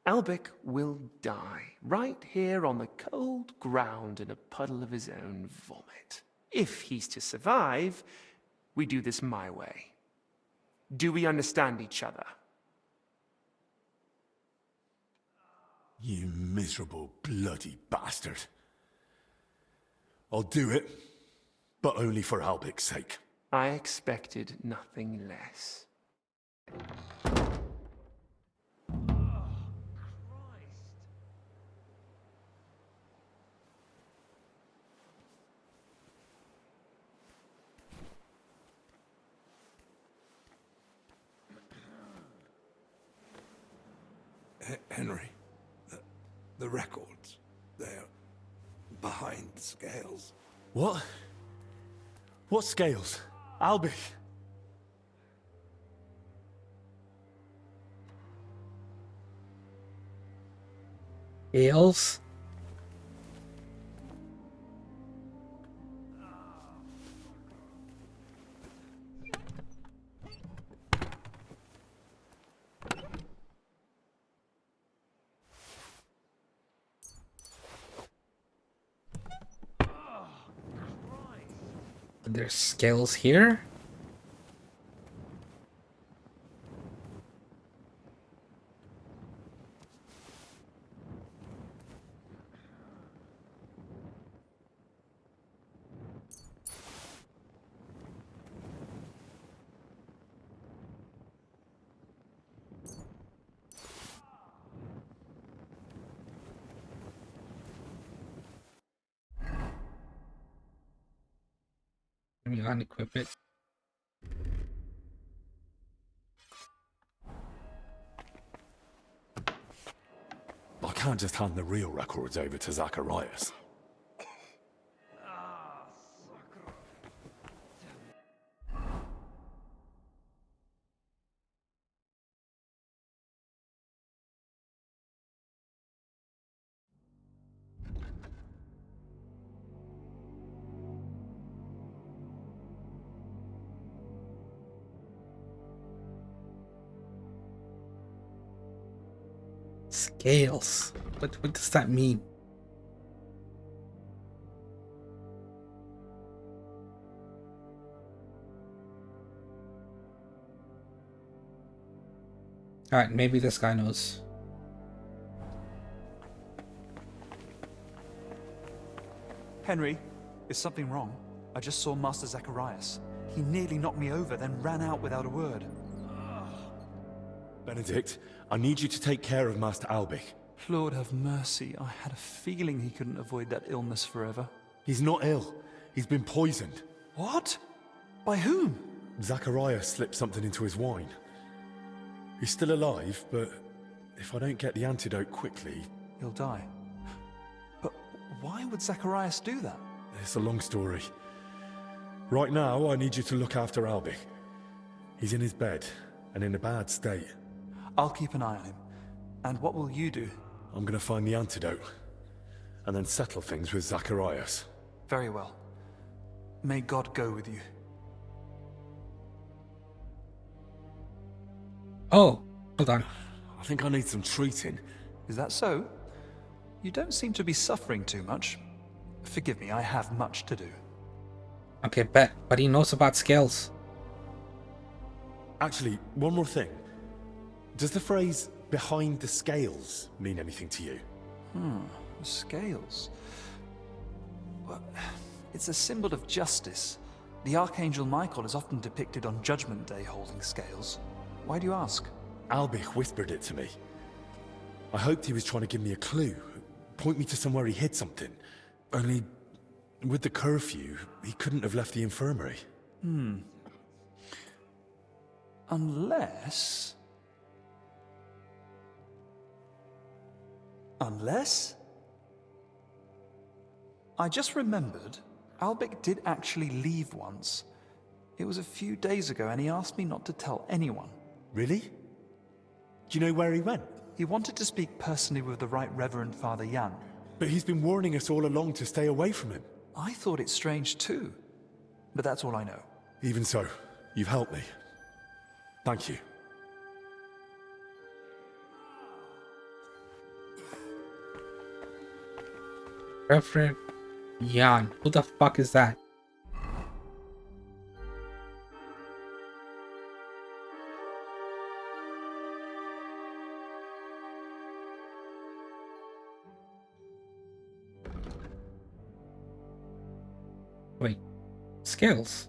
Albic will die, right here on the cold ground in a puddle of his own vomit. If he's to survive, we do this my way. Do we understand each other? You miserable bloody bastard. I'll do it, but only for Albic's sake. I expected nothing less. Henry, the records, they're behind the scales. What? What scales? Albic? Scales? There's scales here. Let me unequip it. I can't just hand the real records over to Zacharias. Scales. What does that mean? Alright, maybe this guy knows. Henry, is something wrong? I just saw Master Zacharias. He nearly knocked me over, then ran out without a word. Benedict, I need you to take care of Master Albich. Lord have mercy. I had a feeling he couldn't avoid that illness forever. He's not ill. He's been poisoned. What? By whom? Zacharias slipped something into his wine. He's still alive, but if I don't get the antidote quickly... He'll die. But why would Zacharias do that? It's a long story. Right now, I need you to look after Albich. He's in his bed, and in a bad state. I'll keep an eye on him. And what will you do? I'm gonna find the antidote, and then settle things with Zacharias. Very well. May God go with you. Oh, hold on. I think I need some treating. Is that so? You don't seem to be suffering too much. Forgive me, I have much to do. Okay, bet. But he knows about scales. Actually, one more thing. Does the phrase, behind the scales, mean anything to you? The scales. Well, it's a symbol of justice. The Archangel Michael is often depicted on Judgment Day holding scales. Why do you ask? Albich whispered it to me. I hoped he was trying to give me a clue, point me to somewhere he hid something. Only, with the curfew, he couldn't have left the infirmary. Unless... I just remembered, Albich did actually leave once. It was a few days ago and he asked me not to tell anyone. Really? Do you know where he went? He wanted to speak personally with the Right Reverend Father Jan. But he's been warning us all along to stay away from him. I thought it strange too, but that's all I know. Even so, you've helped me. Thank you. Reverend Jan. Who the fuck is that? Wait. Scales.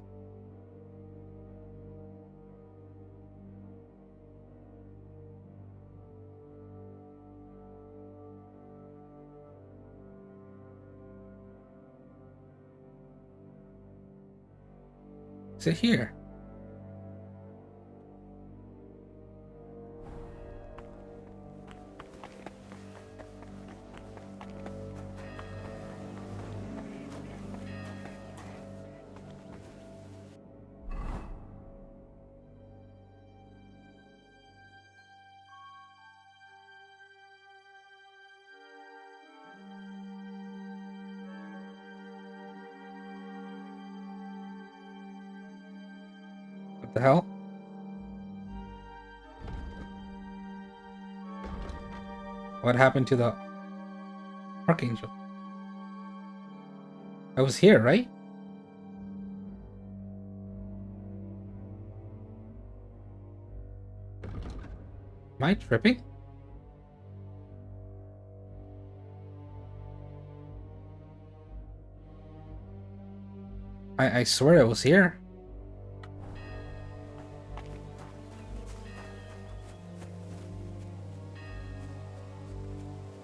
Is it here? What the hell? What happened to the Archangel? I was here, right? Am I tripping? I swear it was here.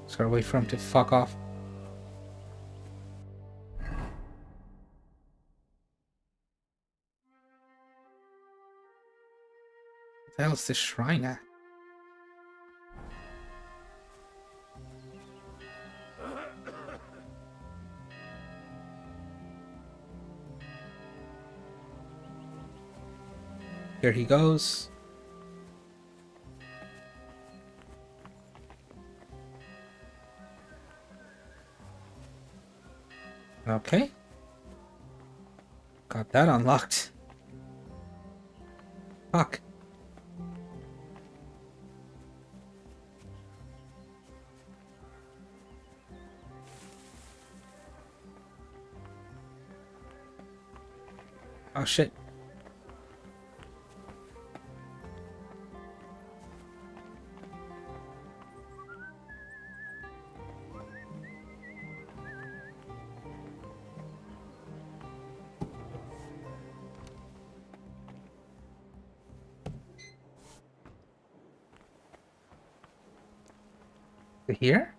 Just gotta wait for him to fuck off. What the hell is this shrine at? Here he goes. Okay. Got that unlocked. Fuck. Oh shit. Here?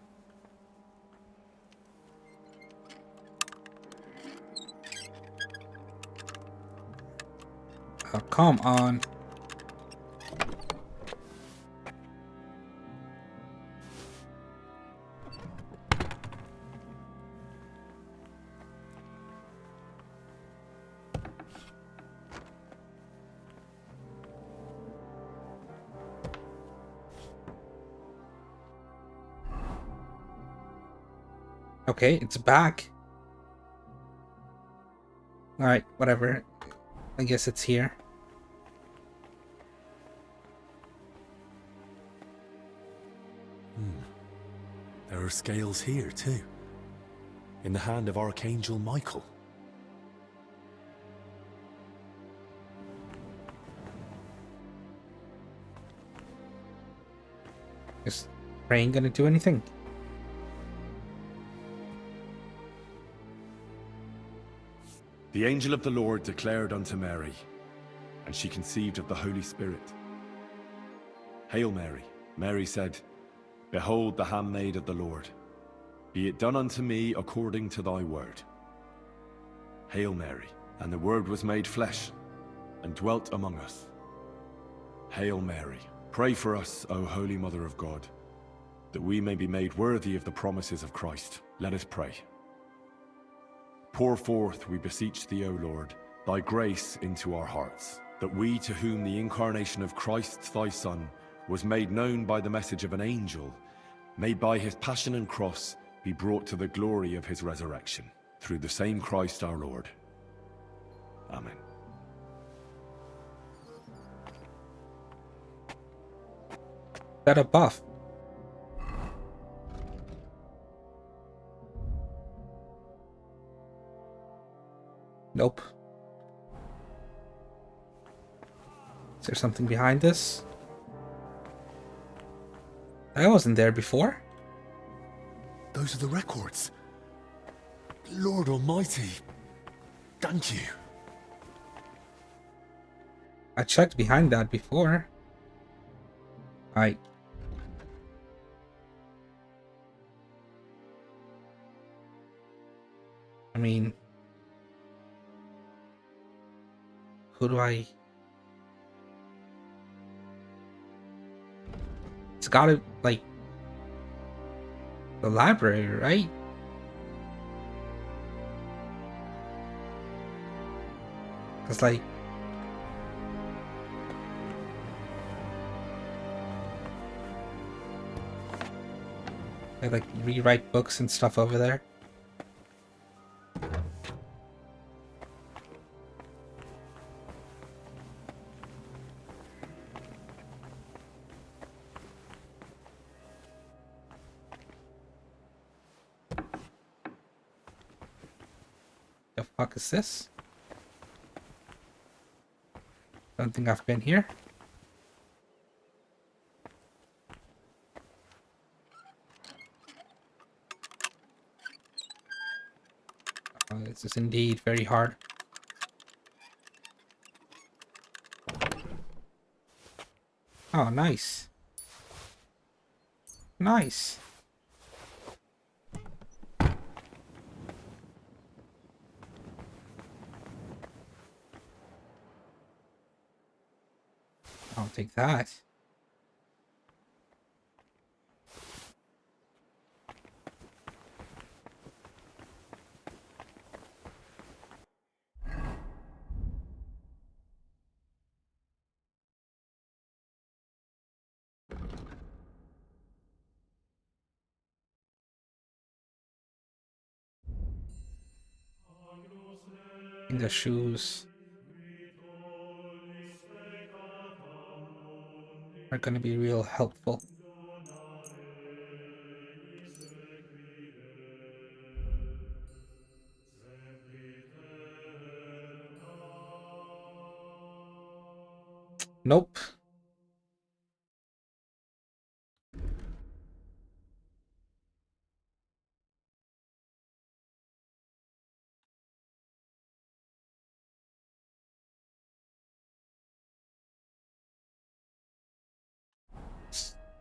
Oh, come on. Okay, it's back. Alright, whatever. I guess it's here. There are scales here too. In the hand of Archangel Michael. Is praying gonna do anything? The angel of the Lord declared unto Mary, and she conceived of the Holy Spirit. Hail Mary. Mary said, Behold the handmaid of the Lord. Be it done unto me according to thy word. Hail Mary. And the Word was made flesh, and dwelt among us. Hail Mary. Pray for us, O Holy Mother of God, that we may be made worthy of the promises of Christ. Let us pray. Pour forth, we beseech thee, O Lord, thy grace into our hearts, that we, to whom the incarnation of Christ thy Son was made known by the message of an angel, may by his passion and cross be brought to the glory of his resurrection, through the same Christ our Lord. Amen. Is that a buff? Nope. Is there something behind this? I wasn't there before. Those are the records. Lord Almighty, thank you. I checked behind that before. I mean, who do I... It's gotta, like, the library, right? It's like... I like rewrite books and stuff over there. The fuck is this? Don't think I've been here. This is indeed very hard. Oh, nice. Nice. I'll take that. In the shoes are going to be real helpful. Nope.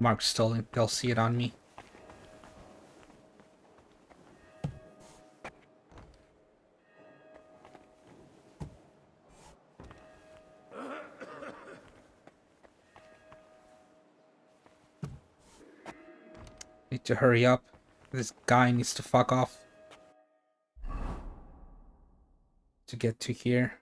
Mark's stolen. They'll see it on me. Need to hurry up. This guy needs to fuck off to get to here.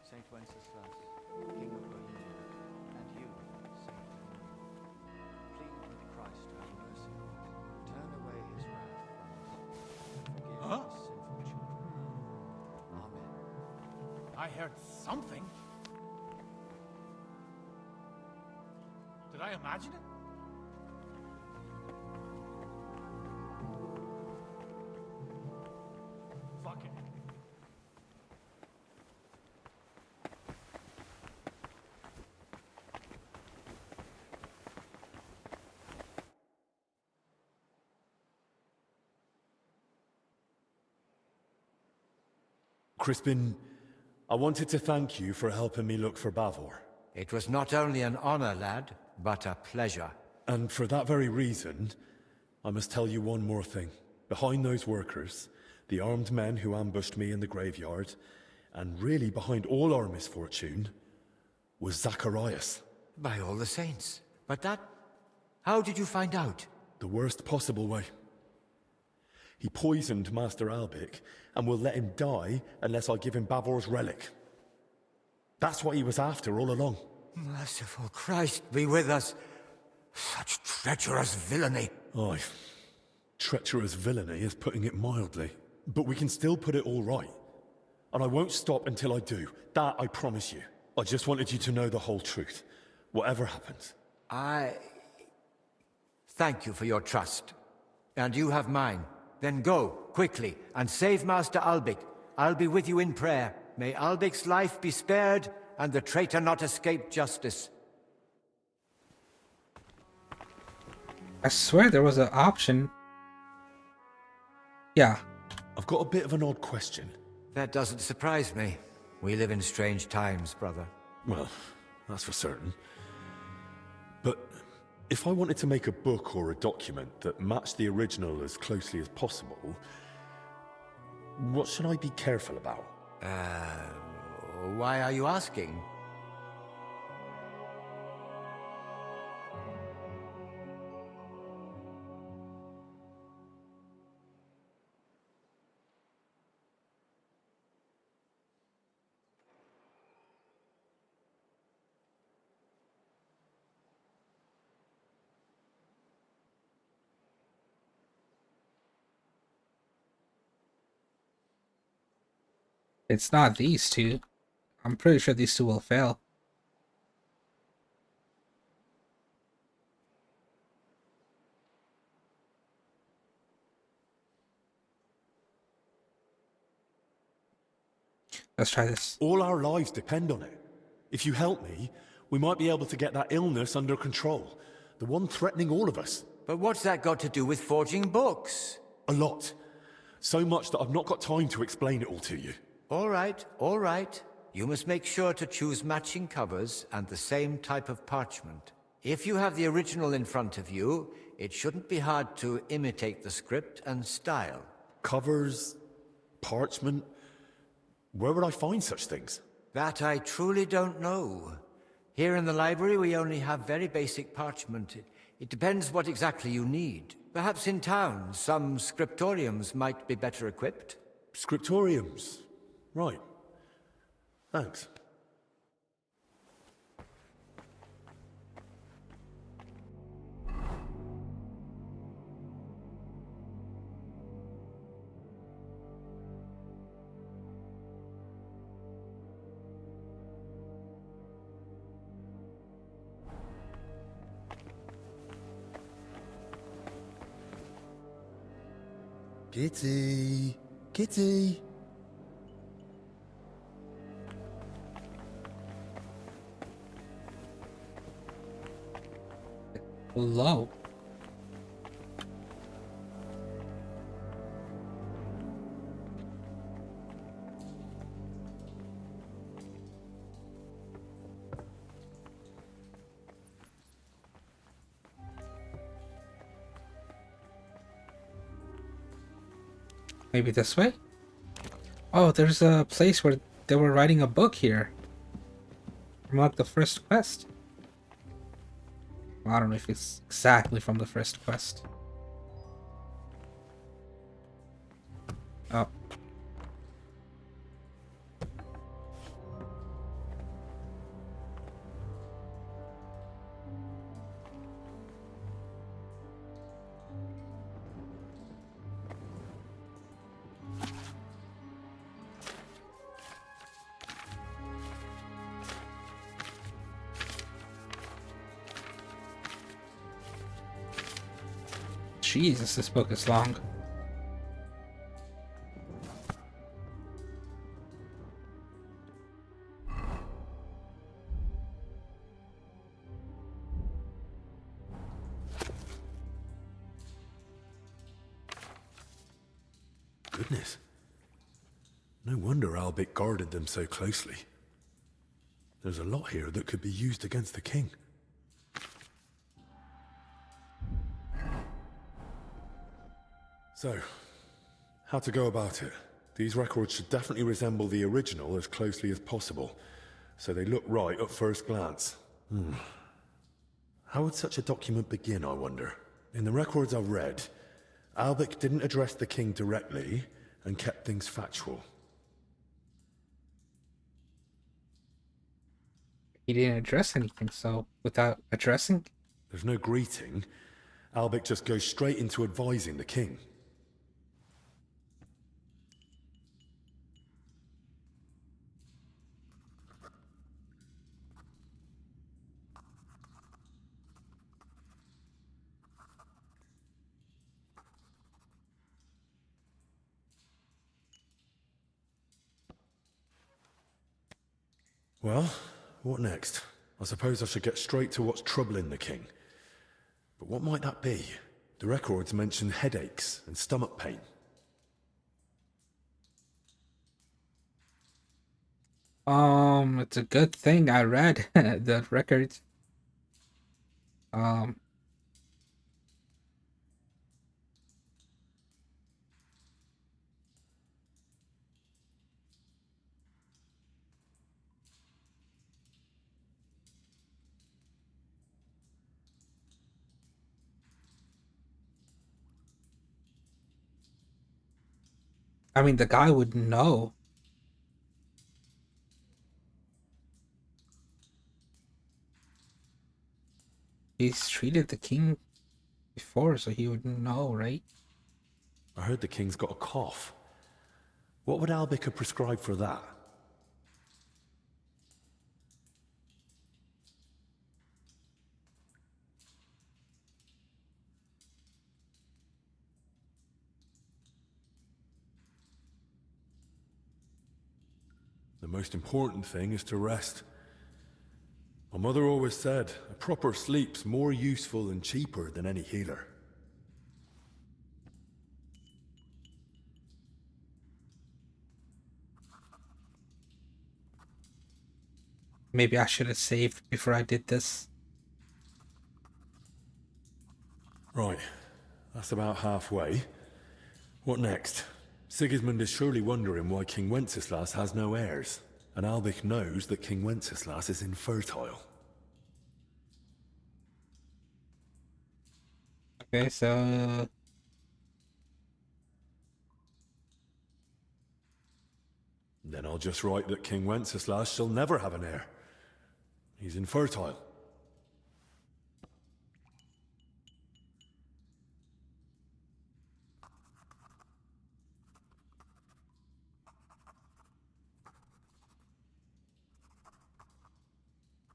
Saint Wenceslas, King of Bohemia, and you, Saint John, plead with Christ to have mercy on us. Turn away his wrath from us. Forgive us sinful children. Amen. I heard something. Did I imagine it? Fuck it. Crispin, I wanted to thank you for helping me look for Bavor. It was not only an honor, lad, but a pleasure. And for that very reason, I must tell you one more thing. Behind those workers, the armed men who ambushed me in the graveyard, and really behind all our misfortune, was Zacharias. By all the saints. But that... how did you find out? The worst possible way. He poisoned Master Albic, and will let him die unless I give him Bavor's relic. That's what he was after all along. Merciful Christ, be with us. Such treacherous villainy. Aye. Treacherous villainy is putting it mildly. But we can still put it all right. And I won't stop until I do. That I promise you. I just wanted you to know the whole truth. Whatever happens. I... thank you for your trust. And you have mine. Then go, quickly, and save Master Albic. I'll be with you in prayer. May Albic's life be spared, and the traitor not escape justice. I swear there was an option. Yeah. I've got a bit of an odd question. That doesn't surprise me. We live in strange times, brother. Well, that's for certain. But if I wanted to make a book or a document that matched the original as closely as possible, what should I be careful about? Why are you asking? It's not these two. I'm pretty sure these two will fail. Let's try this. All our lives depend on it. If you help me, we might be able to get that illness under control. The one threatening all of us. But what's that got to do with forging books? A lot. So much that I've not got time to explain it all to you. All right, all right. You must make sure to choose matching covers and the same type of parchment. If you have the original in front of you, it shouldn't be hard to imitate the script and style. Covers? Parchment? Where would I find such things? That I truly don't know. Here in the library we only have very basic parchment. It depends what exactly you need. Perhaps in town, some scriptoriums might be better equipped. Scriptoriums? Right. Thanks. Kitty! Kitty! Hello. Maybe this way? Oh, there's a place where they were writing a book here. From like the first quest. Well, I don't know if it's exactly from the first quest. Oh. Jesus, this book is long. Goodness. No wonder Albert guarded them so closely. There's a lot here that could be used against the king. So, how to go about it? These records should definitely resemble the original as closely as possible, so they look right at first glance. How would such a document begin, I wonder? In the records I've read, Albert didn't address the king directly and kept things factual. He didn't address anything, so without addressing? There's no greeting. Albert just goes straight into advising the king. Well, what next? I suppose I should get straight to what's troubling the king. But what might that be? The records mention headaches and stomach pain. It's a good thing I read the records. I mean, the guy would know. He's treated the king before, so he would know, right? I heard the king's got a cough. What would Albica prescribe for that? The most important thing is to rest. My mother always said, a proper sleep's more useful and cheaper than any healer. Maybe I should have saved before I did this. Right, that's about halfway. What next? Sigismund is surely wondering why King Wenceslas has no heirs, and Albich knows that King Wenceslas is infertile. Okay, so... Then I'll just write that King Wenceslas shall never have an heir. He's infertile.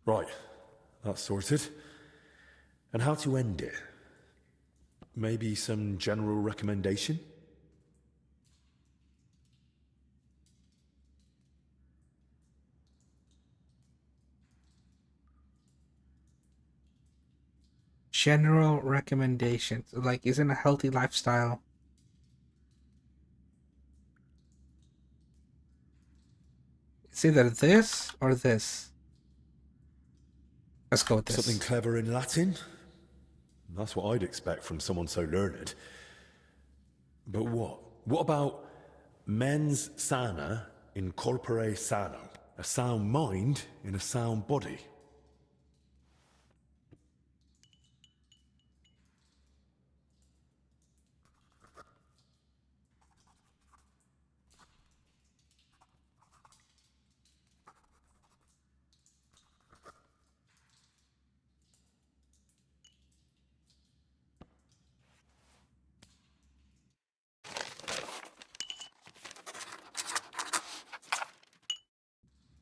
Right, that's sorted. And how to end it? Maybe some general recommendation? General recommendations. Like, isn't a healthy lifestyle... It's either this or this. Let's go with this. Something clever in Latin? That's what I'd expect from someone so learned. But what? What about mens sana in corpore sano? A sound mind in a sound body?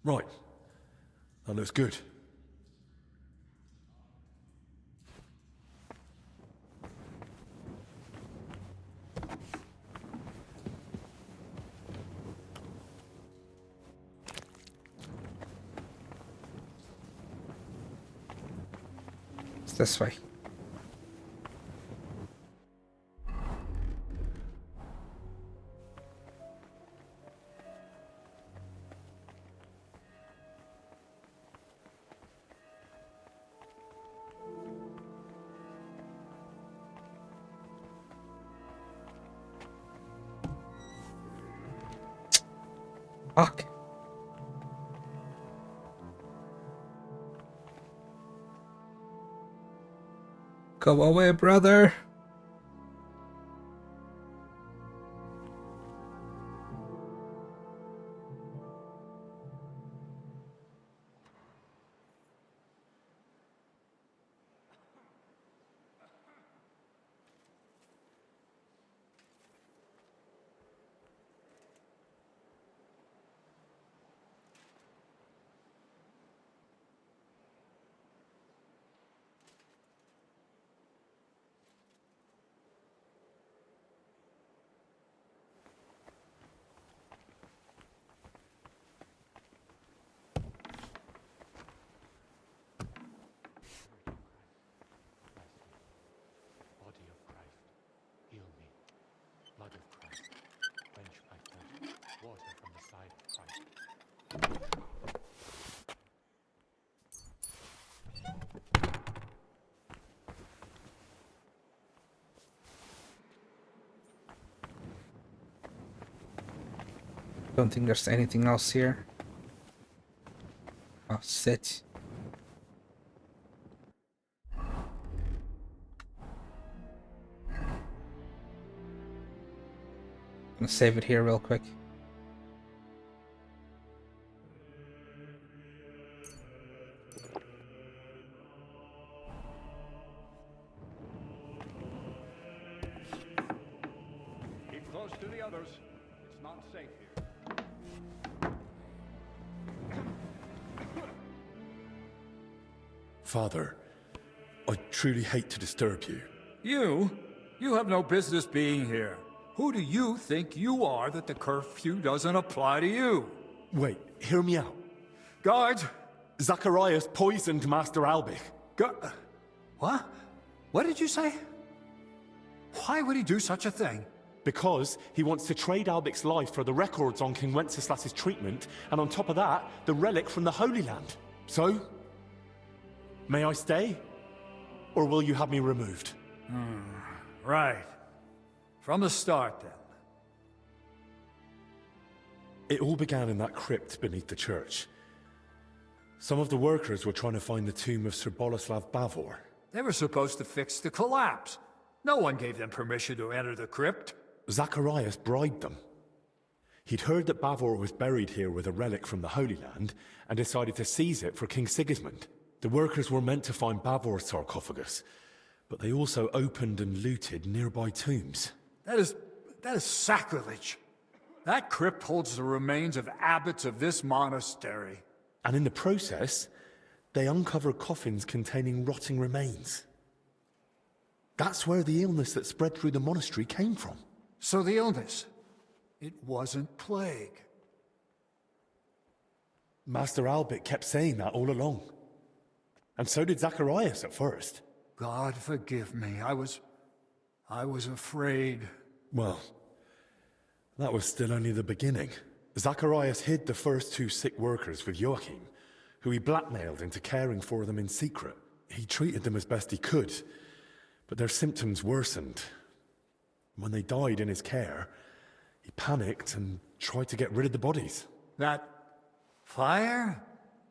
Right. That looks good. It's this way. Fuck. Go away, brother. Don't think there's anything else here. Oh, sit. I'm gonna save it here real quick. Keep close to the others. It's not safe here. Father, I truly hate to disturb you. You? You have no business being here. Who do you think you are that the curfew doesn't apply to you? Wait, hear me out. Guards! Zacharias poisoned Master Albich. What? What did you say? Why would he do such a thing? Because he wants to trade Albich's life for the records on King Wenceslas's treatment, and on top of that, the relic from the Holy Land. So, may I stay? Or will you have me removed? Right. From the start, then. It all began in that crypt beneath the church. Some of the workers were trying to find the tomb of Sir Boleslav Bavor. They were supposed to fix the collapse. No one gave them permission to enter the crypt. Zacharias bribed them. He'd heard that Bavor was buried here with a relic from the Holy Land, and decided to seize it for King Sigismund. The workers were meant to find Bavor's sarcophagus, but they also opened and looted nearby tombs. That is sacrilege. That crypt holds the remains of abbots of this monastery. And in the process, they uncovered coffins containing rotting remains. That's where the illness that spread through the monastery came from. So the illness, it wasn't plague. Master Albert kept saying that all along. And so did Zacharias at first. God forgive me. I was afraid. Well, that was still only the beginning. Zacharias hid the first two sick workers with Joachim, who he blackmailed into caring for them in secret. He treated them as best he could, but their symptoms worsened. When they died in his care, he panicked and tried to get rid of the bodies. That fire?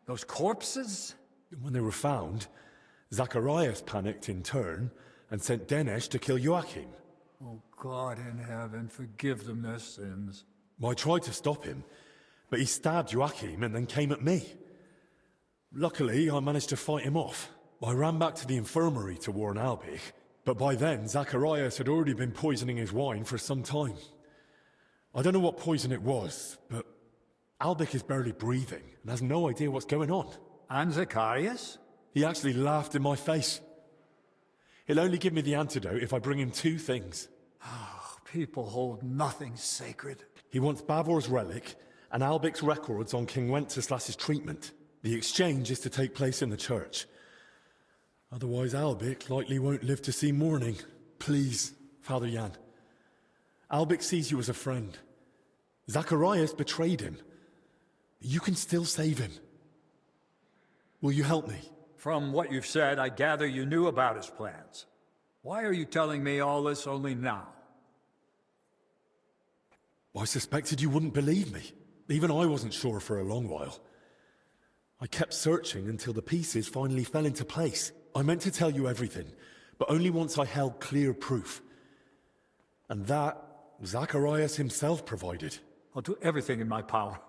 Those corpses? When they were found, Zacharias panicked in turn and sent Dinesh to kill Joachim. Oh, God in heaven, forgive them their sins. I tried to stop him, but he stabbed Joachim and then came at me. Luckily, I managed to fight him off. I ran back to the infirmary to warn Albich, but by then, Zacharias had already been poisoning his wine for some time. I don't know what poison it was, but Albich is barely breathing and has no idea what's going on. And Zacharias? He actually laughed in my face. He'll only give me the antidote if I bring him two things. Oh, people hold nothing sacred. He wants Bavor's relic and Albich's records on King Wenceslas's treatment. The exchange is to take place in the church. Otherwise, Albich likely won't live to see morning. Please, Father Jan. Albich sees you as a friend. Zacharias betrayed him. You can still save him. Will you help me? From what you've said, I gather you knew about his plans. Why are you telling me all this only now? I suspected you wouldn't believe me. Even I wasn't sure for a long while. I kept searching until the pieces finally fell into place. I meant to tell you everything, but only once I held clear proof. And that, Zacharias himself provided. I'll do everything in my power.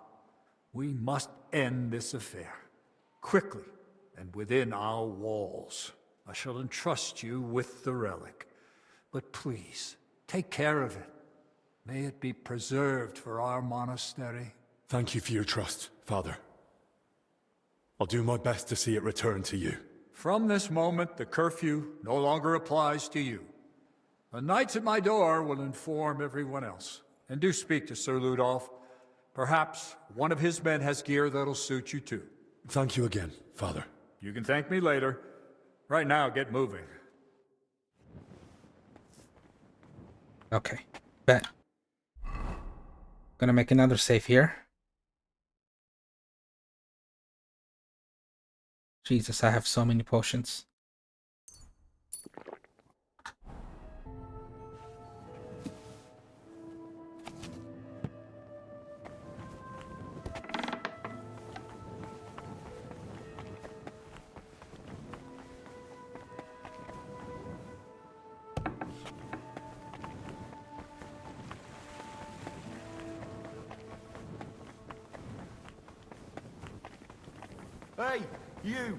We must end this affair. Quickly, and within our walls. I shall entrust you with the relic. But please, take care of it. May it be preserved for our monastery. Thank you for your trust, Father. I'll do my best to see it return to you. From this moment, the curfew no longer applies to you. The knights at my door will inform everyone else. And do speak to Sir Ludolf. Perhaps one of his men has gear that'll suit you too. Thank you again, Father. You can thank me later. Right now, get moving. Okay, bet. Gonna make another save here. Jesus, I have so many potions. Hey, you!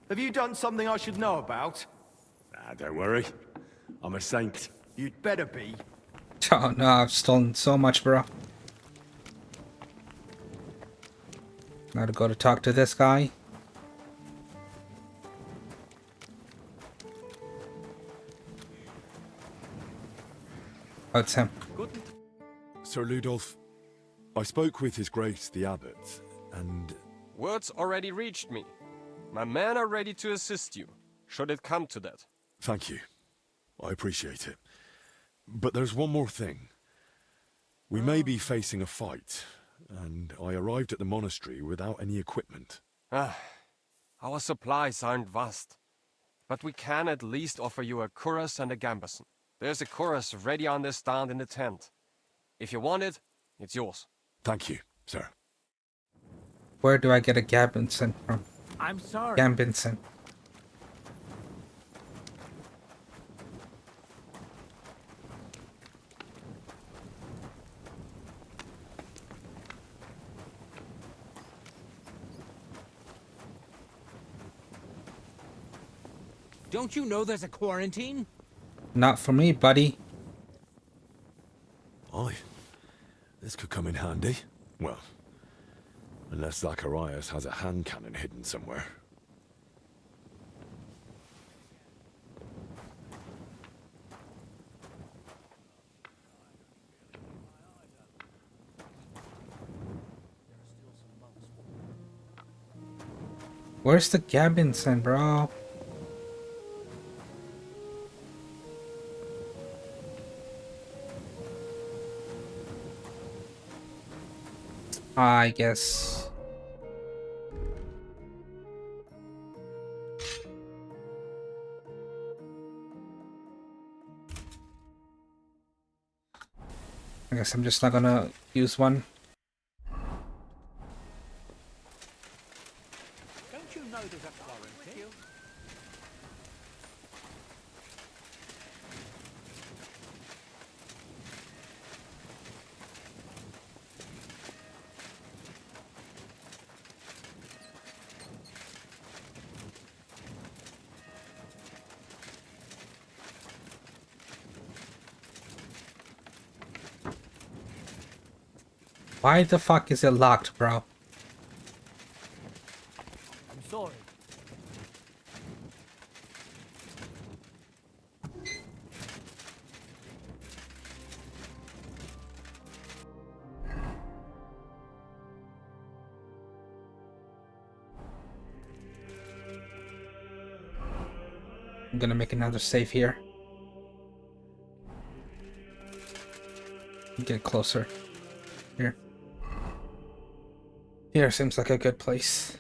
Have you done something I should know about? Don't worry. I'm a saint. You'd better be. Oh no, I've stolen so much, bro. Now to go to talk to this guy. Oh, it's him. Sir Ludolf, I spoke with His Grace the Abbot, and... Words already reached me. My men are ready to assist you, should it come to that. Thank you. I appreciate it. But there's one more thing. We may be facing a fight, and I arrived at the monastery without any equipment. Our supplies aren't vast, but we can at least offer you a cuirass and a gambeson. There's a cuirass ready on this stand in the tent. If you want it, it's yours. Thank you, sir. Where do I get a gambeson from? I'm sorry. Gambeson. Don't you know there's a quarantine? Not for me, buddy. Aye. This could come in handy. Well, unless Zacharias has a hand cannon hidden somewhere. Where's the gambeson, bro? I guess. I guess I'm just not gonna use one. Don't you know there's a quarantine? Why the fuck is it locked, bro? I'm sorry. I'm gonna make another save here. Get closer. Here. Here seems like a good place.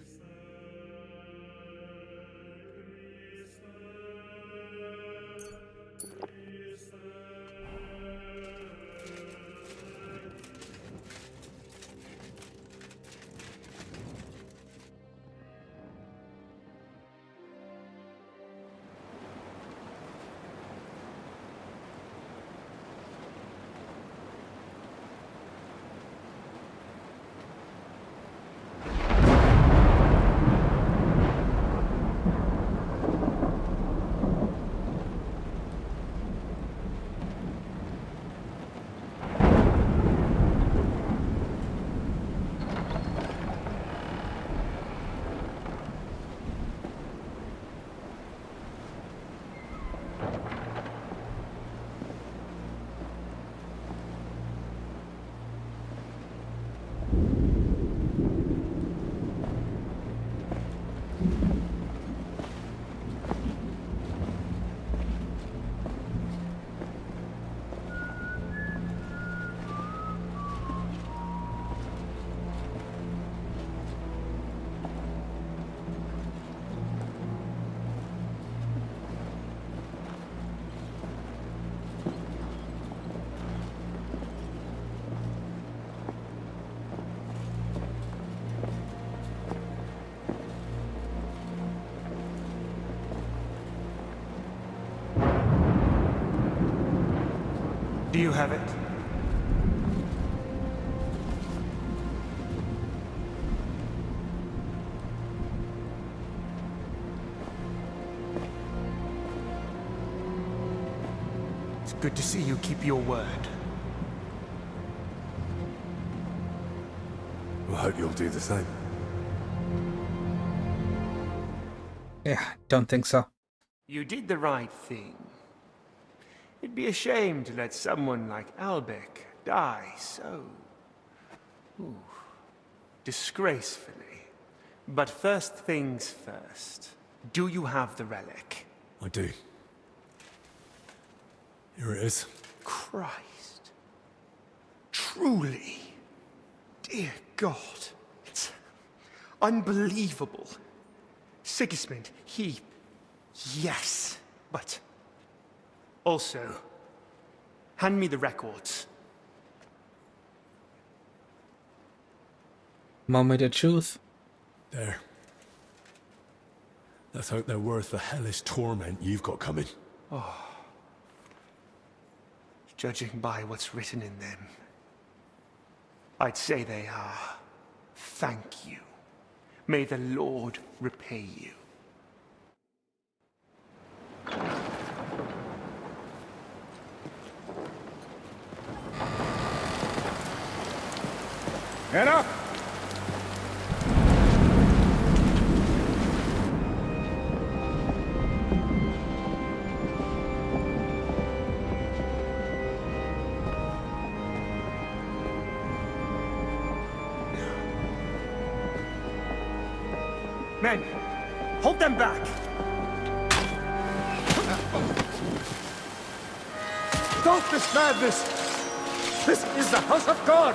Do you have it? It's good to see you keep your word. I hope you'll do the same. Yeah, don't think so. You did the right thing. It'd be a shame to let someone like Albec die so Ooh. Disgracefully. But first things first. Do you have the relic? I do. Here it is. Christ. Truly. Dear God. It's unbelievable. Sigismund, he... Yes, but... Also, hand me the records. Moment of truth. There. Let's hope they're worth the hellish torment you've got coming. Oh. Judging by what's written in them, I'd say they are. Thank you. May the Lord repay you. Head up! Men, hold them back! Stop this madness! This is the house of God!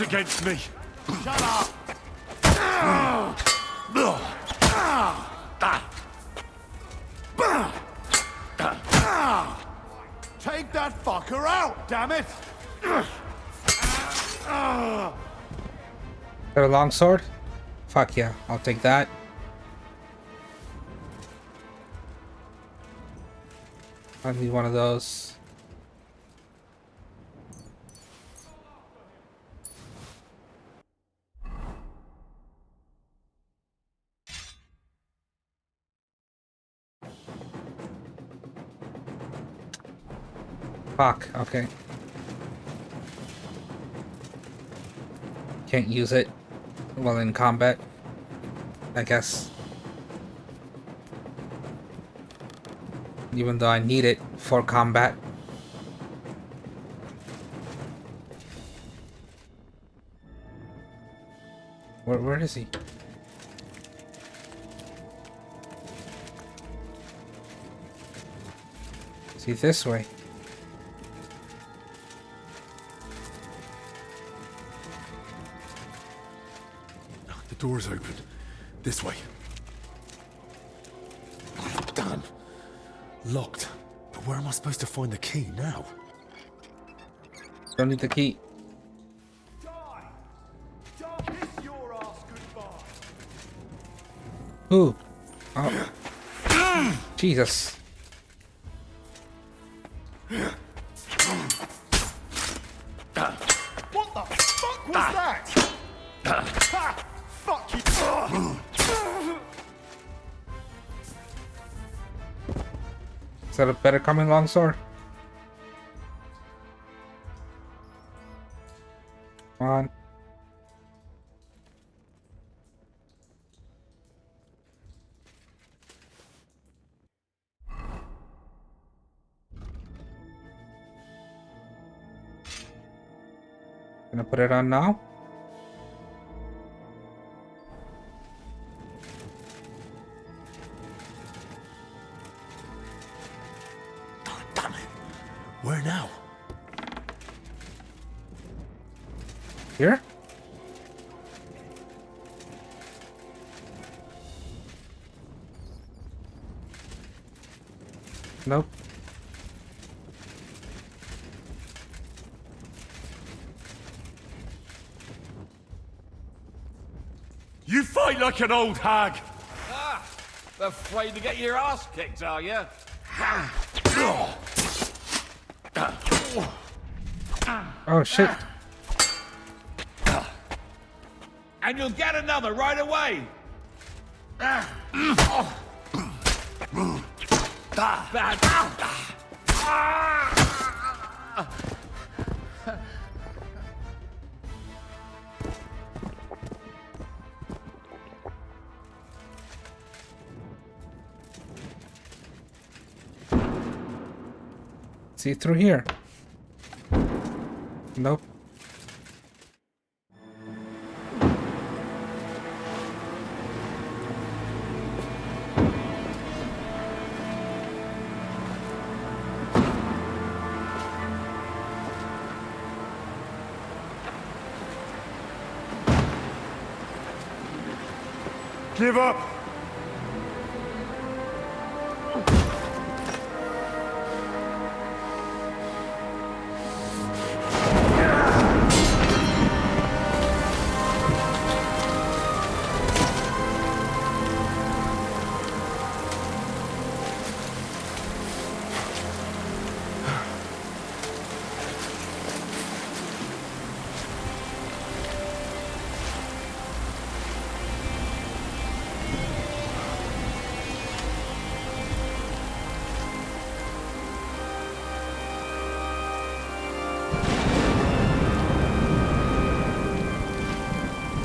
Against me. Shut up! Take that fucker out, damn it! Got a long sword? Fuck yeah, I'll take that. I need one of those. Fuck, okay. Can't use it while in combat, I guess. Even though I need it for combat. Where is he? Is he this way? Door's open. This way. Oh, damn. Locked. But where am I supposed to find the key now? Don't need the key. Ooh. Oh. Jesus. What the fuck was that? Ha! Fuck you! Is that a better coming longsword? Come on. Gonna put it on now. Damn it. Where now? Here? Nope. You fight like an old hag! Ah! Afraid to get your ass kicked, are you? Oh shit. And you'll get another right away. See through here. Nope. Give up!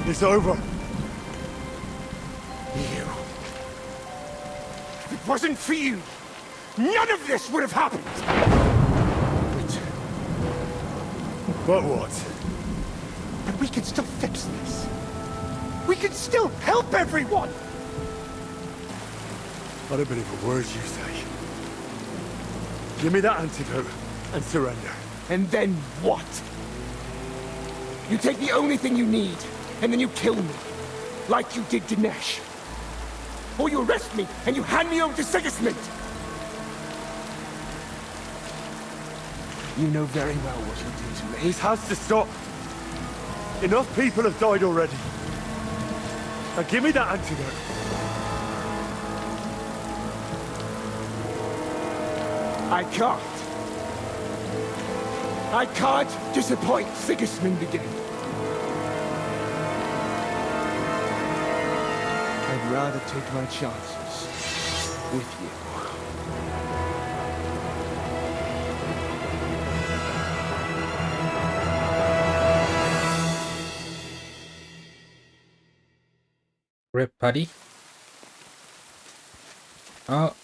It's over. You. If it wasn't for you, none of this would have happened. But what? But we can still fix this. We can still help everyone. I don't believe a word you say. Give me that antidote and surrender. And then what? You take the only thing you need, and then you kill me, like you did Dinesh. Or you arrest me, and you hand me over to Sigismund. You know very well what you'll do to me. This has to stop. Enough people have died already. Now give me that antidote. I can't. I can't disappoint Sigismund again. I'd rather take my chances with you. Rip, buddy. Oh.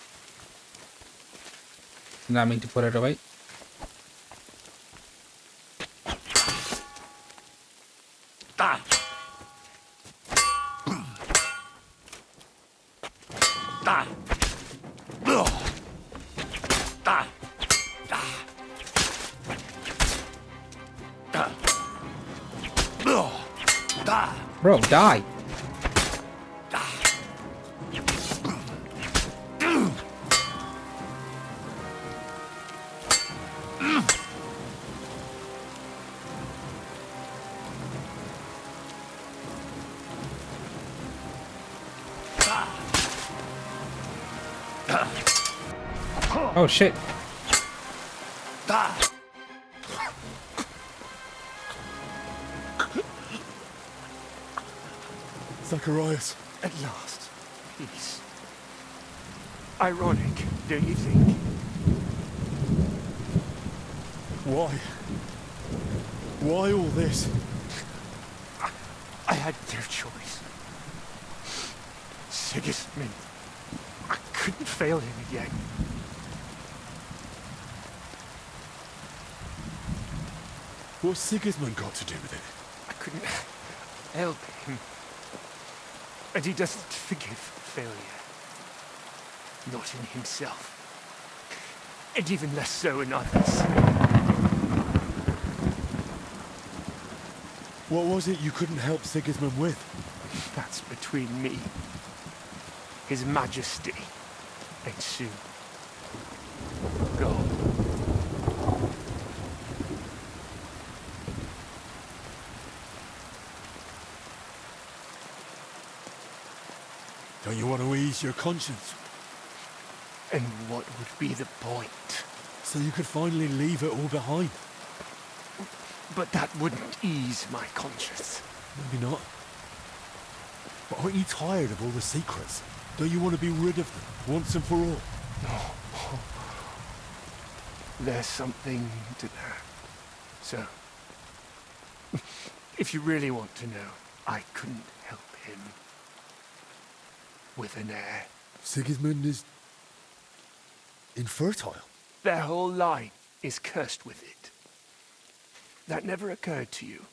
Did not mean to put it away. Bro, die. Oh shit. Zacharias. At last, peace. Ironic, don't you think? Why? Why all this? I had no choice. Sigismund. I couldn't fail him again. What's Sigismund got to do with it? I couldn't help him. And he doesn't forgive failure. Not in himself. And even less so in others. What was it you couldn't help Sigismund with? That's between me, His Majesty, and soon, God. Don't you want to ease your conscience? And what would be the point? So you could finally leave it all behind. But that wouldn't ease my conscience. Maybe not. But aren't you tired of all the secrets? Don't you want to be rid of them, once and for all? No. There's something to that. So, if you really want to know, I couldn't help him. With an heir. Sigismund is... infertile? Their whole line is cursed with it. That never occurred to you.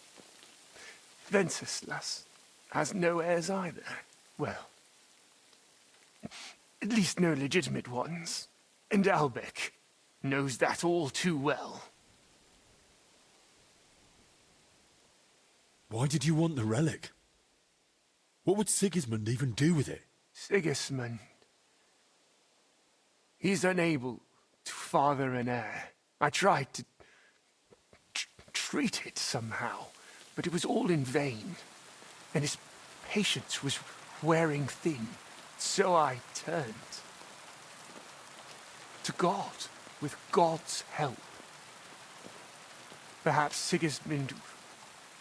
Wenceslas has no heirs either. Well, at least no legitimate ones. And Albec knows that all too well. Why did you want the relic? What would Sigismund even do with it? Sigismund. He's unable to father an heir. I tried to treat it somehow, but it was all in vain. And his patience was wearing thin. So I turned to God, with God's help. Perhaps Sigismund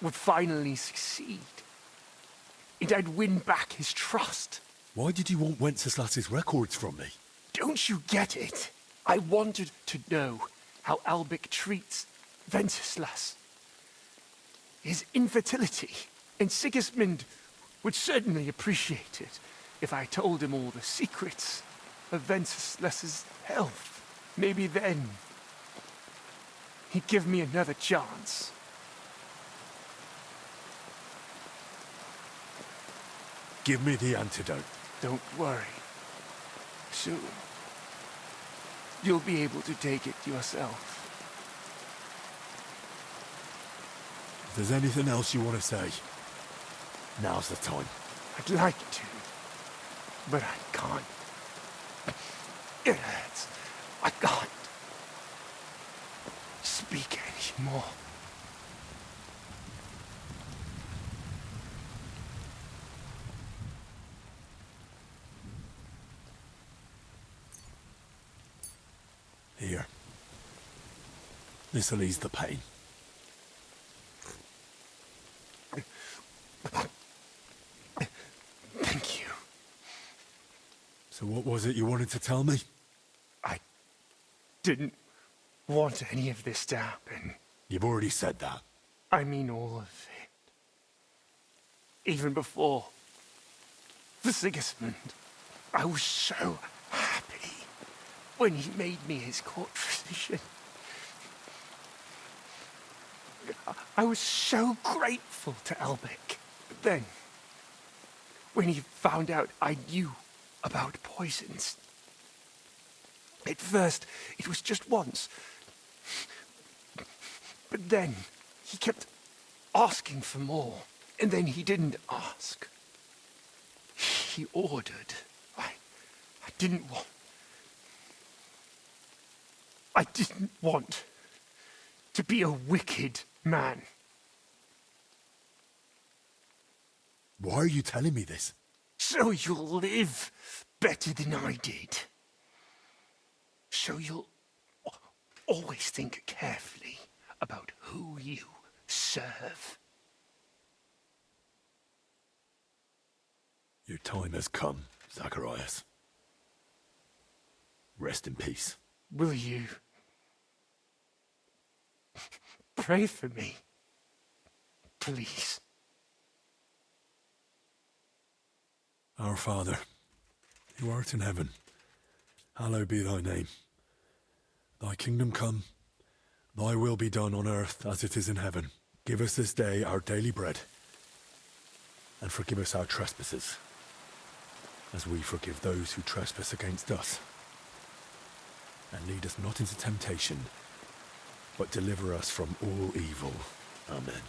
would finally succeed. And I'd win back his trust. Why did you want Wenceslas's records from me? Don't you get it? I wanted to know how Albec treats Wenceslas. His infertility. And Sigismund would certainly appreciate it if I told him all the secrets of Wenceslas's health. Maybe then he'd give me another chance. Give me the antidote. Don't worry. Soon, you'll be able to take it yourself. If there's anything else you want to say, now's the time. I'd like to, but I can't. It hurts. I can't speak anymore. Here. This'll ease the pain. Thank you. So what was it you wanted to tell me? I didn't want any of this to happen. You've already said that. I mean all of it. Even before the Sigismund, I was so happy when he made me his court physician. I was so grateful to Albec. But then, when he found out I knew about poisons, at first it was just once. But then he kept asking for more, and then he didn't ask. He ordered. I didn't want... I didn't want to be a wicked man. Why are you telling me this? So you'll live better than I did. So you'll always think carefully about who you serve. Your time has come, Zacharias. Rest in peace. Will you pray for me, please? Our Father, who art in heaven, hallowed be thy name. Thy kingdom come, thy will be done on earth as it is in heaven. Give us this day our daily bread, and forgive us our trespasses, as we forgive those who trespass against us. And lead us not into temptation, but deliver us from all evil. Amen.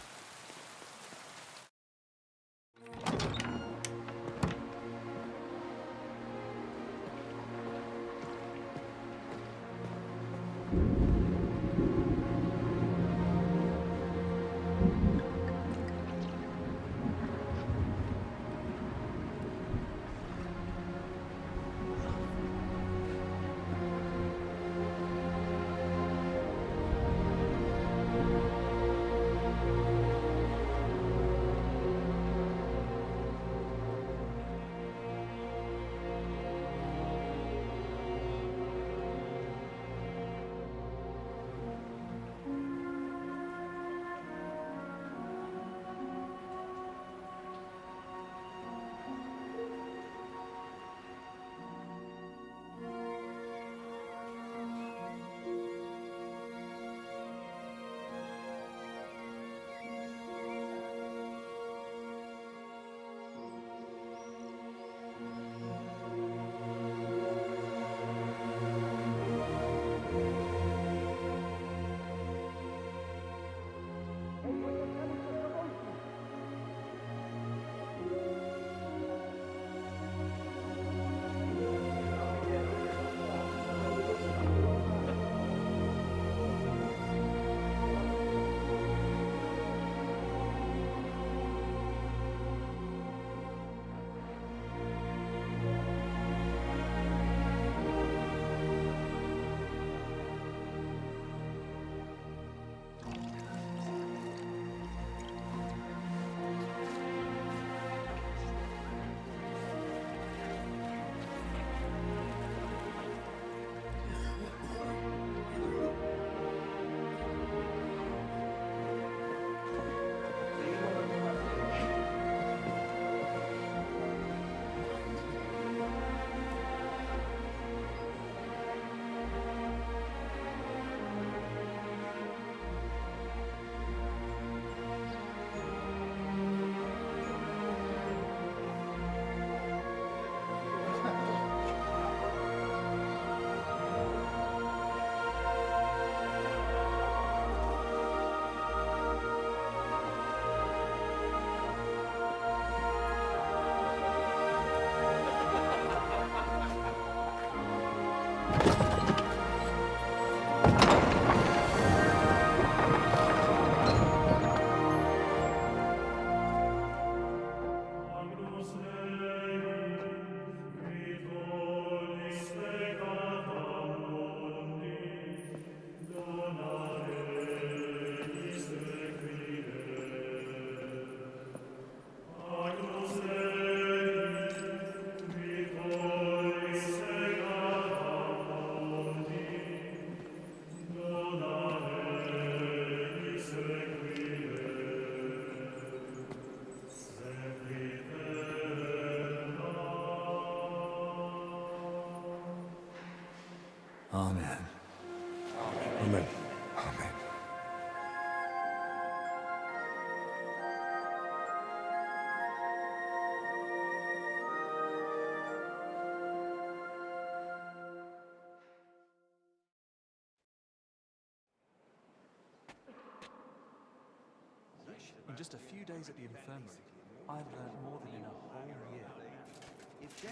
just a few days at the infirmary, I've learned more than in a whole year.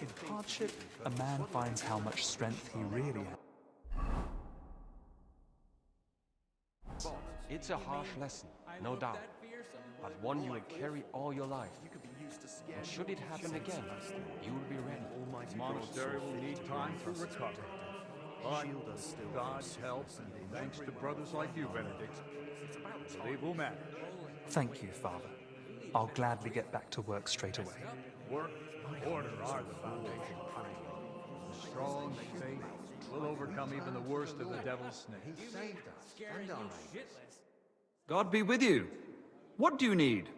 In hardship, a man finds how much strength he really has. It's a harsh lesson, no doubt, but one you will carry all your life. And should it happen again, you will be ready. The monastery will need time to recover. But with God's help, and thanks to brothers like you, Benedict, I believe we'll manage. Thank you, Father. I'll gladly get back to work straight away. Work and order are the foundation. Strong faith will overcome even the worst of the devil's snakes. God be with you. What do you need?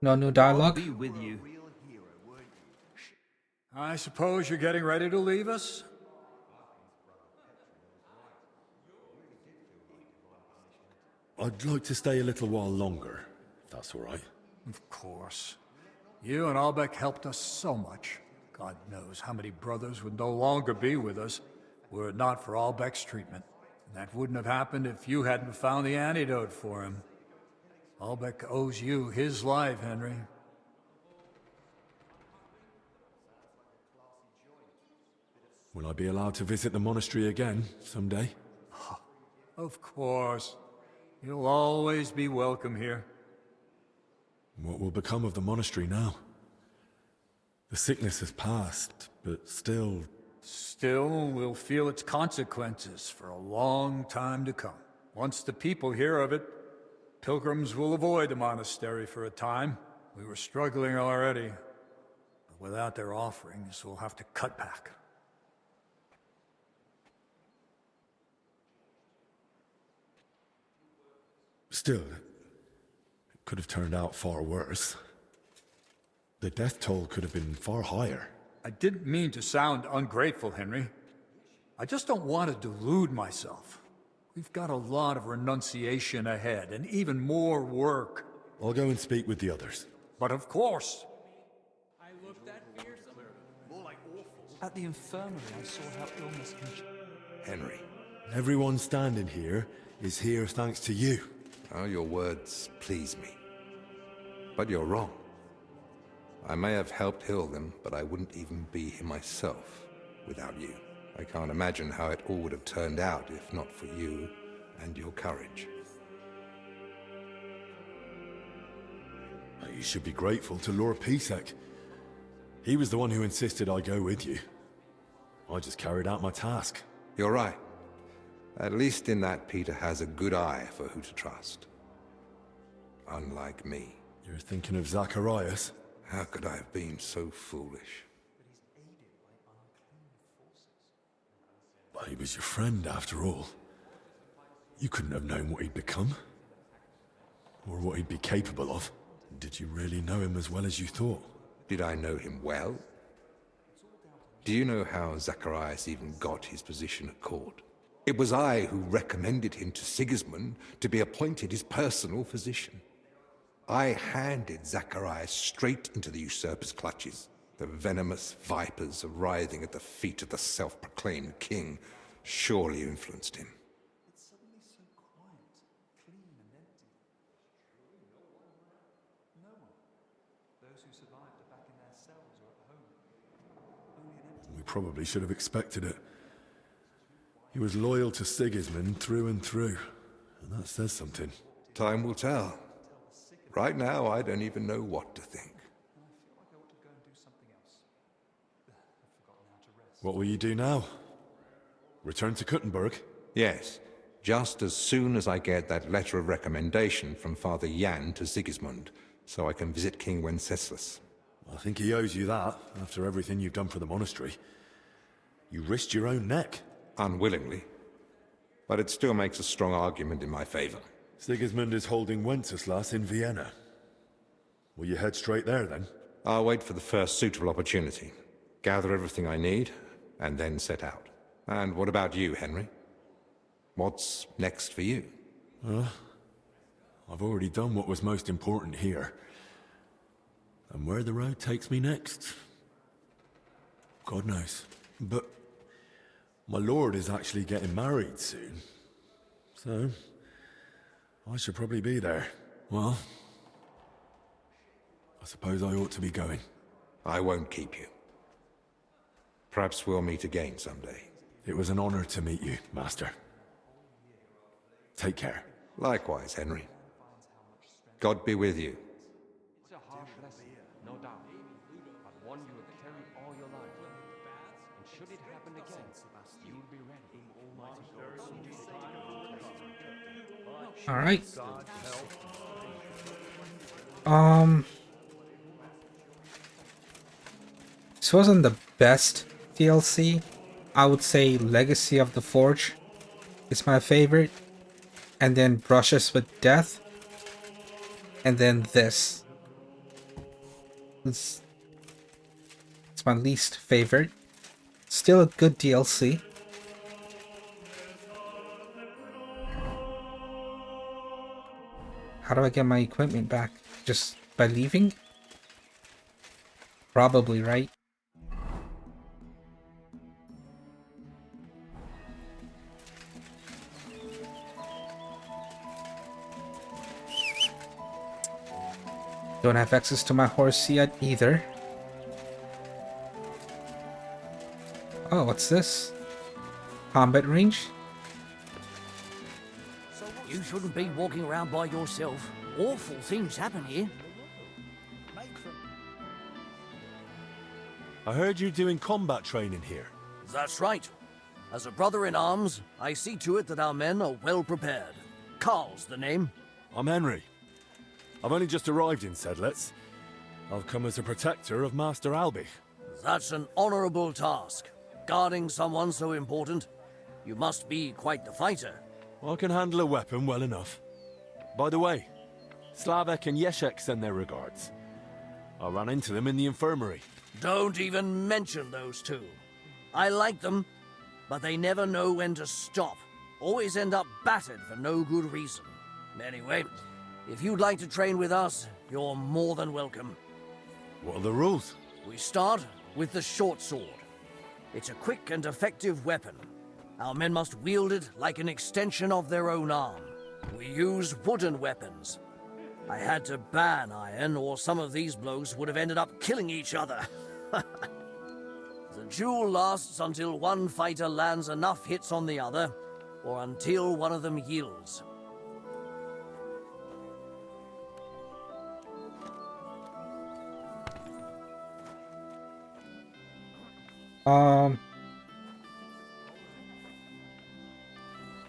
No new dialogue? Be with you. I suppose you're getting ready to leave us? I'd like to stay a little while longer, if that's all right. Of course. You and Albeck helped us so much. God knows how many brothers would no longer be with us were it not for Albeck's treatment. That wouldn't have happened if you hadn't found the antidote for him. Albeck owes you his life, Henry. Will I be allowed to visit the monastery again someday? Of course. You'll always be welcome here. What will become of the monastery now? The sickness has passed, but still... Still, we'll feel its consequences for a long time to come. Once the people hear of it, pilgrims will avoid the monastery for a time. We were struggling already, but without their offerings, we'll have to cut back. Still, it could have turned out far worse. The death toll could have been far higher. I didn't mean to sound ungrateful, Henry. I just don't want to delude myself. We've got a lot of renunciation ahead, and even more work. I'll go and speak with the others. But of course. At the infirmary, I saw how illness can... Henry. Everyone standing here is here thanks to you. Oh, your words please me. But you're wrong. I may have helped heal them, but I wouldn't even be here myself without you. I can't imagine how it all would have turned out if not for you and your courage. You should be grateful to Lord Pisek. He was the one who insisted I go with you. I just carried out my task. You're right. At least in that Peter has a good eye for who to trust. Unlike me. You're thinking of Zacharias? How could I have been so foolish? But he was your friend after all. You couldn't have known what he'd become. Or what he'd be capable of. Did you really know him as well as you thought? Did I know him well? Do you know how Zacharias even got his position at court? It was I who recommended him to Sigismund to be appointed his personal physician. I handed Zacharias straight into the usurper's clutches. The venomous vipers writhing at the feet of the self-proclaimed king surely influenced him. It's suddenly so quiet, clean and empty. No one. Those who survived are back in their cells or at home. Only an empty... We probably should have expected it. He was loyal to Sigismund through and through, and that says something. Time will tell. Right now, I don't even know what to think. What will you do now? Return to Kuttenberg? Yes, just as soon as I get that letter of recommendation from Father Jan to Sigismund, so I can visit King Wenceslas. I think he owes you that, after everything you've done for the monastery. You risked your own neck. Unwillingly. But it still makes a strong argument in my favor. Sigismund is holding Wenceslas in Vienna. Will you head straight there, then? I'll wait for the first suitable opportunity, gather everything I need, and then set out. And what about you, Henry? What's next for you? I've already done what was most important here. And where the road takes me next, God knows. But my lord is actually getting married soon. So, I should probably be there. Well, I suppose I ought to be going. I won't keep you. Perhaps we'll meet again someday. It was an honor to meet you, Master. Take care. Likewise, Henry. God be with you. It's a harsh lesson, no doubt, but one you have carried all your life. And should it happen again, you'll be ready. All right. This wasn't the best DLC. I would say Legacy of the Forge is my favorite, and then Brushes with Death, and then this. It's my least favorite. Still a good DLC. How do I get my equipment back? Just by leaving? Probably, right? Don't have access to my horse yet either. Oh, what's this? Combat range? You shouldn't be walking around by yourself. Awful things happen here. I heard you doing combat training here. That's right. As a brother in arms, I see to it that our men are well prepared. Carl's the name. I'm Henry. I've only just arrived in Sedlitz. I've come as a protector of Master Albich. That's an honorable task. Guarding someone so important. You must be quite the fighter. I can handle a weapon well enough. By the way, Slavek and Yeshek send their regards. I ran into them in the infirmary. Don't even mention those two. I like them, but they never know when to stop. Always end up battered for no good reason. Anyway, if you'd like to train with us, you're more than welcome. What are the rules? We start with the short sword. It's a quick and effective weapon. Our men must wield it like an extension of their own arm. We use wooden weapons. I had to ban iron, or some of these blokes would have ended up killing each other. The duel lasts until one fighter lands enough hits on the other, or until one of them yields.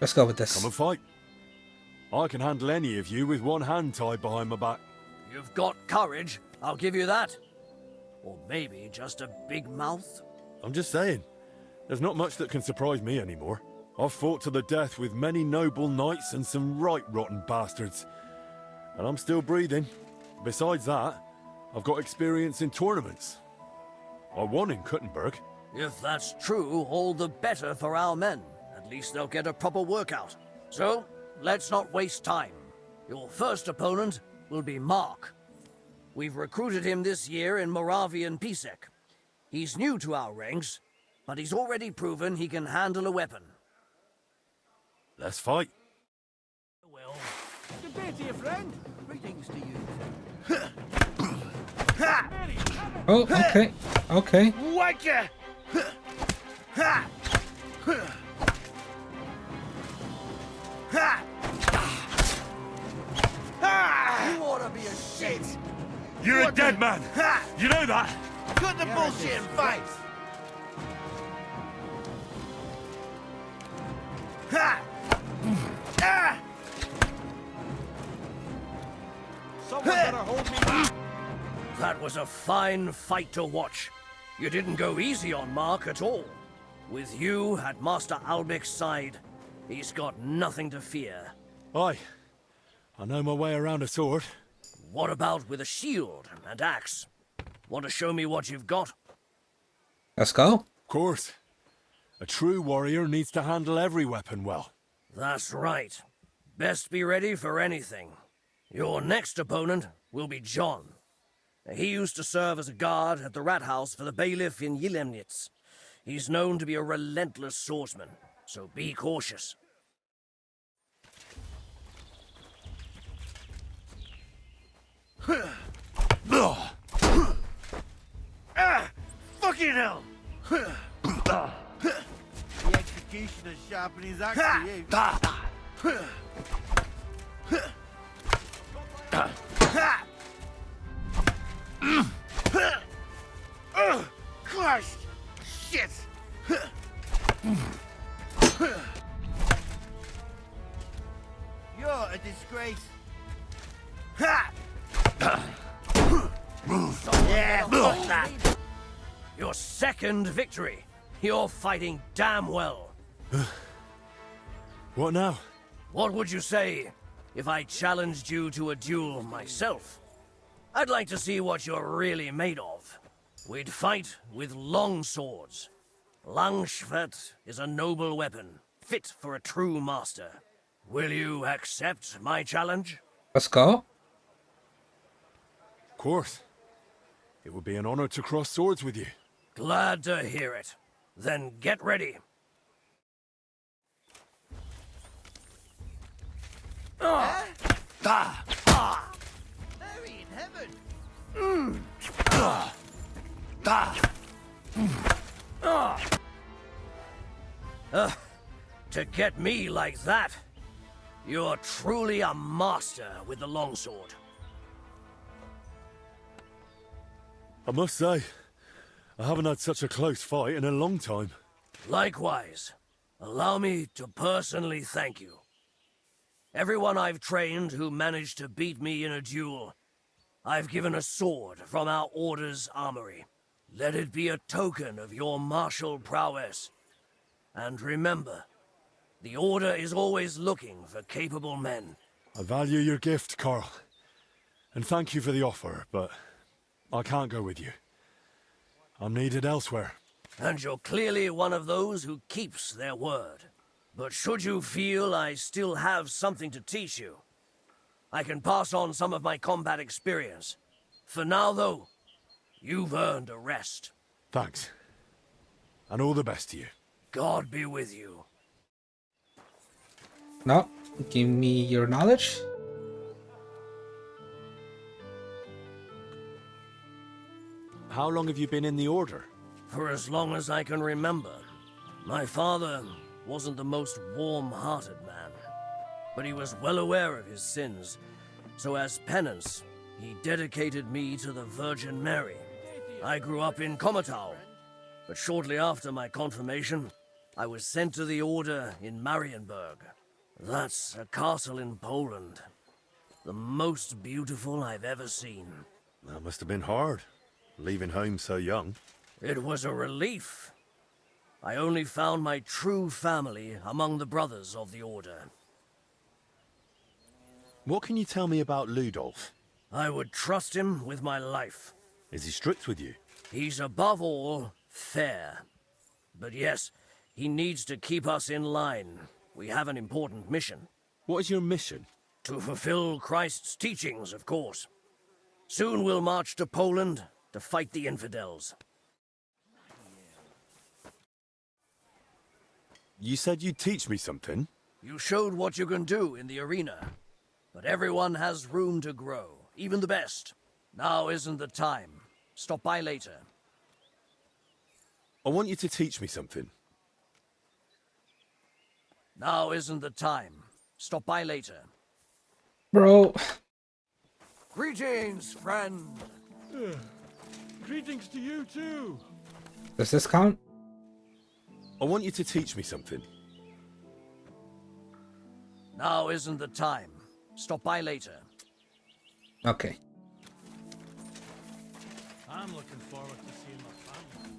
Let's go with this. Come and fight. I can handle any of you with one hand tied behind my back. You've got courage, I'll give you that. Or maybe just a big mouth. I'm just saying, there's not much that can surprise me anymore. I've fought to the death with many noble knights and some right rotten bastards. And I'm still breathing. Besides that, I've got experience in tournaments. I won in Kuttenberg. If that's true, all the better for our men. At least they'll get a proper workout. So, let's not waste time. Your first opponent will be Mark. We've recruited him this year in Moravian Pisek. He's new to our ranks, but he's already proven he can handle a weapon. Let's fight. Well, good day to you, friend. Greetings to you. Oh, okay. Okay. Whack ya! Ha! Ha! Ha! You ought to be ashamed. You're a dead man. Ha! You know that? Cut the bullshit and fight! Ha! Ah! Someone better hold me back. That was a fine fight to watch. You didn't go easy on Mark at all. With you at Master Albich's side, he's got nothing to fear. Aye. I know my way around a sword. What about with a shield and axe? Want to show me what you've got? Let's go. Of course. A true warrior needs to handle every weapon well. That's right. Best be ready for anything. Your next opponent will be John. He used to serve as a guard at the rat house for the bailiff in Yilemnitz. He's known to be a relentless swordsman, so be cautious. Fucking hell! The executioner's sharpening his axe for you. Christ! Shit! You're a disgrace. Yeah, fuck that. Your second victory. You're fighting damn well. What now? What would you say if I challenged you to a duel myself? I'd like to see what you're really made of. We'd fight with long swords. Langschwert is a noble weapon, fit for a true master. Will you accept my challenge? Let's go. Of course. It would be an honor to cross swords with you. Glad to hear it. Then get ready. Mary in heaven! To get me like that, you're truly a master with the longsword. I must say, I haven't had such a close fight in a long time. Likewise, allow me to personally thank you. Everyone I've trained who managed to beat me in a duel, I've given a sword from our order's armory. Let it be a token of your martial prowess. And remember, the order is always looking for capable men. I value your gift, Carl. And thank you for the offer, but I can't go with you. I'm needed elsewhere. And you're clearly one of those who keeps their word. But should you feel I still have something to teach you, I can pass on some of my combat experience. For now, though, you've earned a rest. Thanks. And all the best to you. God be with you. No, give me your knowledge. How long have you been in the Order? For as long as I can remember. My father wasn't the most warm-hearted man, but he was well aware of his sins, so as penance, he dedicated me to the Virgin Mary. I grew up in Komatau, but shortly after my confirmation, I was sent to the Order in Marienburg. That's a castle in Poland. The most beautiful I've ever seen. That must have been hard, leaving home so young. It was a relief. I only found my true family among the brothers of the Order. What can you tell me about Ludolf? I would trust him with my life. Is he strict with you? He's above all fair. But yes, he needs to keep us in line. We have an important mission. What is your mission? To fulfill Christ's teachings, of course. Soon we'll march to Poland to fight the infidels. You said you'd teach me something? You showed what you can do in the arena. But everyone has room to grow, even the best. Now isn't the time. Stop by later. I want you to teach me something. Now isn't the time. Stop by later. Bro. Greetings, friend. Greetings to you too. Does this count? I want you to teach me something. Now isn't the time. Stop by later. Okay. I'm looking forward to seeing my family.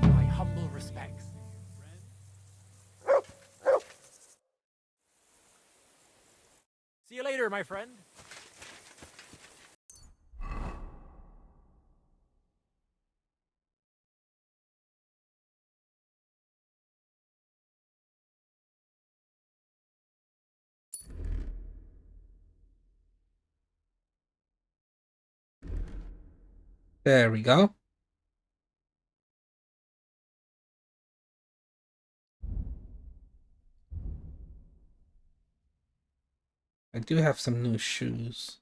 My humble respects. See you later, my friend. There we go. I do have some new shoes.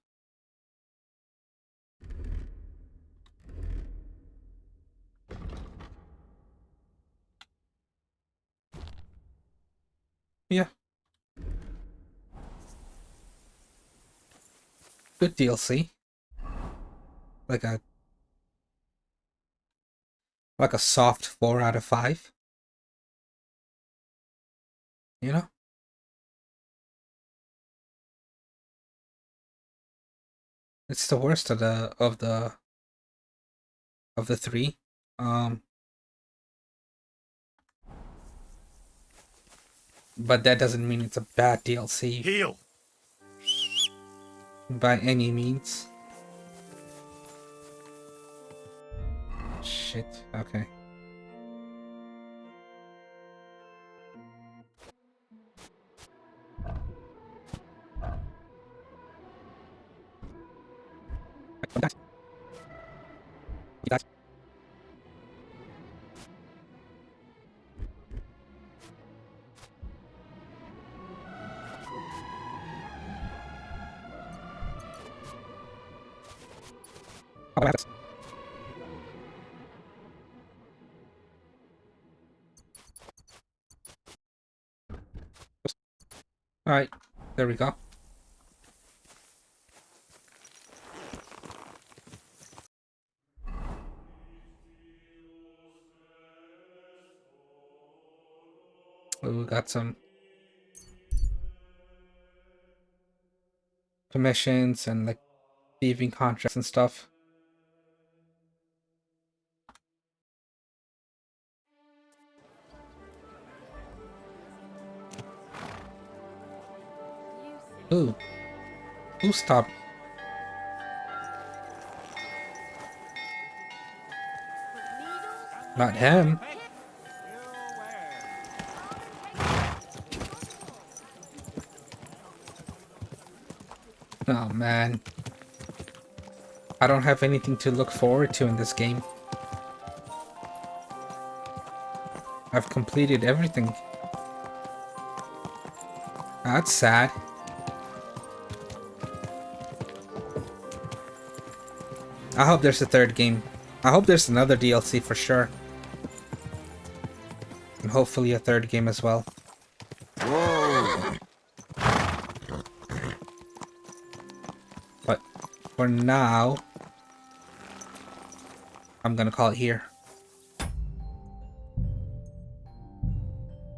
Yeah. Good DLC. Like a soft 4 out of 5. You know? It's the worst of the three. But that doesn't mean it's a bad DLC. Heal. By any means. Shit. Okay. Alright, there we go. We got some commissions and like thieving contracts and stuff. Ooh. Who stopped? Not him. Oh man. I don't have anything to look forward to in this game. I've completed everything. That's sad. I hope there's a third game. I hope there's another DLC for sure. And hopefully a third game as well. Whoa. But for now, I'm gonna call it here.